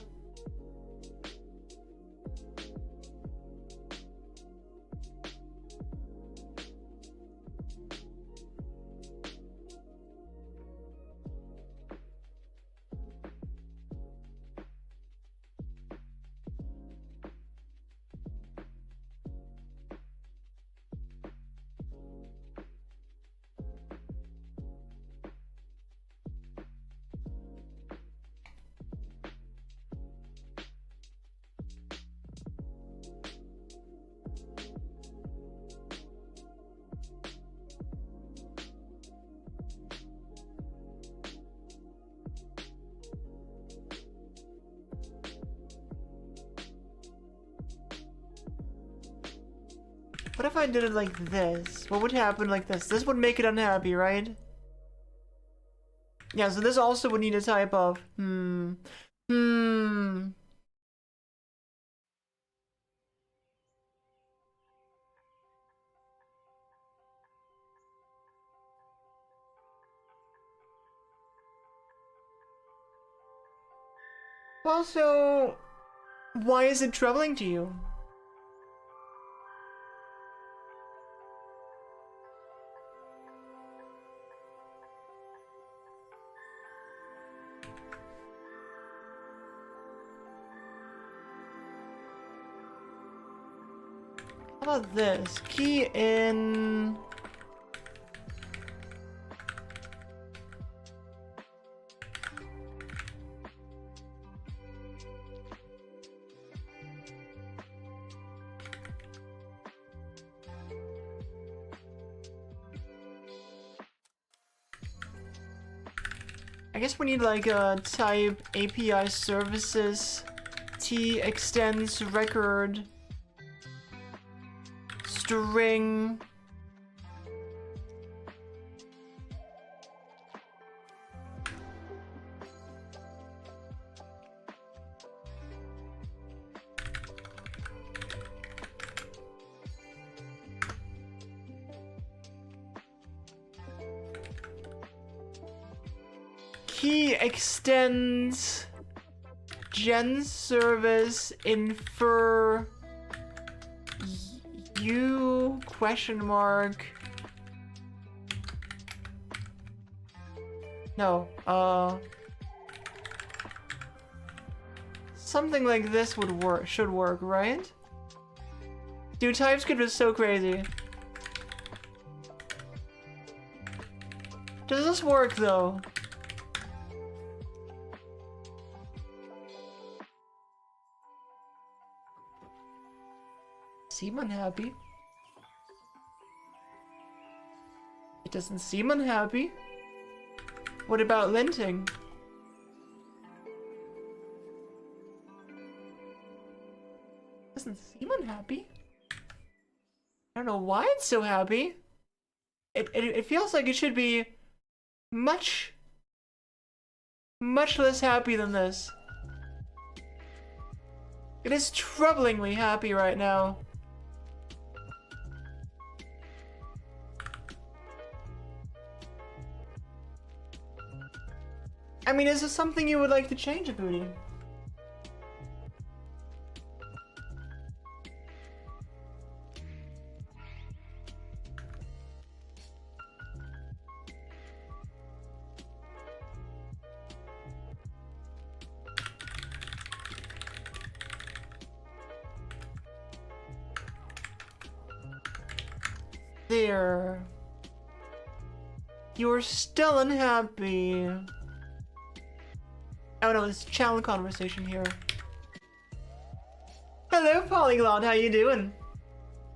[SPEAKER 1] if I did it like this? What would happen like this? This would make it unhappy, right? Yeah, so this also would need a type of... Also, why is it troubling to you? How about this? Key in... I guess we need like a type API services T extends record string key extends gen service infer you question mark no something like this would work, should work, right? Dude, TypeScript is so crazy. Does this work though? Seem unhappy. It doesn't seem unhappy. What about linting? Doesn't seem unhappy. I don't know why it's so happy. It feels like it should be much less happy than this. It is troublingly happy right now. I mean, is this something you would like to change, Booty? There. You're still unhappy. Oh no, it's channel conversation here. Hello, Polyglot, how you doing?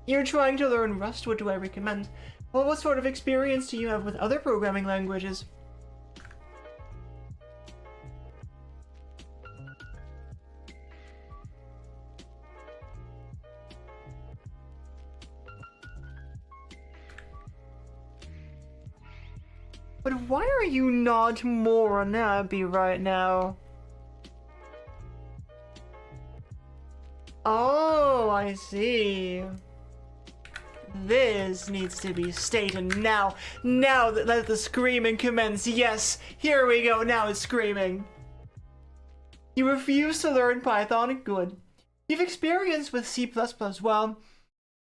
[SPEAKER 1] You're trying to learn Rust, what do I recommend? Well, what sort of experience do you have with other programming languages? But why are you not more unhappy right now? Oh, I see. This needs to be stated now. Now let the screaming commence. Yes, here we go. Now it's screaming. You refuse to learn Python? Good. You've experience with C++. Well,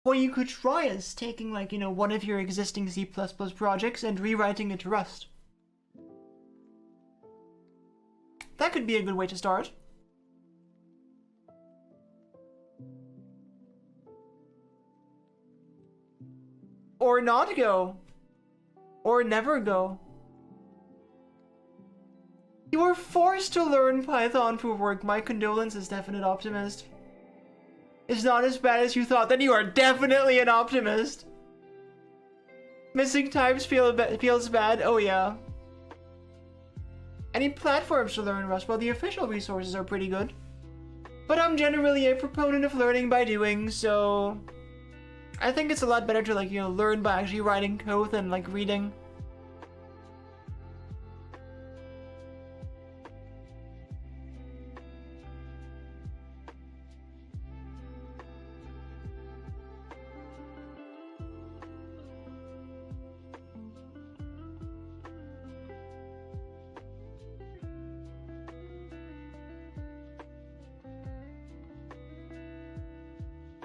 [SPEAKER 1] what you could try is taking, like, you know, one of your existing C++ projects and rewriting it to Rust. That could be a good way to start. Or not go. Or never go. You were forced to learn Python for work. My condolences, definite optimist. It's not as bad as you thought. Then you are definitely an optimist. Missing types feels bad. Oh yeah. Any platforms to learn Rust? Well, the official resources are pretty good. But I'm generally a proponent of learning by doing, so... I think it's a lot better to, like, you know, learn by actually writing code than, like, reading.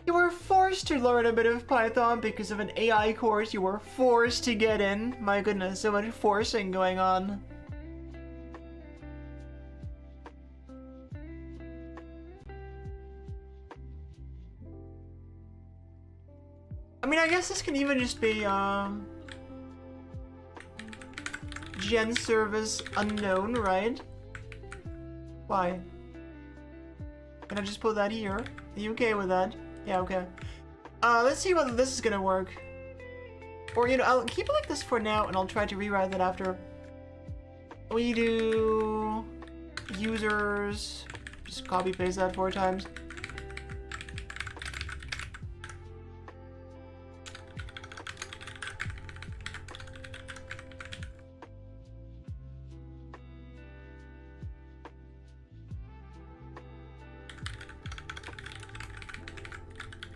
[SPEAKER 1] You were forced to learn a bit of Python because of an AI course you were forced to get in. My goodness, so much forcing going on. I mean, I guess this can even just be, gen service unknown, right? Why? Can I just put that here? Are you okay with that? Yeah, okay. Let's see whether this is gonna work. Or, you know, I'll keep it like this for now, and I'll try to rewrite that after. We do... users... Just copy-paste that 4 times.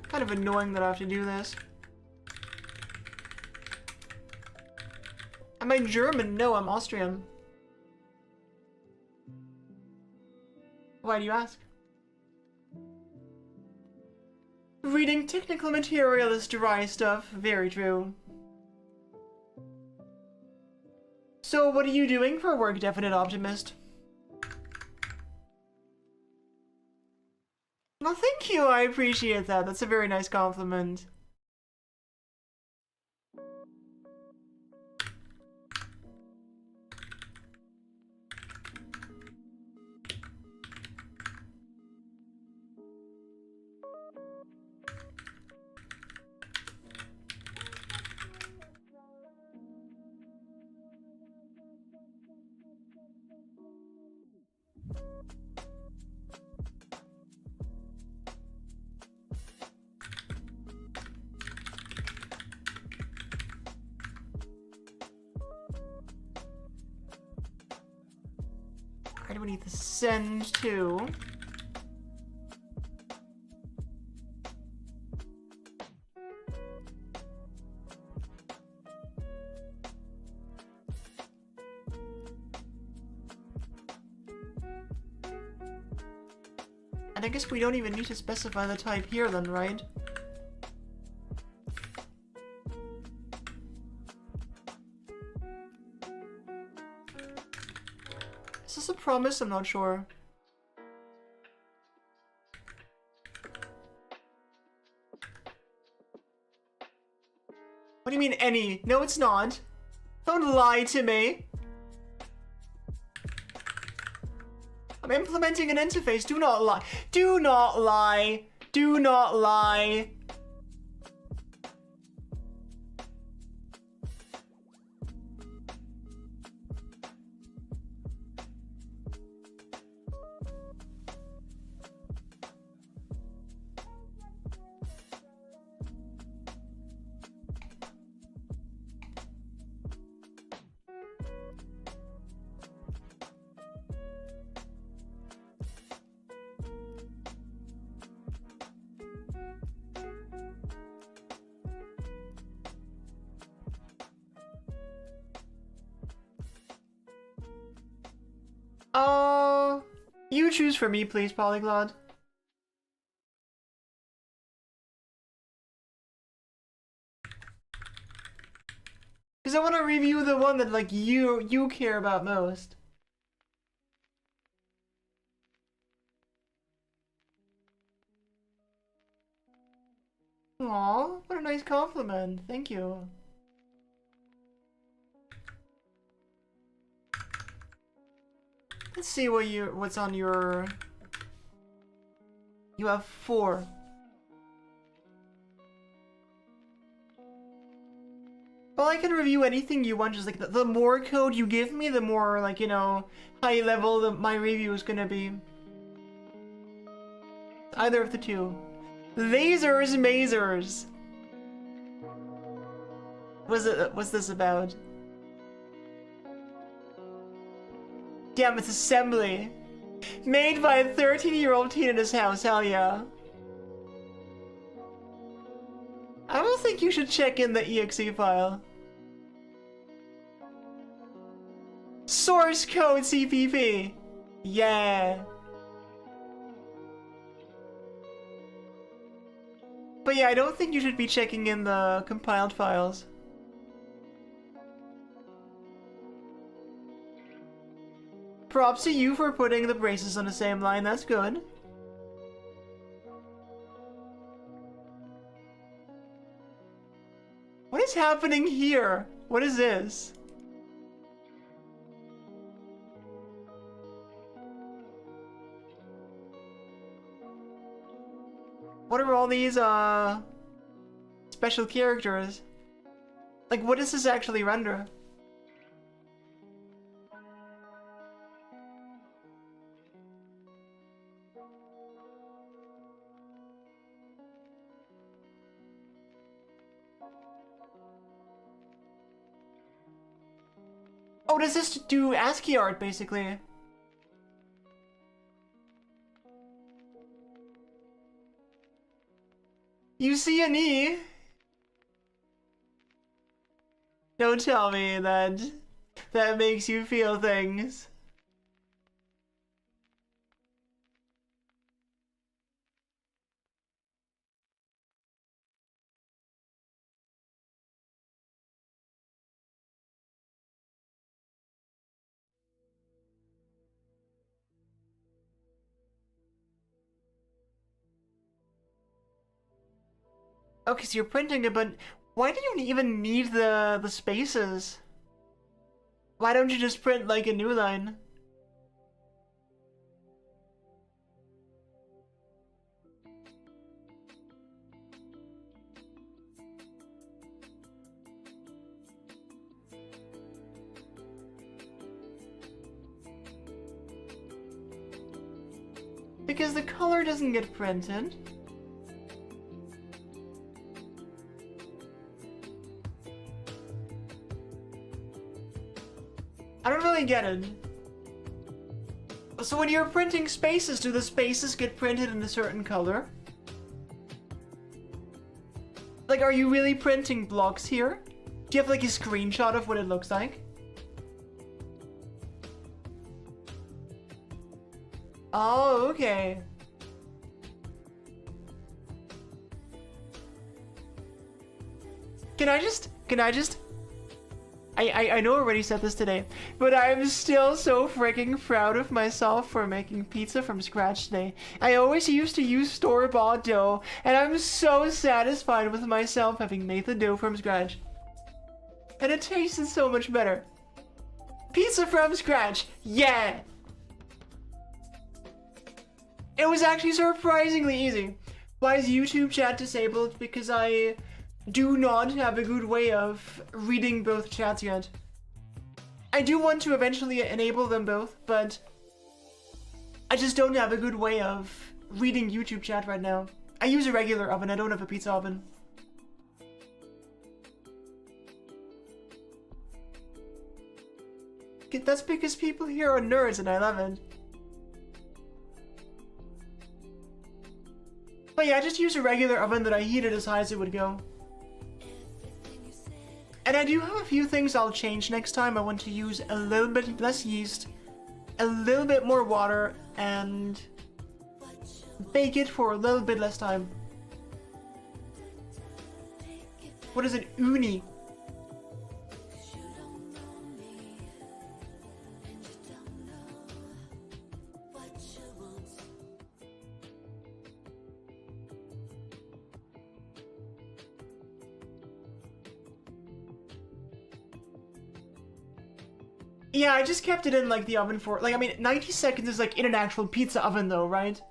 [SPEAKER 1] Kind of annoying that I have to do this. Am I German? No, I'm Austrian. Why do you ask? Reading technical material is dry stuff. Very true. So what are you doing for work, Definite Optimist? Well, thank you. I appreciate that. That's a very nice compliment. Where do we need to send to? And I guess we don't even need to specify the type here then, right? Is this a promise? I'm not sure. What do you mean any? No, it's not. Don't lie to me. I'm implementing an interface. Do not lie. Do not lie. Do not lie. You choose for me, please, Polyglot. Because I want to review the one that, like, you care about most. Aw, what a nice compliment. Thank you. Let's see what's on your... You have 4. Well, I can review anything you want, just like the more code you give me, the more, like, you know, high level my review is gonna be. Either of the two. Lasers, mazers. What's this about? Damn, it's assembly. Made by a 13-year-old teen in his house, hell yeah. I don't think you should check in the exe file. Source code CPP. Yeah. But yeah, I don't think you should be checking in the compiled files. Props to you for putting the braces on the same line, that's good. What is happening here? What is this? What are all these, special characters? Like, what does this actually render? Oh, does this do ASCII art, basically? You see an E? Don't tell me that that makes you feel things. Okay, so you're printing it, but why do you even need the spaces? Why don't you just print like a new line? Because the color doesn't get printed. I don't really get it. So when you're printing spaces, do the spaces get printed in a certain color? Like, are you really printing blocks here? Do you have like a screenshot of what it looks like? Oh, okay. Can I just I know I already said this today, but I'm still so freaking proud of myself for making pizza from scratch today. I always used to use store-bought dough, and I'm so satisfied with myself having made the dough from scratch. And it tasted so much better. Pizza from scratch, yeah! It was actually surprisingly easy. Why is YouTube chat disabled? Because I do not have a good way of reading both chats yet. I do want to eventually enable them both, but I just don't have a good way of reading YouTube chat right now. I use a regular oven, I don't have a pizza oven. That's because people here are nerds and I love it. But yeah, I just use a regular oven that I heated as high as it would go. And I do have a few things I'll change next time. I want to use a little bit less yeast, a little bit more water, and bake it for a little bit less time. What is it? Uni. Yeah, I just kept it in like the oven for, like, I mean, 90 seconds is like in an actual pizza oven though, right?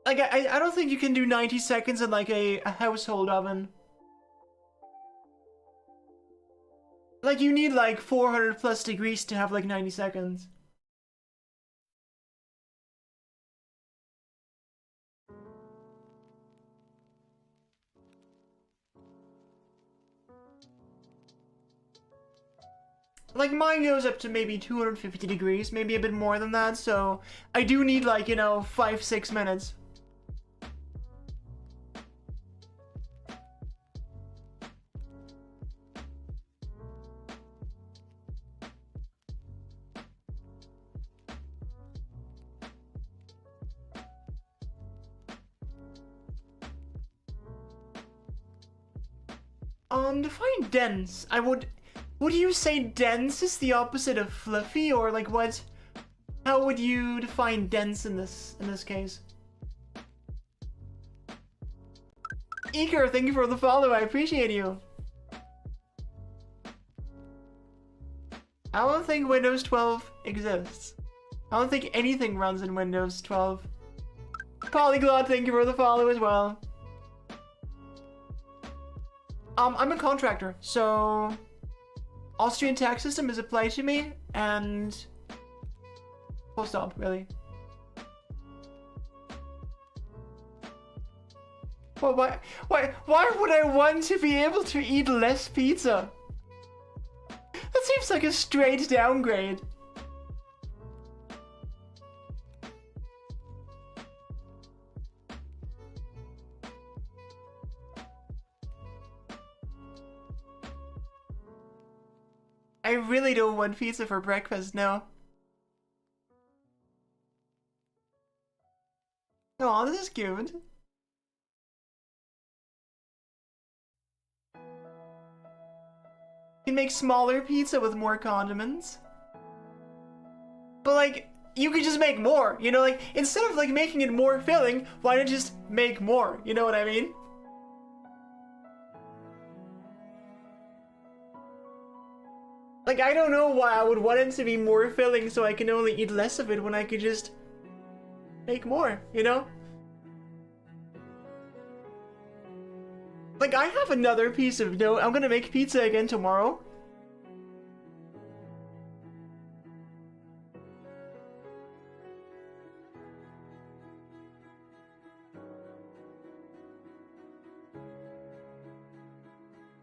[SPEAKER 1] Like, I don't think you can do 90 seconds in like a household oven. Like, you need like 400 plus degrees to have like 90 seconds. Like, mine goes up to maybe 250 degrees, maybe a bit more than that, so I do need, like, you know, 5-6 minutes. Define dense. Would you say dense is the opposite of fluffy, or like what? How would you define dense in this case? Eager, thank you for the follow. I appreciate you. I don't think Windows 12 exists. I don't think anything runs in Windows 12. Polyglot, thank you for the follow as well. I'm a contractor, so Austrian tax system is applied to me, and full stop, really. Well, why would I want to be able to eat less pizza? That seems like a straight downgrade. I really don't want pizza for breakfast, no. Oh, this is cute. You can make smaller pizza with more condiments. But like, you could just make more, you know, like, instead of like making it more filling, why not just make more, you know what I mean? Like, I don't know why I would want it to be more filling so I can only eat less of it when I could just make more, you know? Like, I have another piece of dough. I'm gonna make pizza again tomorrow.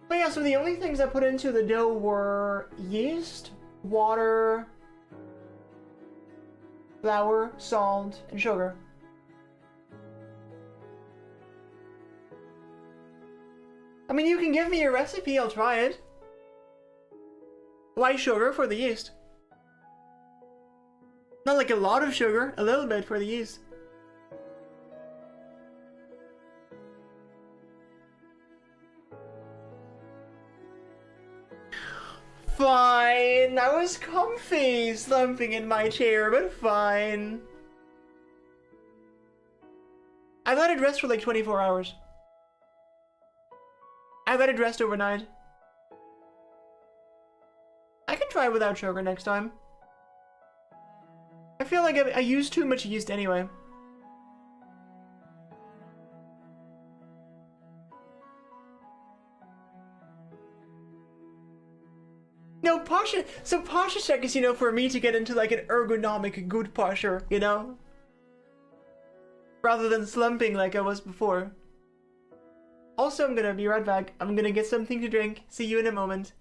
[SPEAKER 1] But yeah, so the only things I put into the dough were yeast, water, flour, salt, and sugar. I mean, you can give me a recipe, I'll try it. White sugar for the yeast. Not like a lot of sugar, a little bit for the yeast. Fine, I was comfy slumping in my chair, but fine. I let it rest for like 24 hours. I let it rest overnight. I can try without sugar next time. I feel like I use too much yeast anyway. No, posture. So posture check is, you know, for me to get into like an ergonomic good posture, you know? Rather than slumping like I was before. Also, I'm gonna be right back. I'm gonna get something to drink. See you in a moment.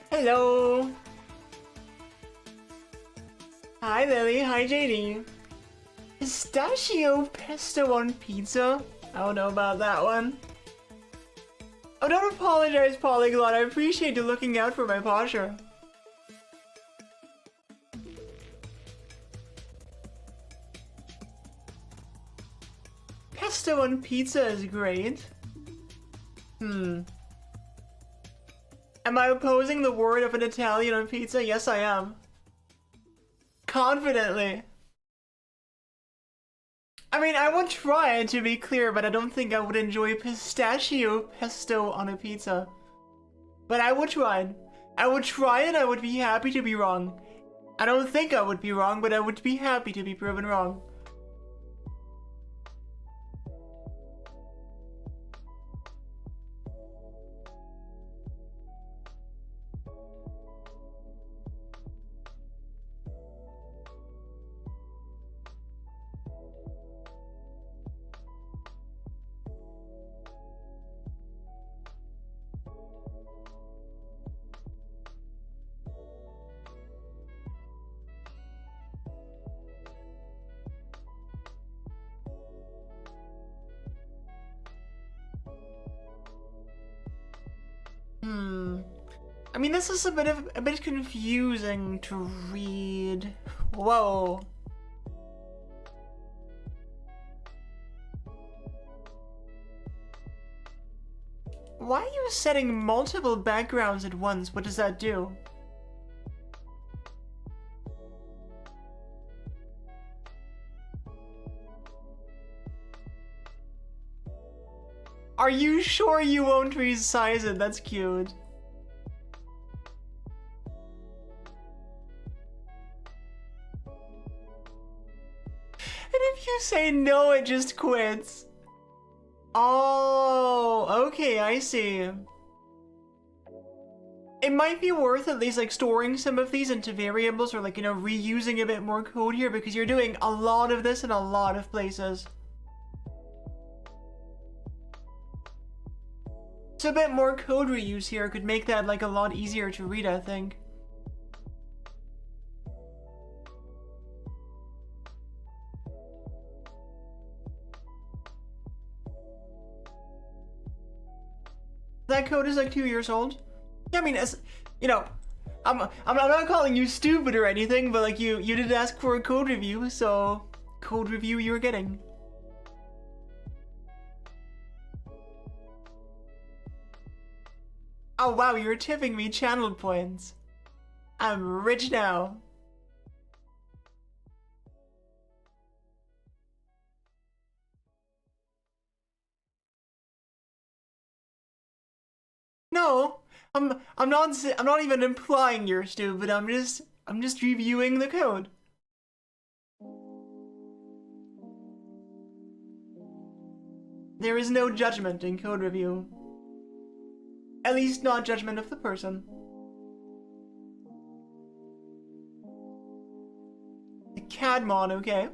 [SPEAKER 1] Hello. Hi Lily, hi JD. Pistachio pesto on pizza? I don't know about that one. Oh, don't apologize, Polyglot. I appreciate you looking out for my posture. Pesto on pizza is great. Am I opposing the word of an Italian on pizza? Yes, I am. Confidently. I mean, I would try to be clear, but I don't think I would enjoy pistachio pesto on a pizza. But I would try it. I would try it, I would be happy to be wrong. I don't think I would be wrong, but I would be happy to be proven wrong. I mean, this is a bit confusing to read. Whoa. Why are you setting multiple backgrounds at once? What does that do? Are you sure you won't resize it? That's cute. And if you say no, it just quits. Oh, okay, I see. It might be worth at least like storing some of these into variables or like, you know, reusing a bit more code here because you're doing a lot of this in a lot of places. So a bit more code reuse here could make that like a lot easier to read, I think. That code is like 2 years old. Yeah, I mean, as you know, I'm not calling you stupid or anything, but like you did ask for a code review, so code review you're getting. Oh wow, you're tipping me channel points. I'm rich now. No, I'm not even implying you're stupid. I'm just reviewing the code. There is no judgment in code review. At least not judgment of the person. The CAD mod, okay.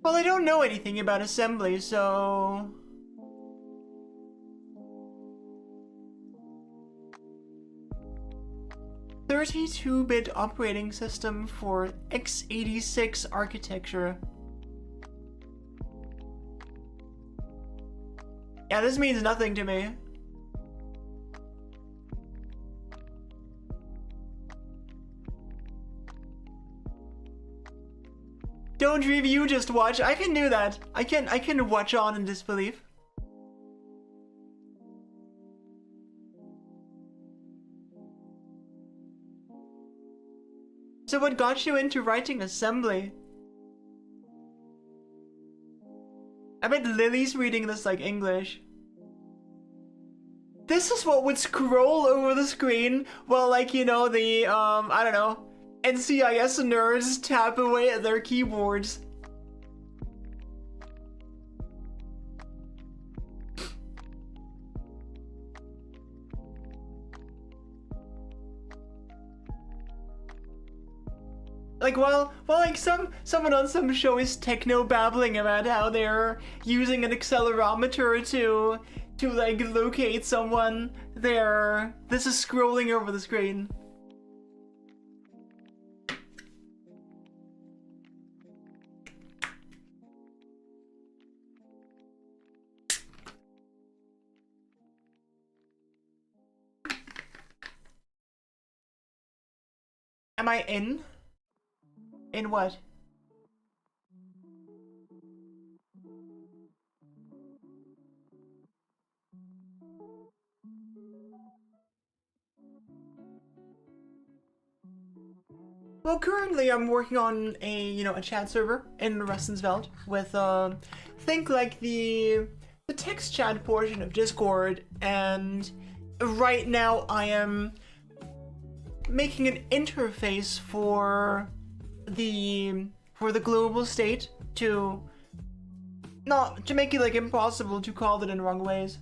[SPEAKER 1] Well, I don't know anything about assembly, so... 32-bit operating system for x86 architecture. Yeah, this means nothing to me. Don't review, just watch. I can do that. I can watch on in disbelief. So what got you into writing assembly? I bet Lily's reading this like English. This is what would scroll over the screen while, like, you know, the, I don't know, NCIS nerds tap away at their keyboards. Like, while like someone on some show is techno babbling about how they're using an accelerometer to like locate someone. There. This is scrolling over the screen. Am I in? In what? Well, currently I'm working on a chat server in RUST and SVELTE with think like the text chat portion of Discord, and right now I am making an interface for the global state to make it like impossible to call it in wrong ways.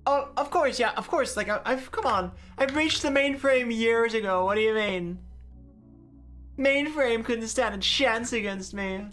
[SPEAKER 1] Oh, of course, yeah, of course. Like, come on. I've reached the mainframe years ago. What do you mean? Mainframe couldn't stand a chance against me.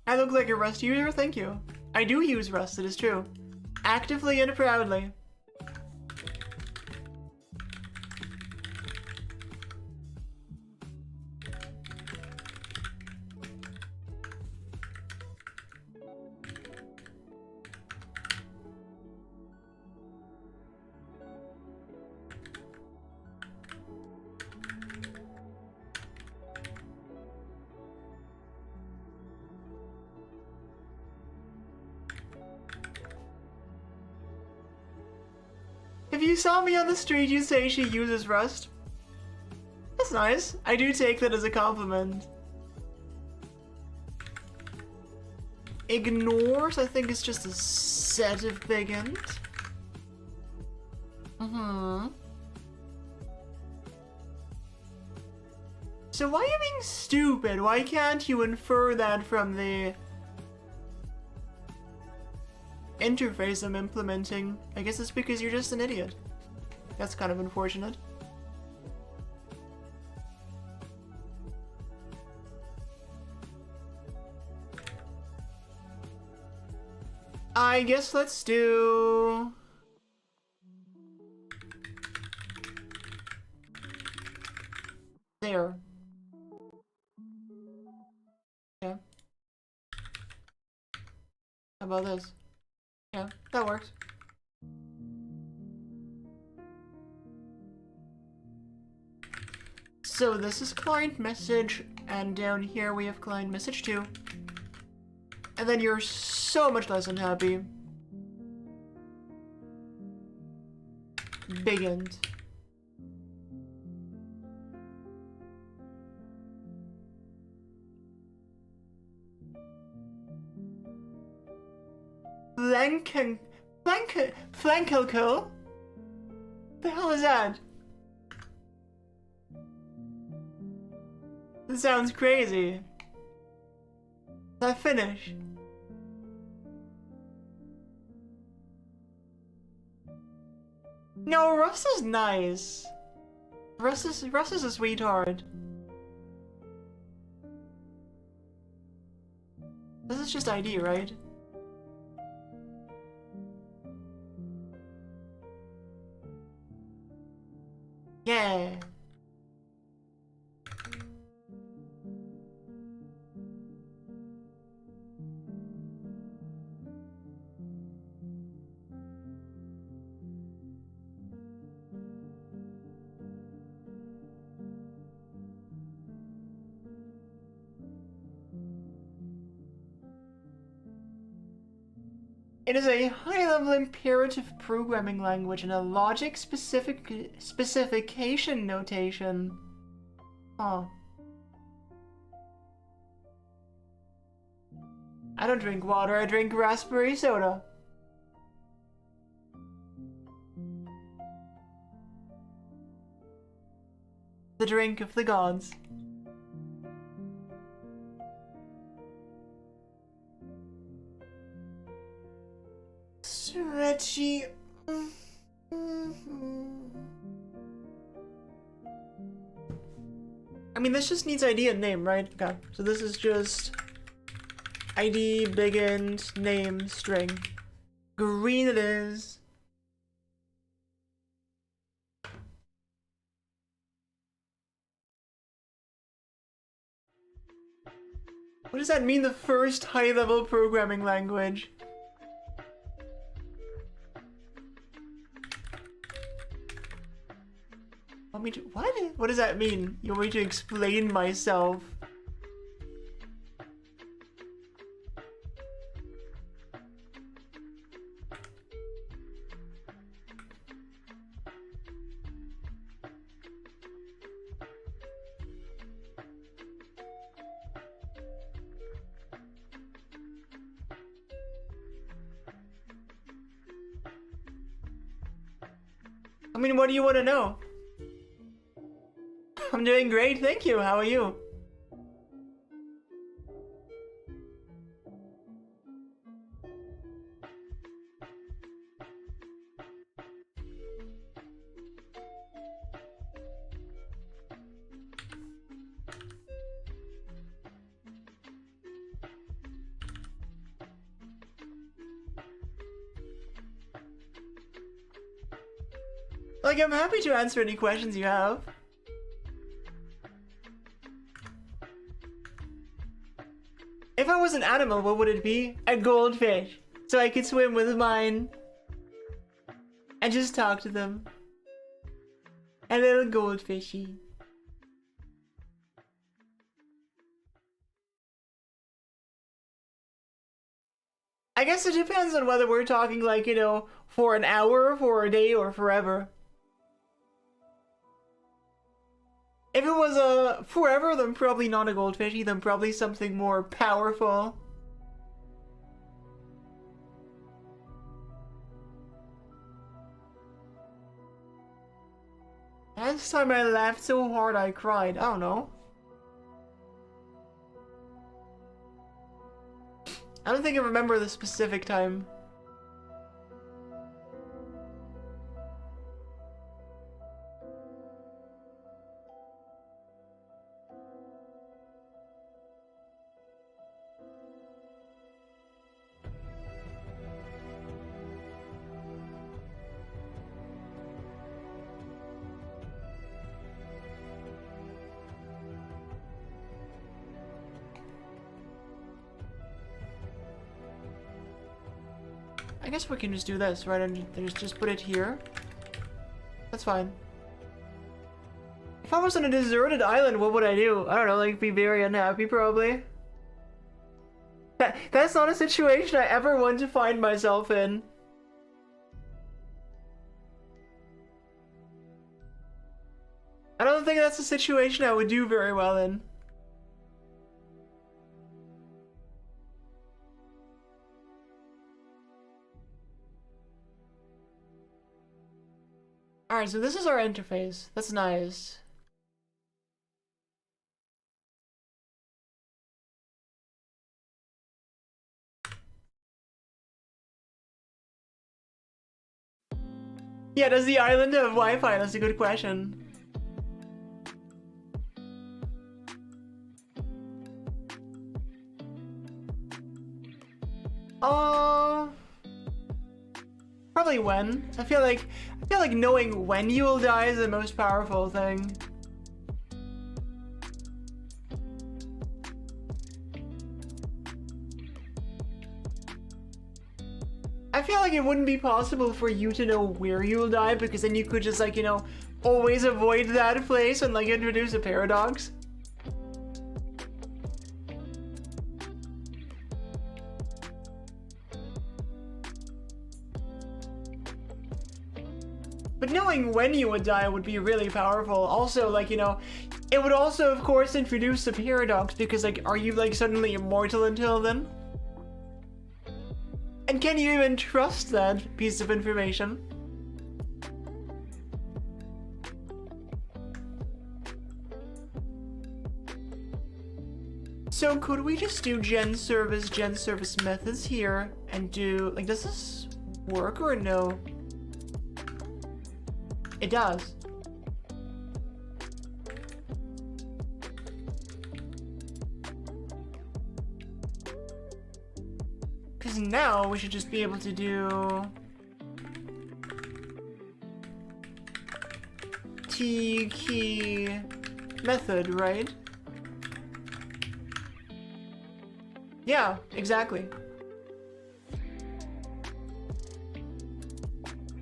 [SPEAKER 1] I look like a Rust user? Thank you. I do use Rust, it is true. Actively and proudly. If you saw me on the street, you'd say she uses Rust. That's nice. I do take that as a compliment. Ignores, I think, is just a set of big int. So why are you being stupid? Why can't you infer that from the interface I'm implementing? I guess it's because you're just an idiot. That's kind of unfortunate. I guess let's do... there. Yeah. How about this? Yeah, that works. So this is client message, and down here we have client message too. And then you're so much less unhappy. Big int. Flankelko? The hell is that? That sounds crazy. Is that Finnish? No, Russ is nice. Russ is a sweetheart. This is just ID, right? Yeah. It is a high-level imperative programming language and a logic specification notation. Huh. I don't drink water, I drink raspberry soda. The drink of the gods. Stretchy. I mean, this just needs ID and name, right? Okay, so this is just ID, big end, name, string. Green it is. What does that mean, the first high-level programming language? Want me to— what? What does that mean? You want me to explain myself? I mean, what do you want to know? I'm doing great, thank you. How are you? Like, I'm happy to answer any questions you have. If I was an animal, what would it be? A goldfish. So I could swim with mine. And just talk to them. A little goldfishy. I guess it depends on whether we're talking, like, you know, for an hour, for a day, or forever. If it was a forever, then probably not a goldfishy, then probably something more powerful. Last time I laughed so hard I cried. I don't know. I don't think I remember the specific time. I guess we can just do this, right? And just put it here. That's fine. If I was on a deserted island, what would I do? I don't know, like be very unhappy probably. That's not a situation I ever want to find myself in. I don't think that's a situation I would do very well in. Alright, so this is our interface. That's nice. Yeah, does the island have Wi-Fi? That's a good question. Probably when. I feel like knowing when you will die is the most powerful thing. I feel like it wouldn't be possible for you to know where you will die, because then you could just, like, you know, always avoid that place and, like, introduce a paradox. But knowing when you would die would be really powerful. Also, like, you know, it would also, of course, introduce a paradox, because, like, are you, like, suddenly immortal until then? And can you even trust that piece of information? So could we just do gen service methods here and do, like, does this work or no? It does. Because now we should just be able to do T key method, right? Yeah, exactly.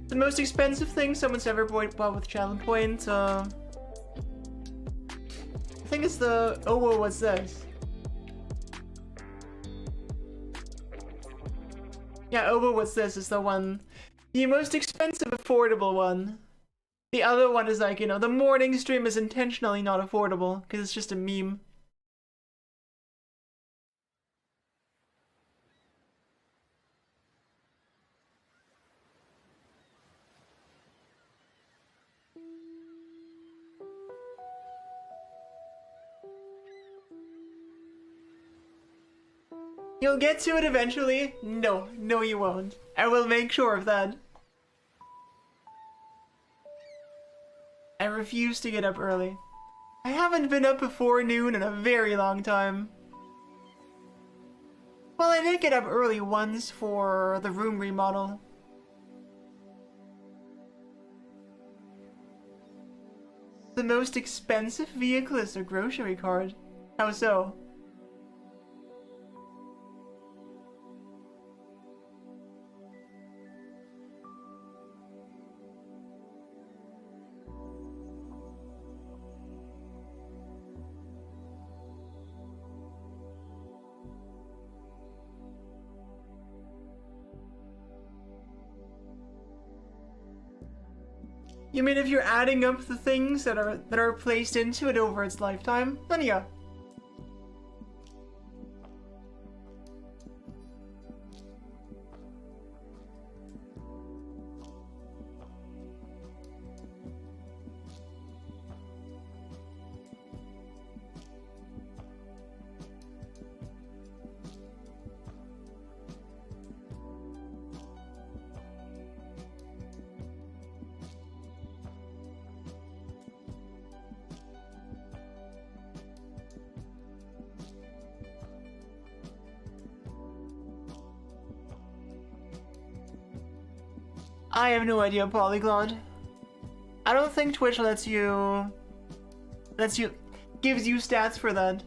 [SPEAKER 1] The most expensive thing someone's ever bought with challenge points, I think it's the, oh, whoa, what's this? Yeah, oh, what's this is the one, the most expensive affordable one. The other one is like, you know, the morning stream is intentionally not affordable, because it's just a meme. You'll get to it eventually. No, no you won't. I will make sure of that. I refuse to get up early. I haven't been up before noon in a very long time. Well, I did get up early once for the room remodel. The most expensive vehicle is a grocery cart. How so? You mean if you're adding up the things that are placed into it over its lifetime? Then yeah. I have no idea, Polyglot. I don't think Twitch gives you stats for that.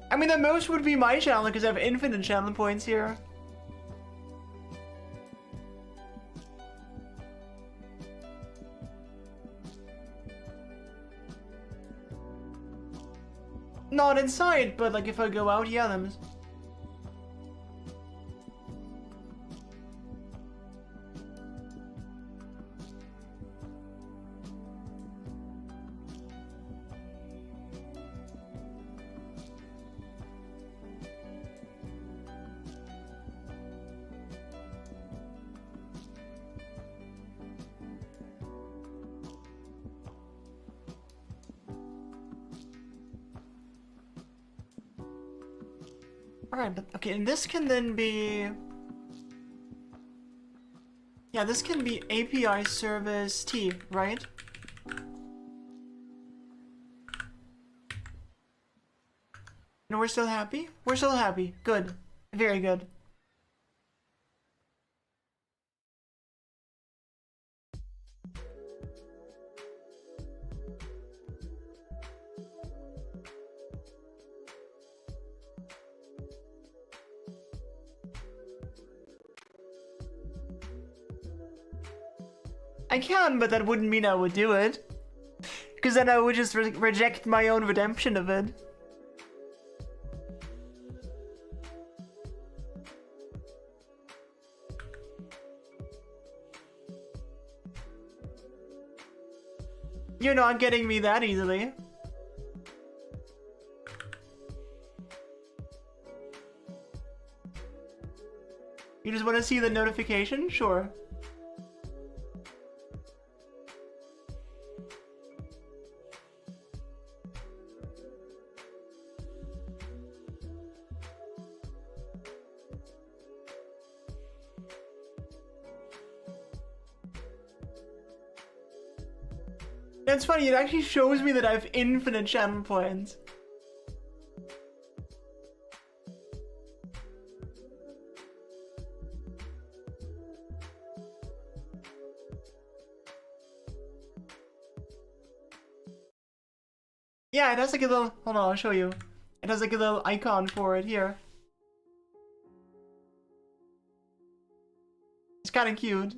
[SPEAKER 1] I mean, the most would be my channel because I have infinite channel points here. Not inside, but like if I go out, yeah, them. Alright, but okay, and this can then be... Yeah, this can be API service T, right? No, we're still happy? We're still happy. Good. Very good. I can, but that wouldn't mean I would do it. Because then I would just reject my own redemption of it. You're not getting me that easily. You just want to see the notification? Sure. It's funny, it actually shows me that I have infinite channel points. Yeah, it has like a little, hold on, I'll show you. It has like a little icon for it here. It's kind of cute.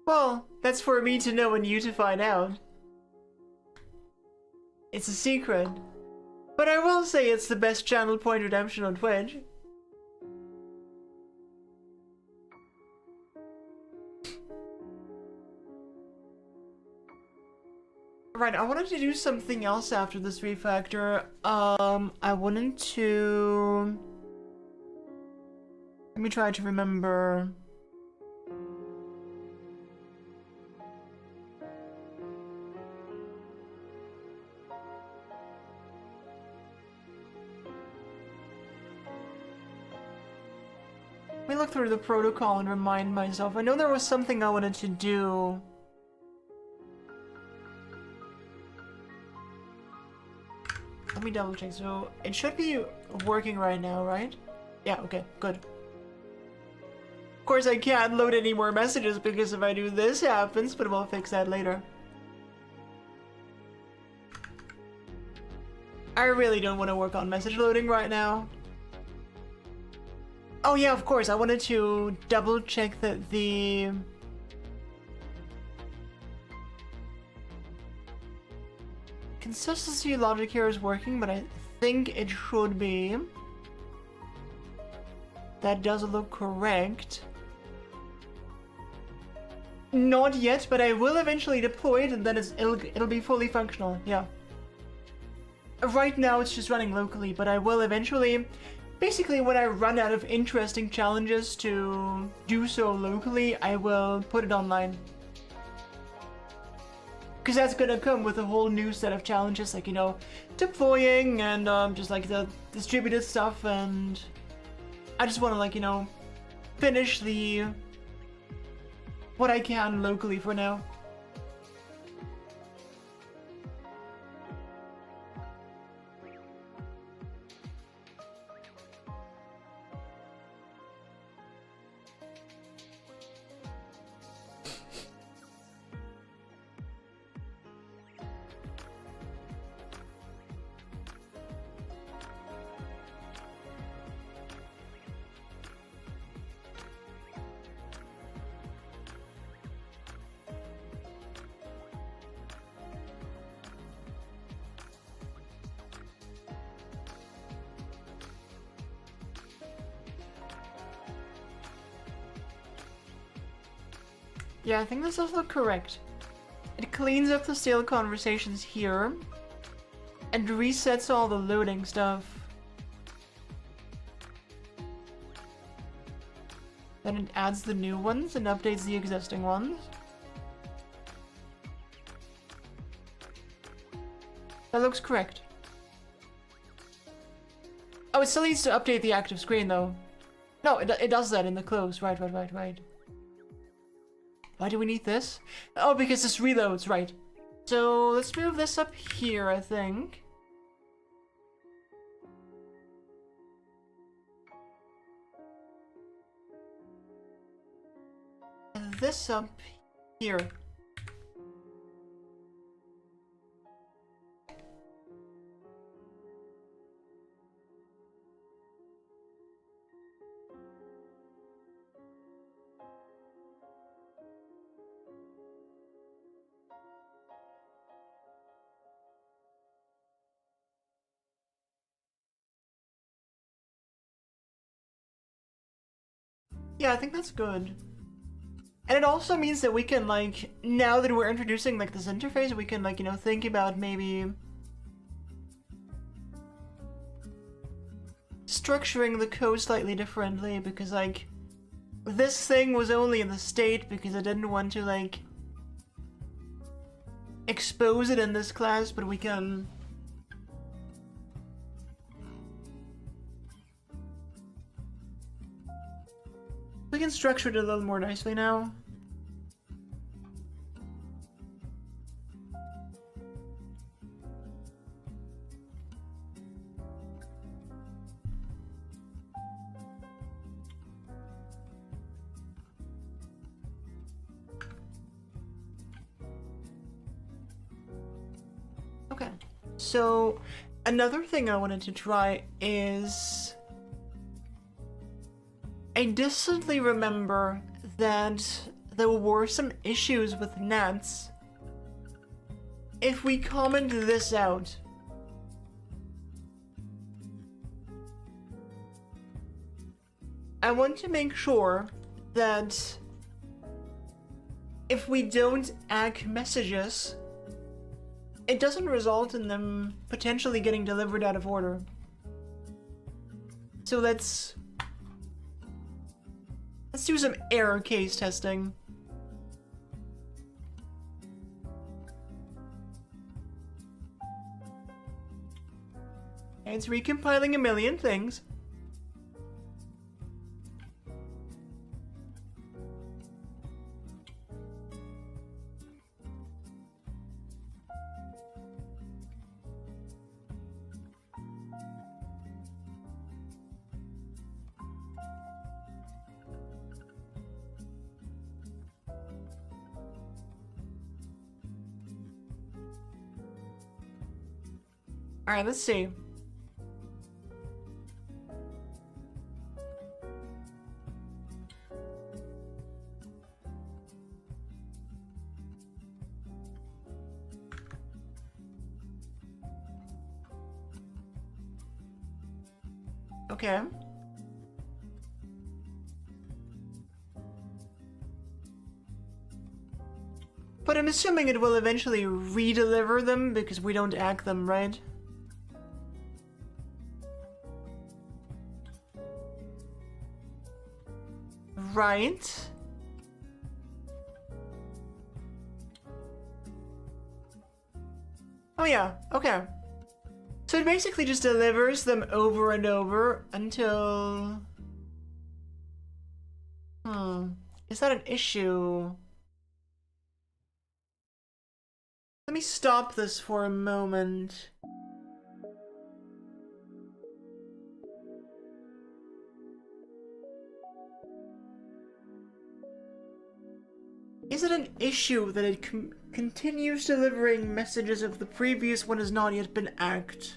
[SPEAKER 1] Well, that's for me to know and you to find out. It's a secret. But I will say it's the best channel point redemption on Twitch. Right, I wanted to do something else after this refactor. I wanted to... Let me try to remember... Let me look through the protocol and remind myself. I know there was something I wanted to do. Let me double check. So it should be working right now, right? Yeah, okay, good. Of course I can't load any more messages because if I do this happens, but we'll fix that later. I really don't want to work on message loading right now. Oh yeah, of course, I wanted to double check that the... consistency logic here is working, but I think it should be. That does look correct. Not yet, but I will eventually deploy it and then it'll be fully functional, yeah. Right now it's just running locally, but I will eventually... Basically, when I run out of interesting challenges to do so locally, I will put it online. Because that's gonna come with a whole new set of challenges, like, you know, deploying and just like the distributed stuff, and I just want to, like, you know, finish the what I can locally for now. Yeah, I think this does look correct. It cleans up the stale conversations here and resets all the loading stuff. Then it adds the new ones and updates the existing ones. That looks correct. Oh, it still needs to update the active screen though. No, it does that in the close. Right. Why do we need this? Oh, because this reloads, right. So let's move this up here, I think. And this up here. Yeah, I think that's good. And it also means that we can, like, now that we're introducing, like, this interface, we can, like, you know, think about maybe structuring the code slightly differently, because, like, this thing was only in the state because I didn't want to, like, expose it in this class, but we can... We can structure it a little more nicely now. Okay, so another thing I wanted to try is... I distinctly remember that there were some issues with nets. If we comment this out, I want to make sure that if we don't ACK messages, it doesn't result in them potentially getting delivered out of order. So let's do some error case testing. It's recompiling a million things. Alright, let's see. Okay. But I'm assuming it will eventually re-deliver them because we don't ACK them, right? Right. Oh yeah, okay. So it basically just delivers them over and over until... Is that an issue? Let me stop this for a moment. Is it an issue that it continues delivering messages if the previous one has not yet been ACKed?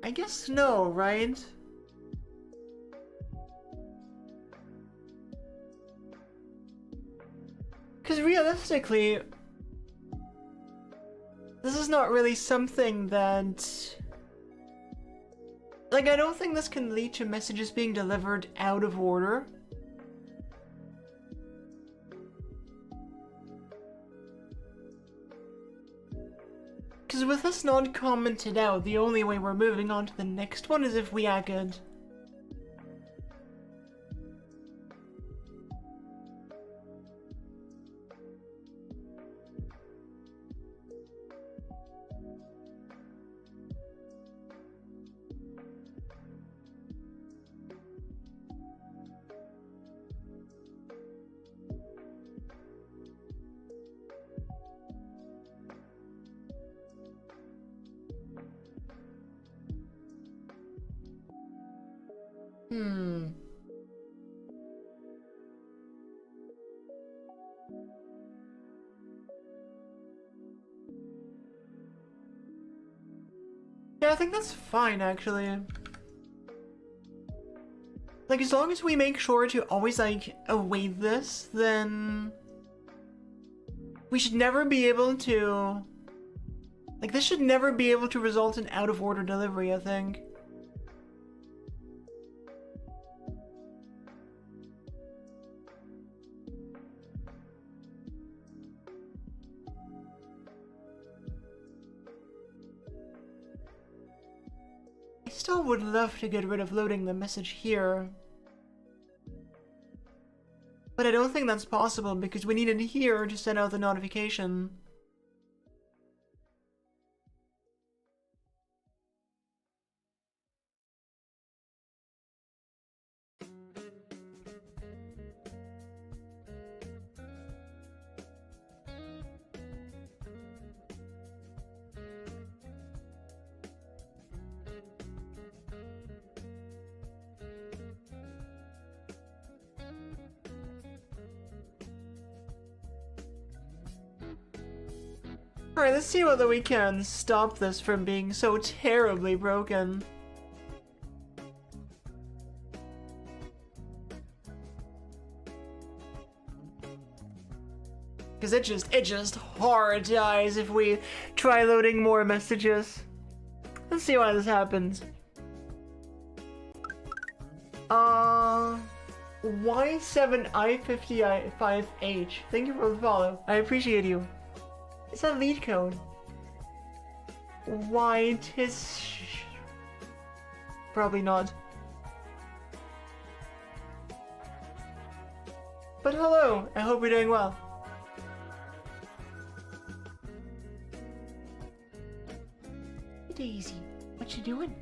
[SPEAKER 1] I guess no, right? Because realistically, this is not really something that... Like, I don't think this can lead to messages being delivered out of order. Because with this not commented out, the only way we're moving on to the next one is if we ACK it. Yeah, I think that's fine, actually. Like, as long as we make sure to always, like, await this, then... We should never be able to... Like, this should never be able to result in out-of-order delivery, I think. I still would love to get rid of loading the message here. But I don't think that's possible because we need it here to send out the notification. Alright, let's see whether we can stop this from being so terribly broken. Because it just hard dies if we try loading more messages. Let's see why this happens. Y7I55H. Thank you for the follow. I appreciate you. It's a lead code. Why tis... Probably not. But hello, I hope you're doing well. Hey Daisy, what you doing?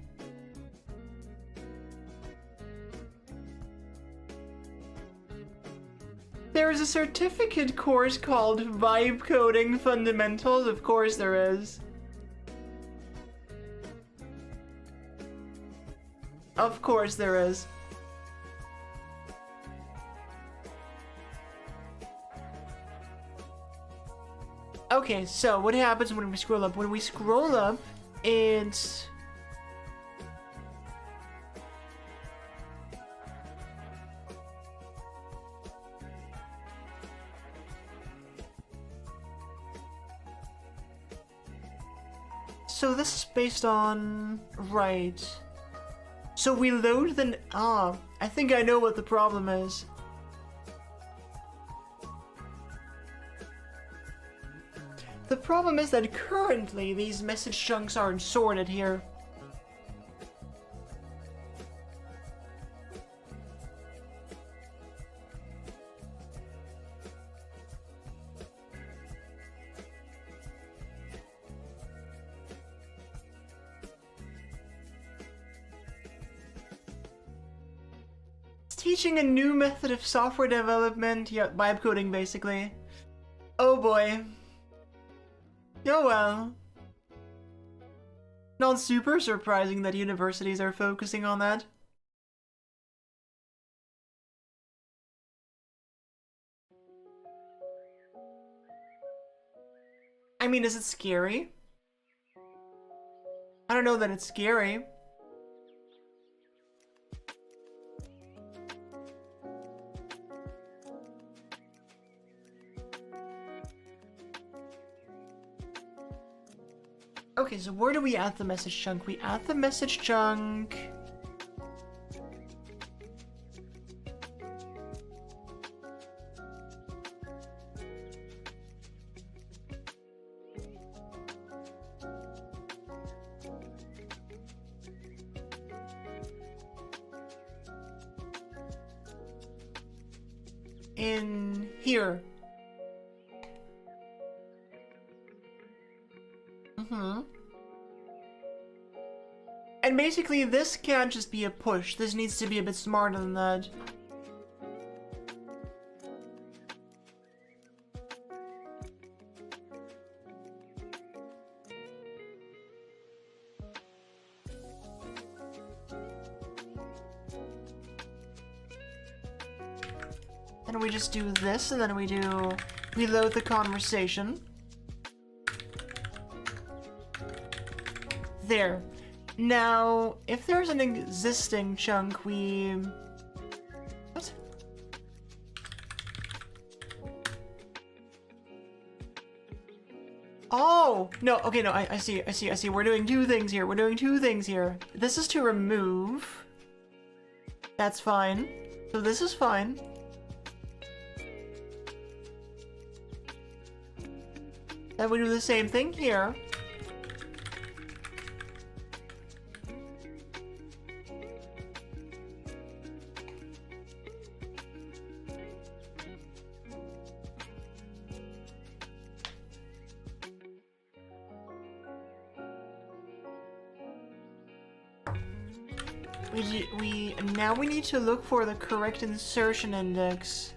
[SPEAKER 1] There is a certificate course called Vibe Coding Fundamentals. Of course there is. Of course there is. Okay, so what happens when we scroll up? When we scroll up, it's... So this is based on... Right. So we load the... Ah, I think I know what the problem is. The problem is that currently these message chunks aren't sorted here. Teaching a new method of software development, yeah, vibe coding basically. Oh boy. Oh well. Not super surprising that universities are focusing on that. I mean, is it scary? I don't know that it's scary. Okay, so where do we add the message chunk? We add the message chunk... in here. And basically, this can't just be a push. This needs to be a bit smarter than that. Then we just do this, and then we do reload the conversation. There. Now, if there's an existing chunk, we... What? Oh! No, okay, no, I see. We're doing two things here. This is to remove. That's fine. So this is fine. Then we do the same thing here. Now we need to look for the correct insertion index.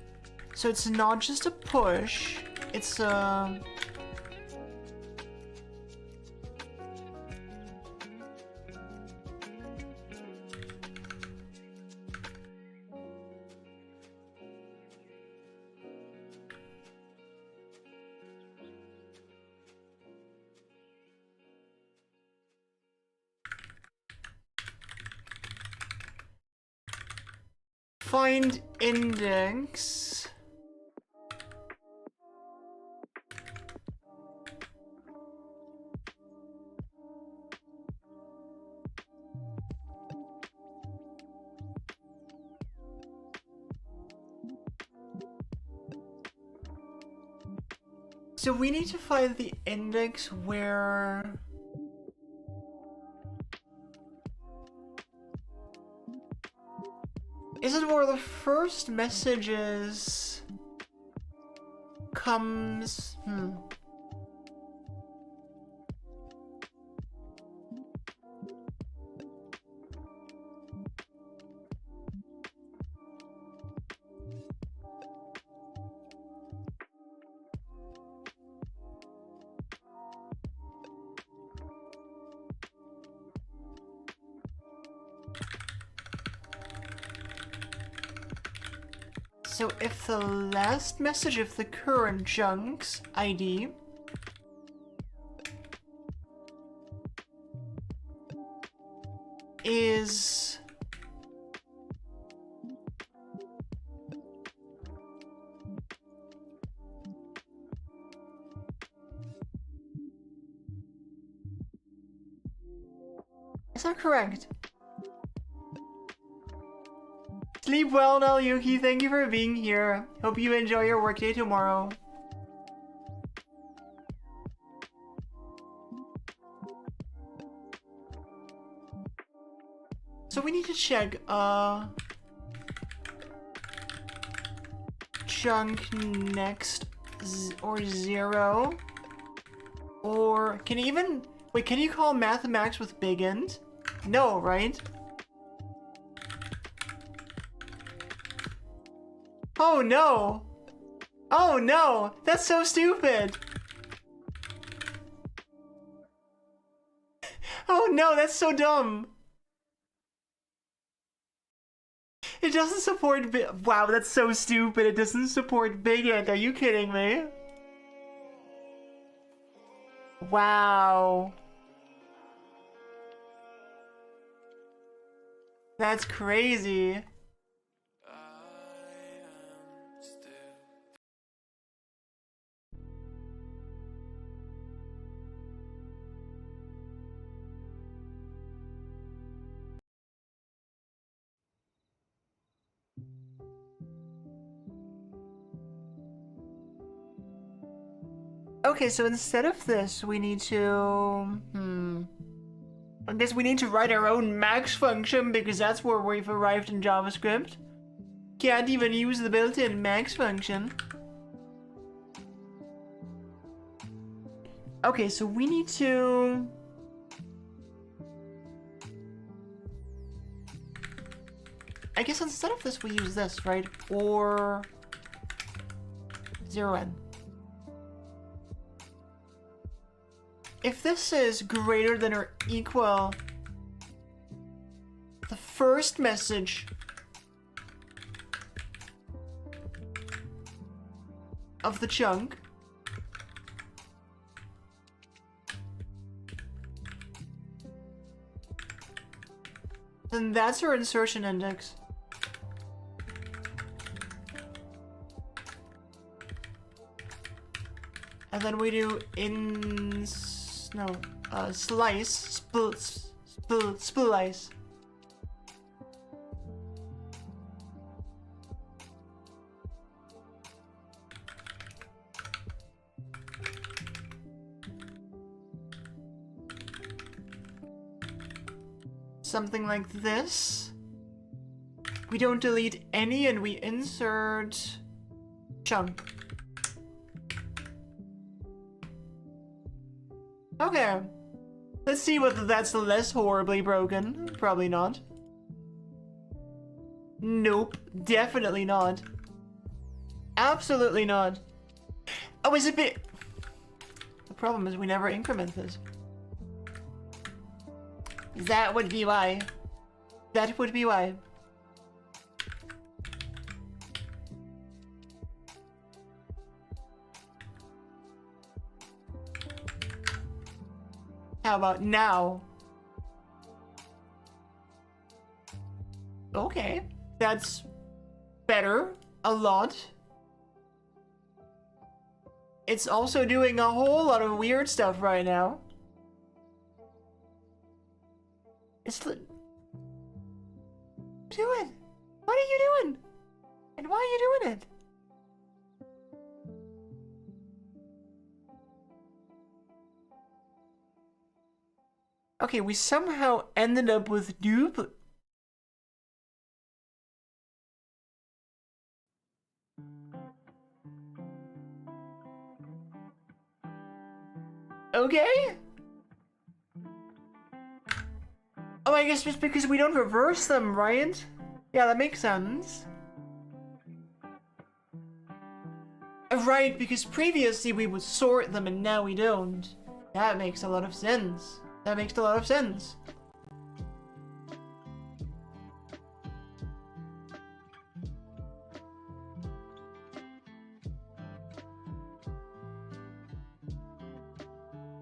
[SPEAKER 1] So it's not just a push, it's find index. So we need to find the index where... Is it where the first messages comes? So if the last message of the current chunk's ID is that correct? Sleep well now, Yuki. Thank you for being here. Hope you enjoy your workday tomorrow. So we need to check, chunk next or 0. Or can you even... Wait, can you call mathemax with big int? No, right? Oh no! Oh no! That's so stupid! Oh no, that's so dumb! It doesn't support wow, that's so stupid. It doesn't support big int. Are you kidding me? Wow. That's crazy. Okay, so instead of this, we need to... I guess we need to write our own max function because that's where we've arrived in JavaScript. Can't even use the built-in max function. Okay, so we need to... I guess instead of this, we use this, right? Or... 0n. If this is greater than or equal the first message of the chunk, then that's our insertion index. And then we do slice, splice. Something like this. We don't delete any and we insert chunk. Okay. Let's see whether that's less horribly broken. Probably not. Nope. Definitely not. Absolutely not. Oh, is it bit... The problem is we never increment this. That would be why. That would be why. How about now? Okay, that's better. A lot. It's also doing a whole lot of weird stuff right now. It's do it. What are you doing? And why are you doing it? Okay, we somehow ended up with duplicate. Okay. Oh, I guess just because we don't reverse them, right? Yeah, that makes sense. Right, because previously we would sort them and now we don't. That makes a lot of sense. That makes a lot of sense.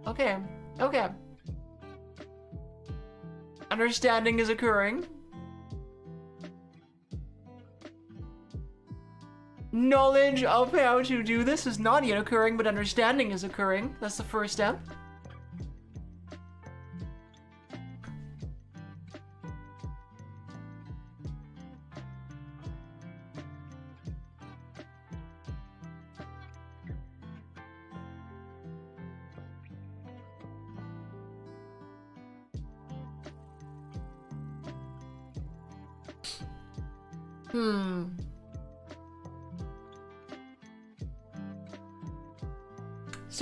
[SPEAKER 1] Okay, okay. Understanding is occurring. Knowledge of how to do this is not yet occurring, but understanding is occurring. That's the first step.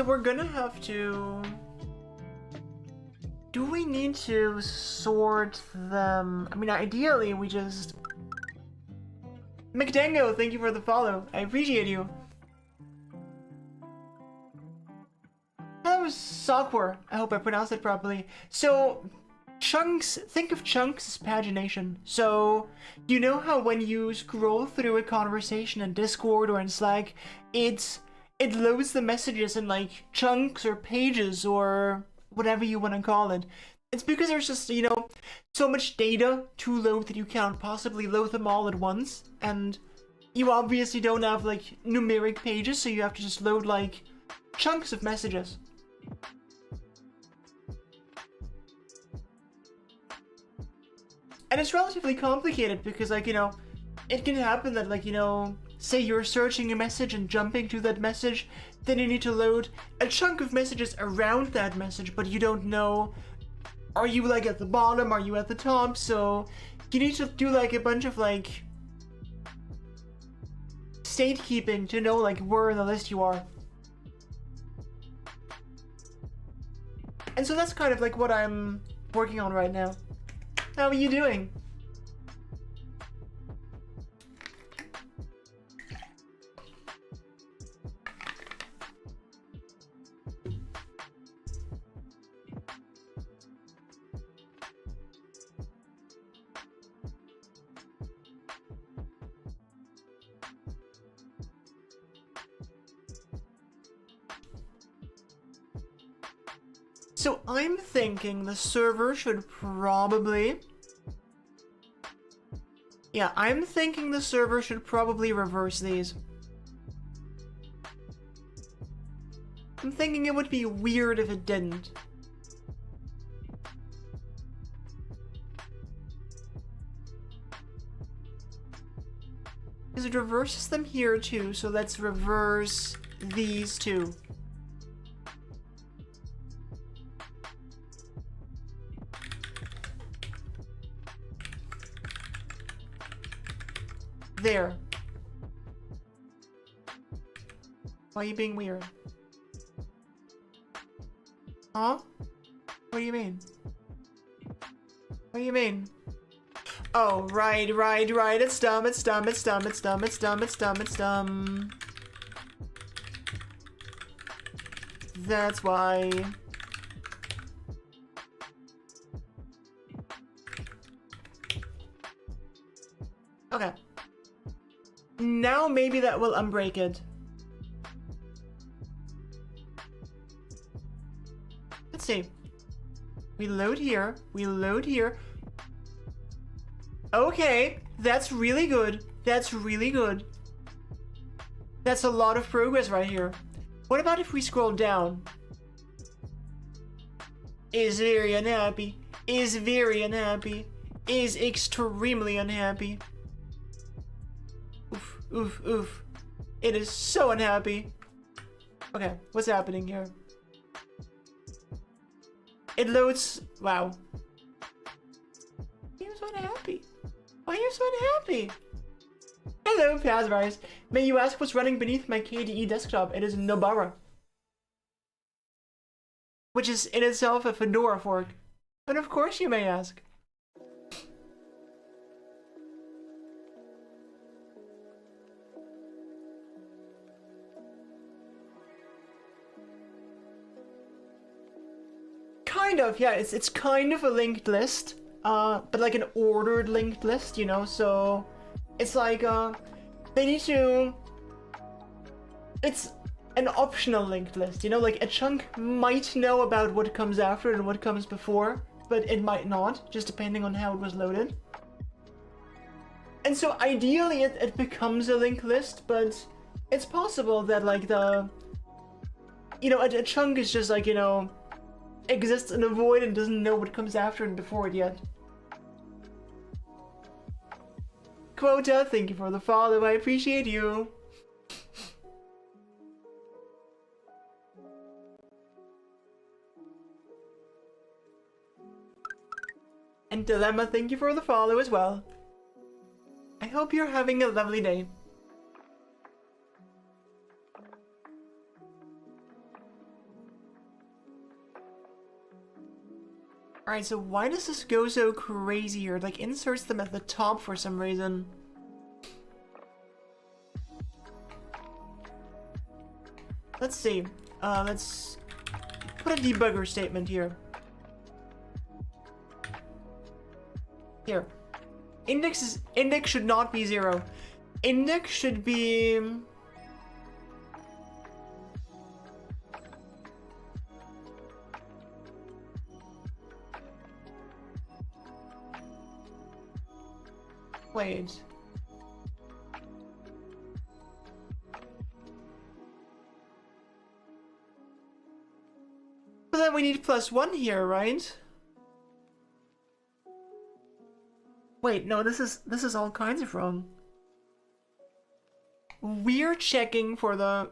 [SPEAKER 1] So we're gonna have to... Do we need to sort them? I mean, ideally we just... McDango, thank you for the follow. I appreciate you. That was Software. I hope I pronounced it properly. So, chunks, think of chunks as pagination. So, you know how when you scroll through a conversation in Discord or in Slack, it loads the messages in like chunks or pages or whatever you want to call it. It's because there's just, you know, so much data to load that you can't possibly load them all at once. And you obviously don't have like numeric pages, so you have to just load like chunks of messages. And it's relatively complicated because, like, you know, it can happen that, like, you know, say you're searching a message and jumping to that message, then you need to load a chunk of messages around that message, but you don't know, are you, like, at the bottom, are you at the top, so you need to do, like, a bunch of, like, state keeping to know, like, where in the list you are. And so that's kind of, like, what I'm working on right now. How are you doing? So I'm thinking the server should probably... Yeah, I'm thinking the server should probably reverse these. I'm thinking it would be weird if it didn't. Because it reverses them here too, so let's reverse these two. There. Why are you being weird? Huh? What do you mean? What do you mean? Oh, right. It's dumb. That's why. Okay. Now maybe that will unbreak it. Let's see. We load here. Okay, that's really good. That's a lot of progress right here. What about if we scroll down? Is very unhappy. Is extremely unhappy. Oof. It is so unhappy. Okay, what's happening here? It loads. Wow. Why are you so unhappy? Hello, Pazrice. May you ask what's running beneath my KDE desktop? It is Nobara. Which is in itself a Fedora fork. But of course you may ask. Kind of, yeah, it's kind of a linked list, but like an ordered linked list, you know, so it's like, they need to, it's an optional linked list, you know, like a chunk might know about what comes after and what comes before, but it might not, just depending on how it was loaded. And so ideally it becomes a linked list, but it's possible that like the, you know, a chunk is just like, you know, exists in a void and doesn't know what comes after and before it yet. Quota, thank you for the follow, I appreciate you. And Dilemma, thank you for the follow as well. I hope you're having a lovely day. Alright, so why does this go so crazy here? It, like, inserts them at the top for some reason. Let's see. Let's put a debugger statement here. Here. Index should not be 0. Index should be... Wait. But then we need +1 here, right? Wait, no, this is all kinds of wrong. We're checking for the...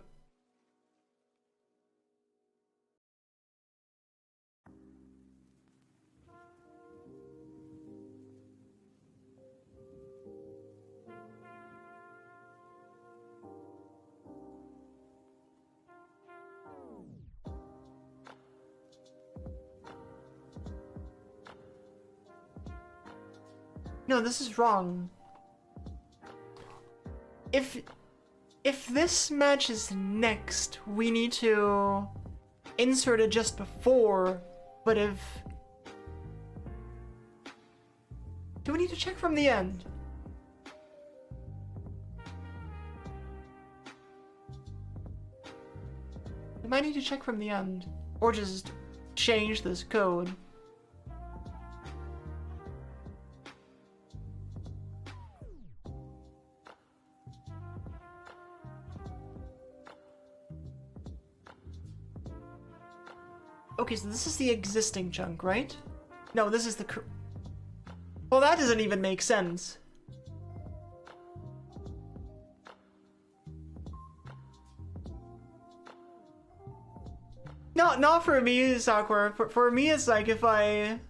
[SPEAKER 1] No, this is wrong. If this matches next, we need to insert it just before, but if... Do we need to check from the end? We might need to check from the end, or just change this code. Okay, so this is the existing chunk, right? No, this is the well, that doesn't even make sense. Not for me, Sakura. For me, it's like if I...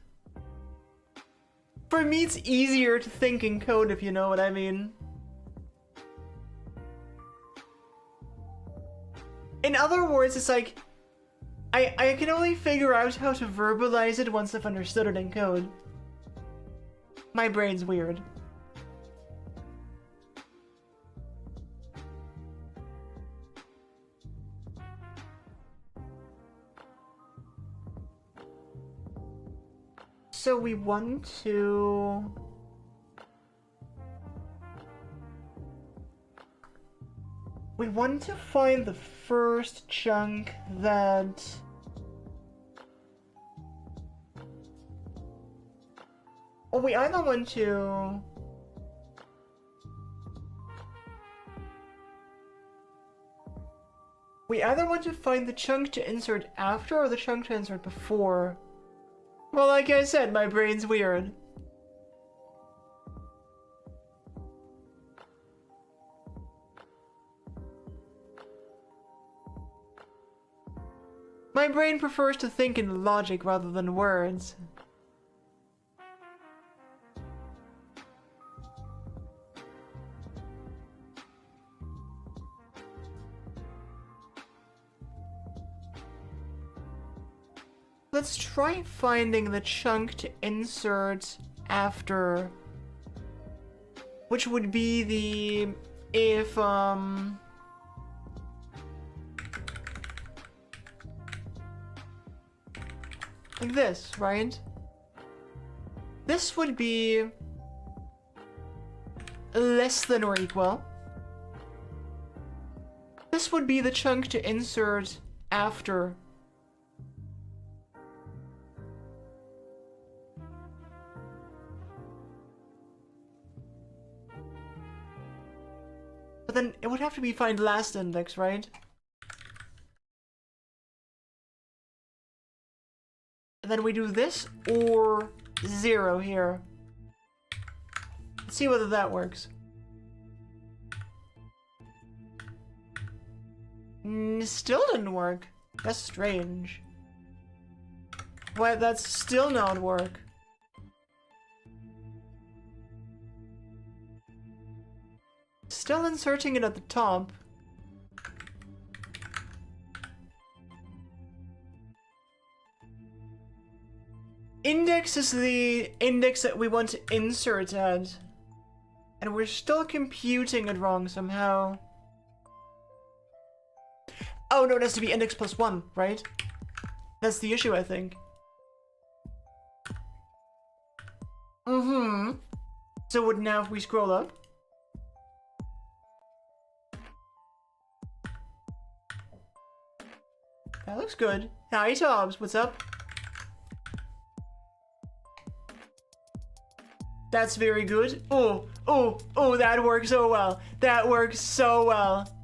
[SPEAKER 1] For me, it's easier to think in code, if you know what I mean. In other words, it's like... I can only figure out how to verbalize it once I've understood it in code. My brain's weird. So we want to... We want to find the first chunk that... Well, we either want to... We either want to find the chunk to insert after or the chunk to insert before. Well, like I said, my brain's weird. My brain prefers to think in logic rather than words. Let's try finding the chunk to insert after, which would be the if like this, right? This would be less than or equal. This would be the chunk to insert after. But then it would have to be find last index, right? And then we do this or 0 here. Let's see whether that works. Still didn't work. That's strange. Why, that's still not work. Still inserting it at the top. Index is the index that we want to insert at. And we're still computing it wrong somehow. Oh no, it has to be index plus 1, right? That's the issue, I think. So what now if we scroll up? That looks good. Hi, Tobbs. What's up? That's very good. Oh, that works so well. That works so well.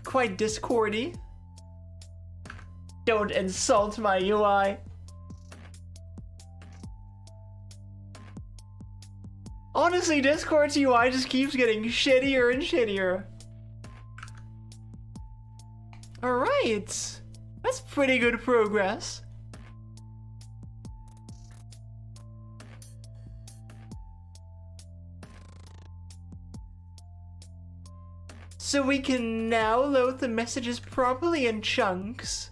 [SPEAKER 1] Quite Discordy. Don't insult my UI. Honestly, Discord's UI just keeps getting shittier and shittier. Alright. That's pretty good progress. So we can now load the messages properly in chunks.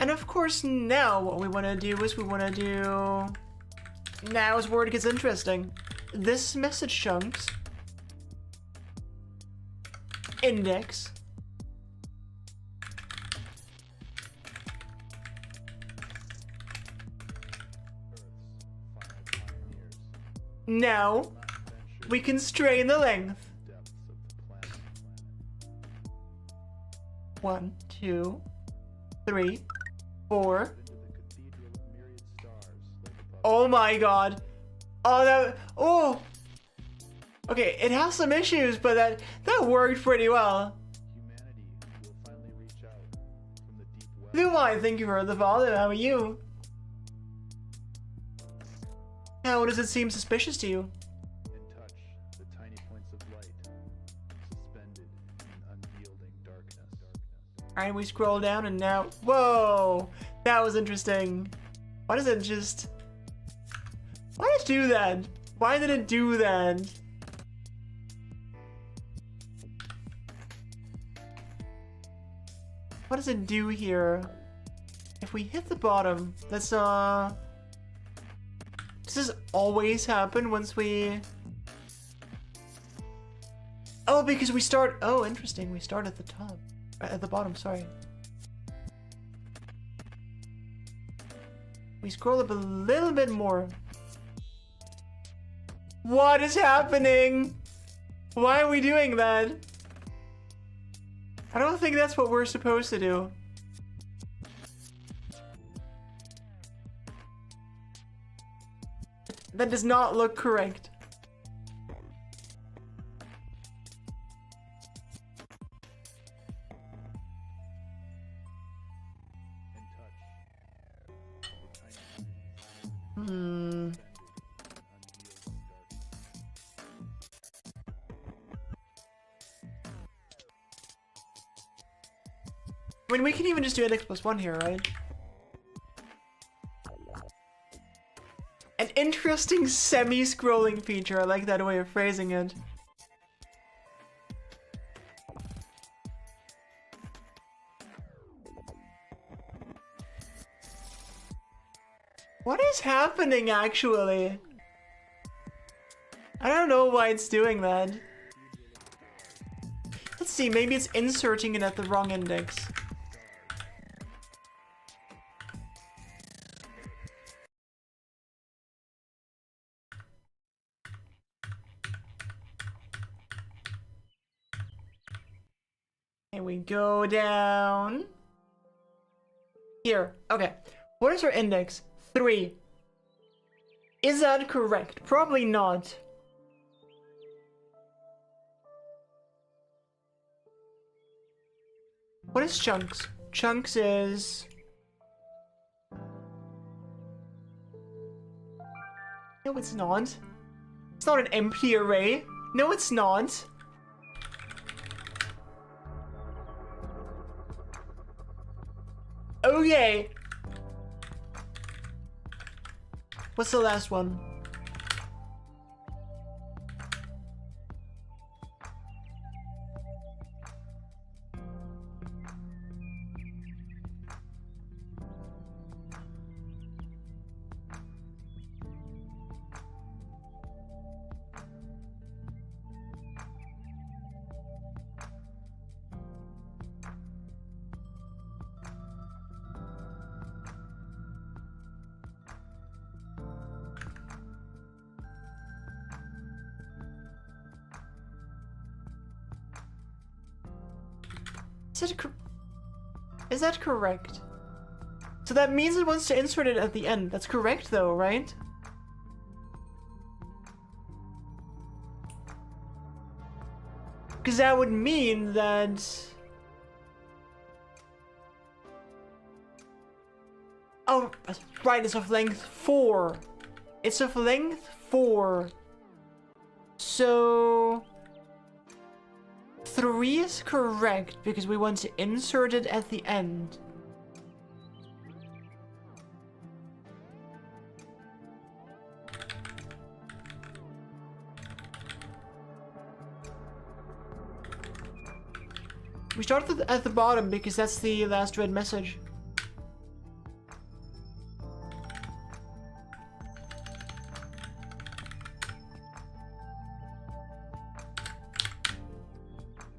[SPEAKER 1] And of course now what we want to do is now is where it gets interesting. This message chunks index now we constrain the length. 1, 2, 3, 4, Oh my god. Oh, that... Oh! Okay, it has some issues, but that worked pretty well.
[SPEAKER 2] Humanity will finally reach out from the deep web.
[SPEAKER 1] Lumai, thank you for the follow. How are you? How does it seem suspicious to you?
[SPEAKER 2] And touch the tiny points of light suspended in unyielding darkness.
[SPEAKER 1] Alright, we scroll down and now... Whoa! That was interesting. Why does it just... Why did it do that? Why did it do that? What does it do here? If we hit the bottom, let's does this always happen once we... Oh, because we start... Oh, interesting. We start at the top. At the bottom, sorry. We scroll up a little bit more. What is happening? Why are we doing that? I don't think that's what we're supposed to do. That does not look correct. I mean, we can even just do X+1 here, right? An interesting semi-scrolling feature. I like that way of phrasing it. What is happening, actually? I don't know why it's doing that. Let's see, maybe it's inserting it at the wrong index. And we go down. Here, okay. What is our index? 3. Is that correct? Probably not. What is chunks? Chunks is... No, it's not. It's not an empty array. No, it's not. Okay. What's the last one? Is that correct? So that means it wants to insert it at the end. That's correct though, right? Because that would mean that... Oh, right, it's of length 4. It's of length 4. So... 3 is correct because we want to insert it at the end. We start at the bottom because that's the last read message.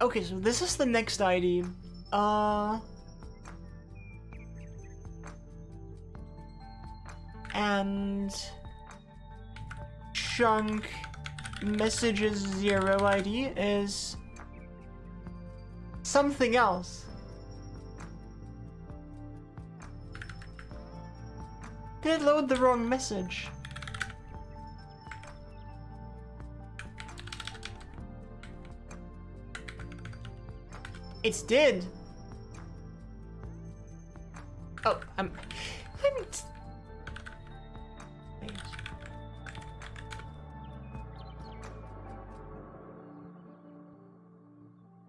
[SPEAKER 1] Okay, so this is the next ID. And chunk messages 0 ID is something else. Did it load the wrong message? It did. Oh, I'm wait.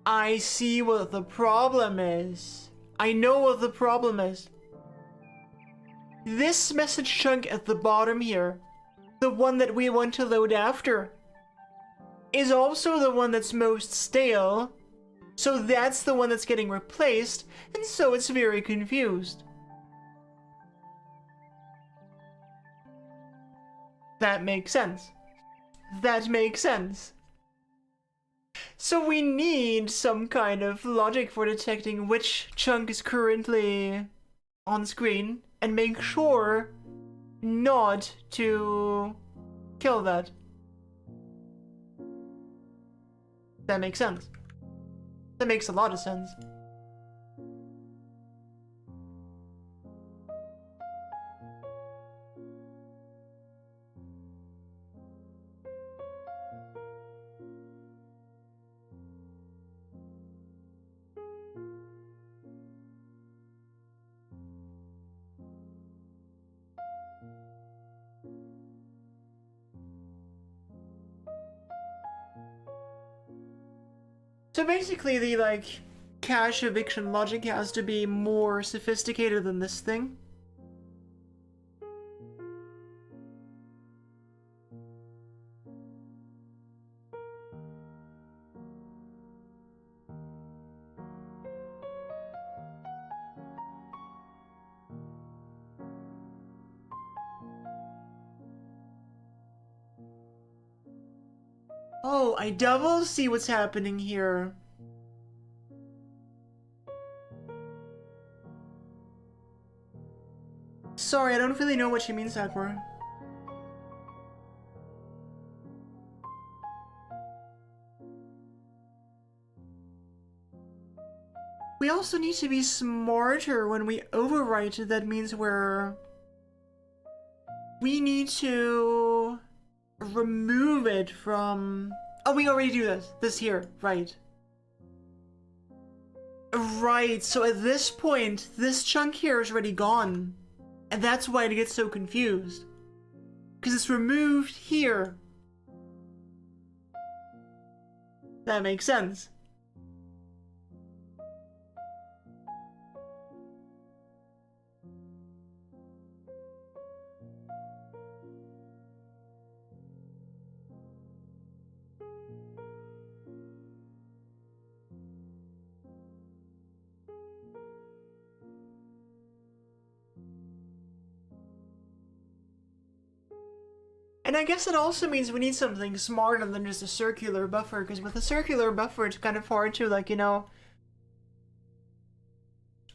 [SPEAKER 1] I see what the problem is. I know what the problem is. This message chunk at the bottom here, the one that we want to load after, is also the one that's most stale. So that's the one that's getting replaced, and so it's very confused. That makes sense. That makes sense. So we need some kind of logic for detecting which chunk is currently on screen and make sure not to kill that. That makes sense. That makes a lot of sense. So basically the, like, cache eviction logic has to be more sophisticated than this thing. Oh, I double see what's happening here. Sorry, I don't really know what she means, Akbar. We also need to be smarter when we overwrite. That means we need to remove it from... Oh, we already do this here, right. Right, so at this point, this chunk here is already gone. And that's why it gets so confused. Because it's removed here. That makes sense. And I guess it also means we need something smarter than just a circular buffer, because with a circular buffer, it's kind of hard to, like, you know...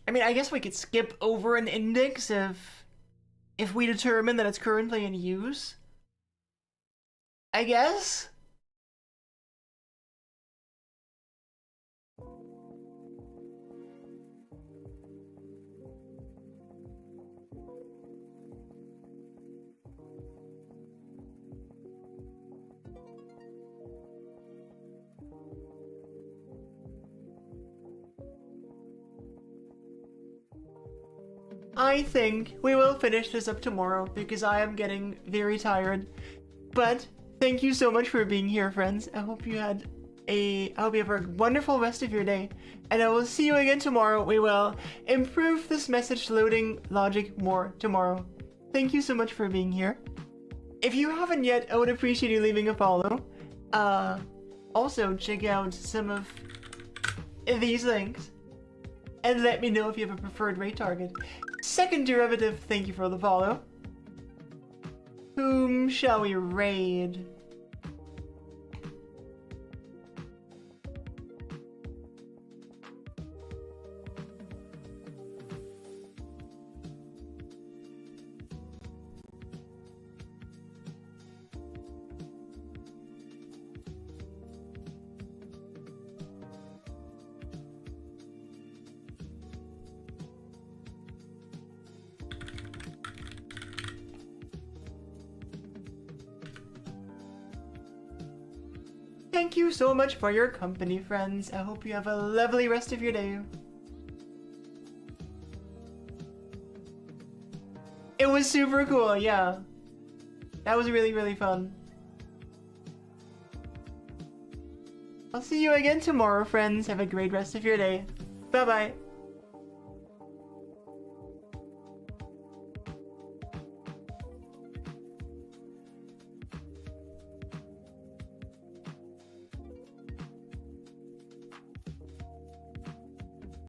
[SPEAKER 1] I mean, I guess we could skip over an index if we determine that it's currently in use. I guess? I think we will finish this up tomorrow because I am getting very tired. But thank you so much for being here, friends. I hope you have a wonderful rest of your day, and I will see you again tomorrow. We will improve this message loading logic more tomorrow. Thank you so much for being here. If you haven't yet, I would appreciate you leaving a follow. Also check out some of these links and let me know if you have a preferred rate target. Second derivative, thank you for the follow. Whom shall we raid? thank you so much for your company, friends. I hope you have a lovely rest of your day. It was super cool, yeah. That was really, really fun. I'll see you again tomorrow, friends. Have a great rest of your day. Bye-bye.